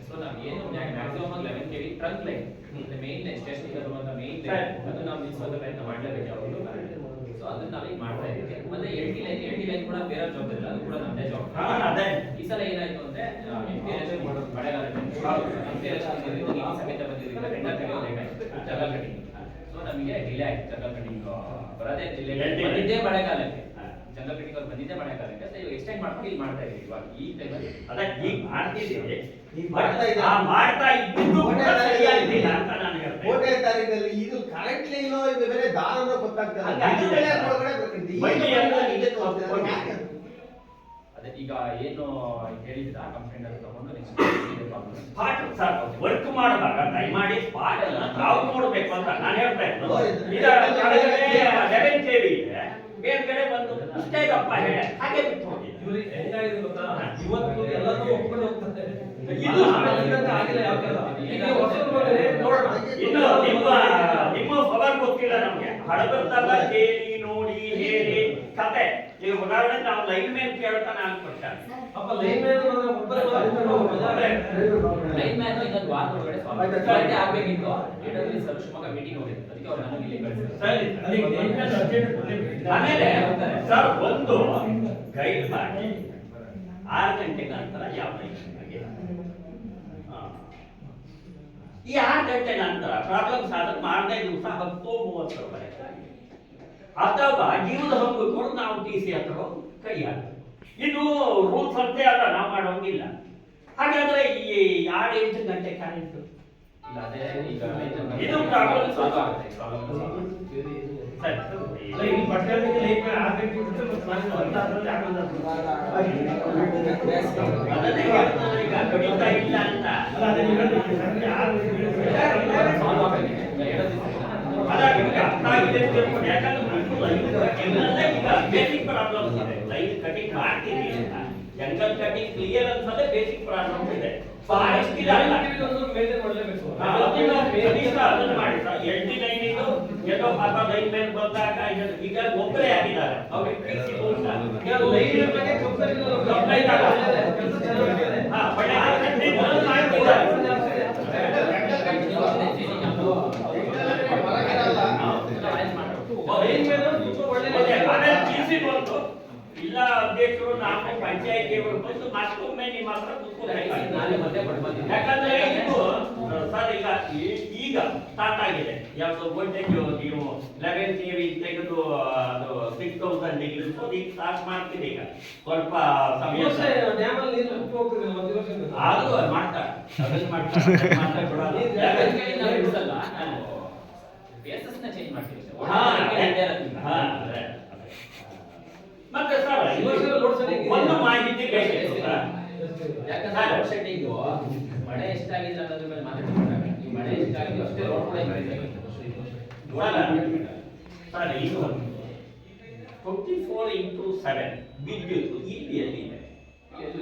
ಸೊ ನಾವು ಏನು maximum 11 kV trunk line main station ಬರುವಂತ ಮೇನ್ ಅದು ನಾವು ನಿಲ್ಲಿಸುವಂತ ಪ್ರಯತ್ನ ಮಾಡಲೇಬೇಕು ಯಾವಾಗಲೂ. ಸೊ ಅದನ್ನ ನಾವೀಗ ಮಾಡ್ತಾ ಇದ್ದೀವಿ. ಮತ್ತೆ LT ಲೈನ್ ಕೂಡ ಬೇರೆ ಜವಾಬ್ದಾರಿ ಇಲ್ಲ, ಅದು ಕೂಡ ನಮ್ಮದೇ ಜವಾಬ್ದಾರಿ. ಈ ಸಲ ಏನಾಯ್ತು ಅಂದ್ರೆ ಮಳೆಗಾಲ ಸಮೇತ ಬಂದಿದ್ದೀವಿ ನಮಗೆ ಡಿಲೇ ಆಯ್ತು ಜಂಗಲ್ ಕಟಿಂಗ್ ಬರೋದೇ ಡಿಲೇ Delay. ಬಂದಿದ್ದೇ ಮಳೆಗಾಲಕ್ಕೆ ಜಂಗಲ್ ಕಟಿಂಗ್ ಅವ್ರು ಬಂದಿದ್ದೇ ಮಳೆಗಾಲಕ್ಕೆ ಸೊ ಇವಾಗ ಎಕ್ಸ್ಟೆಂಡ್ ಮಾಡ್ಕೊಂಡು ಇಲ್ಲಿ ಮಾಡ್ತಾ ಇದೀವಿ ಇವಾಗ ಈ ಟೈಮಲ್ಲಿ ಅದೇ ಈಗ ಮಾಡ್ತಿದ್ದೀವಿ ಈಗ ಮಾಡ್ತಾ ಇದ್ದಾರೆ. ಮಾಡ್ತಾ ಇದ್ದಿದ್ದು ಕೂಡ ಸರಿಯಾಗಿಲ್ಲ ಅಂತ ನಾನು ಹೇಳ್ತೇನೆ. ಕೋಟೆ ತಾರೀಖಲ್ಲಿ ಇದು ಕರೆಕ್ಟ್ಲಿ ಇಲ್ಲೋ ಇದು ಬೇರೆ ದಾರನೋ ಗೊತ್ತಾಗ್ತದೆ ಹಂಗಾಗಿ ಇದು ಬೇರೆ ಒಳಗಡೆ ಈ ಬೈಲಿ ಎಲ್ಲ ಇದೆ ತೋರಿಸ್ತಿದ್ದಾರೆ. ತೋರಿಸ್ಕೊಂಡು. ಯಾಕೆ? ಅದೇ ಈಗ ಏನು ಹೇಳಿದ್ರ ಕಂಪ್ಲೇಂಟ್ ಅದು ತಗೊಂಡು ನೆಕ್ಸ್ಟ್ ಸ್ಪಾಟ್ ಸರ್ ವರ್ಕ್ ಮಾಡುವಾಗ ದಯಮಾಡಿ ಸ್ಪಾಟ್ ಅನ್ನ ನಾವು ನೋಡ್ಬೇಕು ಅಂತ ನಾನು ಹೇಳ್ತಾ ಇದ್ದು ಈಗ ಕೆಳಗಡೆ 11 KV ಇದೆ ಮೇಲ್ಗಡೆ ಬಂದು ಇಷ್ಟೇ ದಪ್ಪ ಹೇಳಿ ಹಾಗೆ ಬಿಟ್ಟು ಹೋಗಿ ಇವ್ರಿಗೆ ಹೆಂಗಾಗಿದೆ ಗೊತ್ತಾ ಇವತ್ತು ಎಲ್ಲರೂ ಒಪ್ಕೊಂಡು ಹೋಗ್ತಾರೆ ಇದು ಆಗಿಲ್ಲ ಯಾವ ಕಾಲ ಈಗ ಹೊಸದು ಬಂದ್ರೆ ನೋಡೋಣ ಇನ್ನು ನಿಮ್ಮ ಪವರ್ ಗೊತ್ತಿಲ್ಲ ನಮ್ಗೆ ಹಡಬರ್ದಲ್ಲ ಕೇಳಿ ನೋಡಿ ಹೇಳಿ ಕತೆ ಈಗ ಉದಾಹರಣೆ ನಾವು ಲೈನ್ ಮೇಲೆ ಕೇಳ್ತಾ ನಾನು ಕೊಡ್ತೇನೆ ಅಪ್ಪ ಲೈನ್ ಮ್ಯಾನ್ ಒಬ್ಬರೇ ಲೈನ್ ಮ್ಯಾನ್ ಇನ್ನೊಂದು ವಾರ ಒಳಗಡೆ ಸಾಲ್ವ್ ಆಗ್ಬೇಕಿತ್ತು AWS ಸರ್ ಶಿವಮೊಗ್ಗ ಮೀಟಿಂಗ್ ಹೋಗಿದ್ರು ಅದಕ್ಕೆ ಅವ್ರು ನನಗೆ ಇಲ್ಲಿ ಕಳಿಸಿದ್ರು ಸರಿ ಅದಕ್ಕೆ ನೇಮಕಾತಿ urgent ಕೊಡ್ಲೇಬೇಕು. ಆಮೇಲೆ ಸರ್ ಒಂದು ಗೈಡ್ ಮಾಡಿ 6 ಗಂಟೆ ನಂತರ ಯಾವ ಟೈಮಿಗೆ ಈ 6 ಗಂಟೆ ನಂತರ ಪ್ರಾಬ್ಲಮ್ ಸಾಧನೆ ಮಾಡದೇ ದಿವಸ 10:30 ಅಥವಾ ಜೀವದ ಹಂಗು ಕೂಡ ನಾವು TC ಹತ್ರ ಕೈ ಹಾಕ್ತೀವಿ ಇದು ರೂಲ್ಸ್ ಅಂತೆ ಅಲ್ಲ ನಾವು ಮಾಡೋಂಗಿಲ್ಲ ಹಾಗಾದ್ರೆ ಈ 6-8 ಗಂಟೆ ಕರೆಂಟ್ ಇಲ್ಲ ಅದೇ ಈಗ ಇದು problem ಸಾಲ್ವ್ ಆಗುತ್ತೆ ಪ್ರಾಬ್ಲಮ್ ಅಲ್ಲ, ಇಲ್ಲಿ ಪಟ್ಟಣಕ್ಕೆ ಲೈಫ್ ಆಗಬೇಕು ಅಂತ ಮತ್ತೆ ಮಾಡಿದ್ರು ಅಂತ ಅದರಲ್ಲಿ ಆಗೋದು. ಅದನ್ನೇ ಹೇಳ್ತಾರೆ ಈಗ ಕಡಿತಾ ಇಲ್ಲ ಅಂತ ಅಲ್ಲ, ಅದೇ ನೀವು ಹೇಳಿದ್ದು ಸಂಜೆ 6 ಗಂಟೆಗೆ ಸಾಲ್ವ್ ಆಗುತ್ತೆ ಈಗ ಹೇಳೋದು ಅಲ್ಲ ನಿಮ್ಗೆ ಅರ್ಥ ಆಗಿದೆ ಅಂತ ತಿಳ್ಕೊಂಡು ಯಾಕಂದ್ರೆ ನೀವು ಲೈನ್ ಕಟಿಂಗ್ ಅಂದ್ರೆ ಈಗ ಬೇಸಿಕ್ ಪ್ರಾಬ್ಲಮ್ಸ್ ಇದೆ ಲೈನ್ ಕಟಿಂಗ್ ಮಾಡ್ತೀವಿ ಅಂತ ಜಂಗಲ್ ಕಟಿಂಗ್ ಕ್ಲಿಯರ್ ಅಂತಂದ್ರೆ ಬೇಸಿಕ್ ಪ್ರಾಬ್ಲಮ್ಸ್ ಇದೆ ಫಾರೆಸ್ಟ್ ಇಲ್ಲ ಒಂದು ಮೇಂಟೈನ್ ಮಾಡಲೇಬೇಕು ಅದನ್ನ ಮಾಡಿ ಸರ್ LT ಲೈನ್ ಇದು ಎಲ್ಲೋ ಪಾಪ ಲೈನ್ ಮೇಲೆ ಬಂದಾಗ ಈಗ ಒಬ್ಬರೇ ಆಗಿದ್ದಾರೆ ಅವ್ರಿಗೆ PC ಲೈನ್ ಬಗ್ಗೆ ಕಂಪ್ಲೇಂಟ್ ಕೆಲಸ ಚೆನ್ನಾಗಿದೆ ಹಾ ಬಟ್ ಮಾಡ್ತಿದ್ದಾರೆ ಲೈನ್ ಮೇಲೆ ತುಂಬಾ ಒಳ್ಳೆ ಆಮೇಲೆ TC ಬಂತು ಇಲ್ಲ ಅಧ್ಯಕ್ಷರು ನಾವು ಪಂಚಾಯತಿಯವರು ಬಂದು ಮತ್ತೊಮ್ಮೆ ನಿಮ್ಮ ಹತ್ರ ನಾಳೆ ಮತ್ತೆ ಕೊಡ್ಬಂದಿದ್ದೀನಿ ಯಾಕಂದ್ರೆ ಇದು ಸರ್ ಈಗ ಸ್ಟಾರ್ಟ್ ಆಗಿದೆ ಯಾವುದು ವೋಲ್ಟೇಜ್ ನೀವು 11 KV ತೆಗೆದು ಅದು 6000 ಇಳಿಸೋ ಈಗ ಸ್ಟಾರ್ಟ್ ಮಾಡ್ತೀರಿ ಈಗ ಸ್ವಲ್ಪ ಸಮಯ ಡ್ಯಾಮಲ್ಲಿ ನೀರು ಉಪ್ಪು ಹೋಗ್ತಿದೆ ಒಂದು ವರ್ಷದಿಂದ ಅದು ಮಾಡ್ತಾರೆ ಅದನ್ನ ಮಾಡ್ತಾರೆ ಮಾತಾಡ್ಕೊಡಲ್ಲ ನಾವು ಬಿಡಿಸಲ್ಲ ನಾವು ಬೇಸಸ್ನ ಚೇಂಜ್ ಮಾಡ್ತೀವಿ ಹಾ ಹಾ ಅದೇ ಮತ್ತೆ ಸರ್ ಒಂದು ಮಾಹಿತಿ ಬೇಕಿತ್ತು ಸರ್ ಯಾಕಂದ್ರೆ ರೋಡ್ ಸೆಟ್ಟಿಂಗ್ ಮಳೆ ಎಷ್ಟಾಗಿದೆ ಅನ್ನೋದ್ರ ಮೇಲೆ ಮಾತಾಡ್ತಾರೆ ಈ ಮಳೆ ಎಷ್ಟಾಗಿದೆ ಅಷ್ಟೇ ರೋಡ್ ಕೂಡ ಸರ್ ಇದು 24x7 ವಿದ್ಯುತ್ ಇಲ್ಲಿಯಲ್ಲಿ ಇದೆ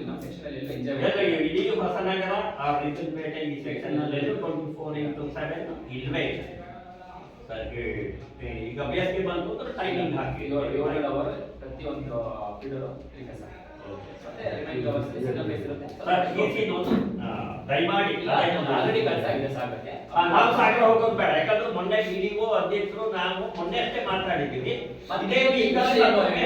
ನಮ್ಮ ಸೆಕ್ಷನ್ ಅಲ್ಲಿ ಎಲ್ಲ ಎಲ್ಲ ಇಡೀ ಹೊಸನಗರ ಆ ರಿಸಲ್ಪೇಟೆ ಈ ಸೆಕ್ಷನ್ ನಲ್ಲಿ 24x7 ಇಲ್ವೇ ಇದೆ ಸರ್ ಈಗ ಬೇಸಿಗೆ ಬಂತು ಅಂದ್ರೆ ಟೈಮಿಂಗ್ ಹಾಕಿ 7 ಅವರ್ ಪ್ರತಿಯೊಂದು ಫೀಡರ್ ಸರ್ ಈಸಿನೊಂದು ದಯಮಾಡಿ ಆಲ್ರೆಡಿ ಕಳ್ಸಾಗಿದೆ ಸಾಗಕ್ಕೆ ನಾವು ಸಾಗರ ಹೋಗೋದು ಬೇಡ ಯಾಕಂದ್ರೆ ಮೊನ್ನೆ PDO ಅಧ್ಯಕ್ಷರು ನಾವು ಮೊನ್ನೆ ಅಷ್ಟೇ ಮಾತಾಡಿದ್ದೀವಿ ಇದೇ week ಅಲ್ಲಿ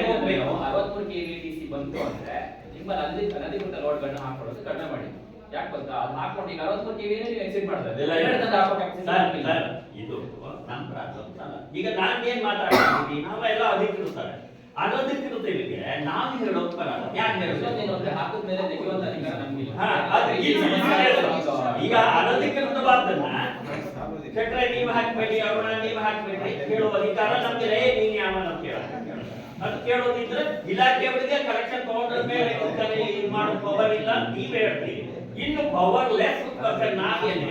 ಹೋಗ್ಬೇಕು 63 KVTC ಬಂತು ಅಂದ್ರೆ ನಿಮ್ಮ ಅನಧಿಕೃತ ಲೋಡ್ಗಳನ್ನ ಹಾಕೊಳ್ಳೋದು ಕಡಿಮೆ ಮಾಡಿ ಯಾಕೆ ಗೊತ್ತಾ ಅದು ಹಾಕೊಂಡು ಈಗ 63 KV ನೀವು ಎಕ್ಸಿಟ್ ಮಾಡ್ತಾರೆ ಇದು ನಮ್ಮ ಪ್ರಾಬ್ಲಮ್ ಅಲ್ಲ ಈಗ ನಾನು ಏನ್ ಮಾತಾಡ್ತೀನಿ ನಾವೆಲ್ಲ ಅಧಿಕೃತಾರೆ ಅನಧಿಕೃತರಿಗೆ ನಾವು ಹೇಳೋದು ಬರಲ್ಲ ಯಾಕೆ ಹೇಳೋದು ಹಾಕಿದ್ಮೇಲೆ ತೆಗೆಯುವಂತ ಅಧಿಕಾರ ನಮ್ಗಿಲ್ಲ ಈಗ ಅನಧಿಕೃತವಾದನ್ನ ಶೆಟ್ರೆ ನೀವು ಹಾಕ್ಬೇಡಿ ಅವ್ರನ್ನ ನೀವು ಹಾಕ್ಬೇಡಿ ಹೇಳುವ ಅಧಿಕಾರ ನಮ್ಗೆ ನೀನ್ ಯಾವ ಅದು ಕೇಳೋದಿದ್ರೆ ಇಲಾಖೆಯವರಿಗೆ ಕಲೆಕ್ಷನ್ ತಗೊಂಡ್ರ ಮೇಲೆ ಇದು ಮಾಡೋ ಪವರ್ ಇಲ್ಲ ನೀವೇ ಹೇಳ್ತೀವಿ ಇನ್ನು ಪವರ್ಲೆಸ್ ಪರ್ಸನ್ ನಾವೇನು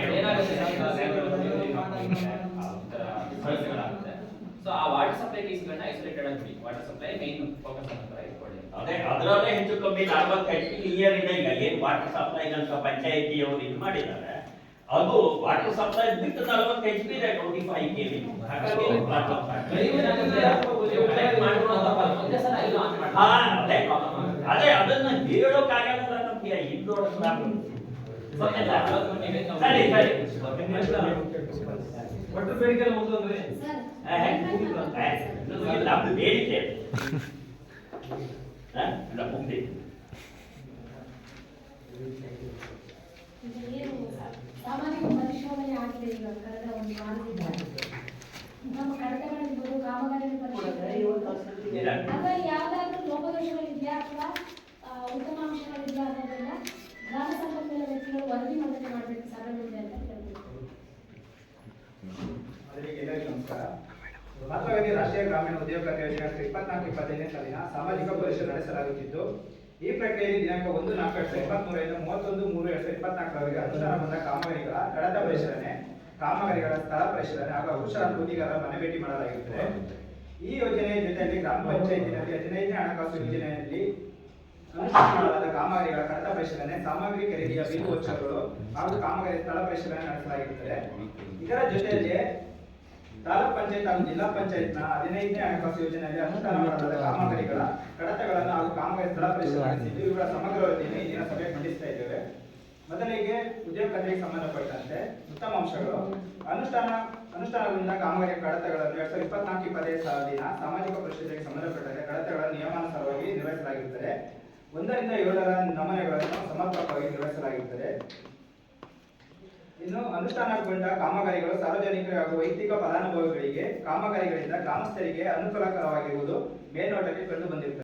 ಸೊ ಆ ವಾಟರ್ ಸಪ್ಲೈ ಕೇಸ್ಗಳನ್ನ ಐಸೋಲೇಟೆಡ್ ಆಗಿ ವಾಟರ್ ಸಪ್ಲೈ ಮೇನ್ ಫೋಕಸ್ ಅಂತ ಇಟ್ಕೊಳ್ಳಿ ಅದೇ ಅದರಲ್ಲೇ ಹೆಚ್ಚು ಕಮ್ಮಿ 40 ಕ್ಲಿಯರ್ ಇದೆ ಈಗ ಏನು ವಾಟರ್ ಸಪ್ಲೈ ಅಂತ ಪಂಚಾಯತಿಯವರು ಇದು ಮಾಡಿದ್ದಾರೆ ಅದು ವಾಟರ್ ಸಪ್ಲೈ ಬಿಟ್ಟು 40 HP ಇದೆ 25 KV ಹಾಗಾಗಿ ಅದೇ ಅದನ್ನ ಹೇಳೋಕ್ಕಾಗಲ್ಲ ನಮ್ಗೆ ಹಿಂದೋಡಿಸ್ಲಾಗ ಸರಿ ಸರಿ ಒಟ್ಟು ಬೇಡಿಕೆ ಮುಗಿದ್ರೆ ಇಲ್ಲ ಬೇಡಿಕೆ ಇಲ್ಲ ಮುಗ್ದಿ ಏನು ಸಾಮಾಜಿಕ ಪರಿಶೋಧನೆ ಆಗಿದೆ ಈಗ ಕಳೆದ ಒಂದು ವಾರದಿಂದ ನಮ್ಮ ಎಲ್ಲರಿಗೂ ನಮಸ್ಕಾರ. ಮಹಾತ್ಮ ಗಾಂಧಿ ರಾಷ್ಟ್ರೀಯ ಗ್ರಾಮೀಣ ಉದ್ಯೋಗ ಖಾತ್ರಿ ಯೋಜನೆ 24-25ನೇ ಸಾಲಿನ ಸಾಮಾಜಿಕ ಪರಿಶೀಲನೆ ನಡೆಸಲಾಗುತ್ತಿದ್ದು, ಈ ಪ್ರಕ್ರಿಯೆಯಲ್ಲಿ ದಿನಾಂಕ 1-4-2023 ರಿಂದ 31-3-2024 ಅನುಷ್ಠಾನಗೊಂಡ ಕಾಮಗಾರಿಗಳ ಕಡತ ಪರಿಶೀಲನೆ, ಕಾಮಗಾರಿಗಳ ಸ್ಥಳ ಪರಿಶೀಲನೆ ಹಾಗೂ ಅಕುಶಲ ಕೂಲಿಗಾರರ ಮನೆ ಭೇಟಿ ಮಾಡಲಾಗಿರುತ್ತದೆ. ಈ ಯೋಜನೆಯ ಜೊತೆಯಲ್ಲಿ ಗ್ರಾಮ ಪಂಚಾಯತಿನಲ್ಲಿ 15ನೇ ಹಣಕಾಸು ಯೋಜನೆಯಲ್ಲಿ ಅನುಷ್ಠಾನ ಮಾಡಲಾದ ಕಾಮಗಾರಿಗಳ ಕಡತ ಪರಿಶೀಲನೆ, ಸಾಮಗ್ರಿ ಖರೀದಿಯ ಬಿಲ್ ವೋಚರ್ಗಳು ಹಾಗೂ ಕಾಮಗಾರಿ ಸ್ಥಳ ಪರಿಶೀಲನೆ ನಡೆಸಲಾಗಿರುತ್ತದೆ. ಇದರ ಜೊತೆಯಲ್ಲಿ ತಾಲೂಕ್ ಪಂಚಾಯತ್ ಹಾಗೂ ಜಿಲ್ಲಾ ಪಂಚಾಯತ್ನ 15ನೇ ಹಣಕಾಸು ಯೋಜನೆಯಲ್ಲಿ ಅನುಷ್ಠಾನ ಮಾಡಲಾದ ಕಾಮಗಾರಿಗಳ ಕಡತಗಳನ್ನು ಹಾಗೂ ಕಾಮಗಾರಿ ಸ್ಥಳ ಪರಿಶೀಲನೆ ನಡೆಸಿದ್ದು, ಇವುಗಳ ಸಮಗ್ರ ವರದಿಯನ್ನು ಇಂದಿನ ಸಭೆ ಮಂಡಿಸ್ತಾ ಇದ್ದೇವೆ. ಮೊದಲಿಗೆ ಉದ್ಯೋಗ ಖಾತೆಗೆ ಸಂಬಂಧಪಟ್ಟಂತೆ ಉತ್ತಮ ಅಂಶಗಳು. ಅನುಷ್ಠಾನಗೊಂಡ ಕಾಮಗಾರಿ ಕಡತಗಳನ್ನು 2024-25 ಸಾಲಿನ ಸಾಮಾಜಿಕ ಪರಿಸ್ಥಿತಿಗೆ ಸಂಬಂಧಪಟ್ಟಂತೆ ಕಡತಗಳನ್ನು ನಿಯಮಾನುಸಾರವಾಗಿ ನಿರ್ವಹಿಸಲಾಗಿರುತ್ತದೆ. 1 ರಿಂದ 7ರ ನಮೂನೆಗಳನ್ನು ಸಮರ್ಪಕವಾಗಿ ನಿರ್ವಹಿಸಲಾಗಿರುತ್ತದೆ. ಇನ್ನು ಅನುಷ್ಠಾನಗೊಂಡ ಕಾಮಗಾರಿಗಳು ಸಾರ್ವಜನಿಕರು ಹಾಗೂ ವೈಯಕ್ತಿಕ ಫಲಾನುಭವಿಗಳಿಗೆ ಕಾಮಗಾರಿಗಳಿಂದ ಗ್ರಾಮಸ್ಥರಿಗೆ ಅನುಕೂಲಕರವಾಗಿರುವುದು ಮೇಲ್ನೋಟಕ್ಕೆ ಕಂಡು ಬಂದಿರುತ್ತದೆ.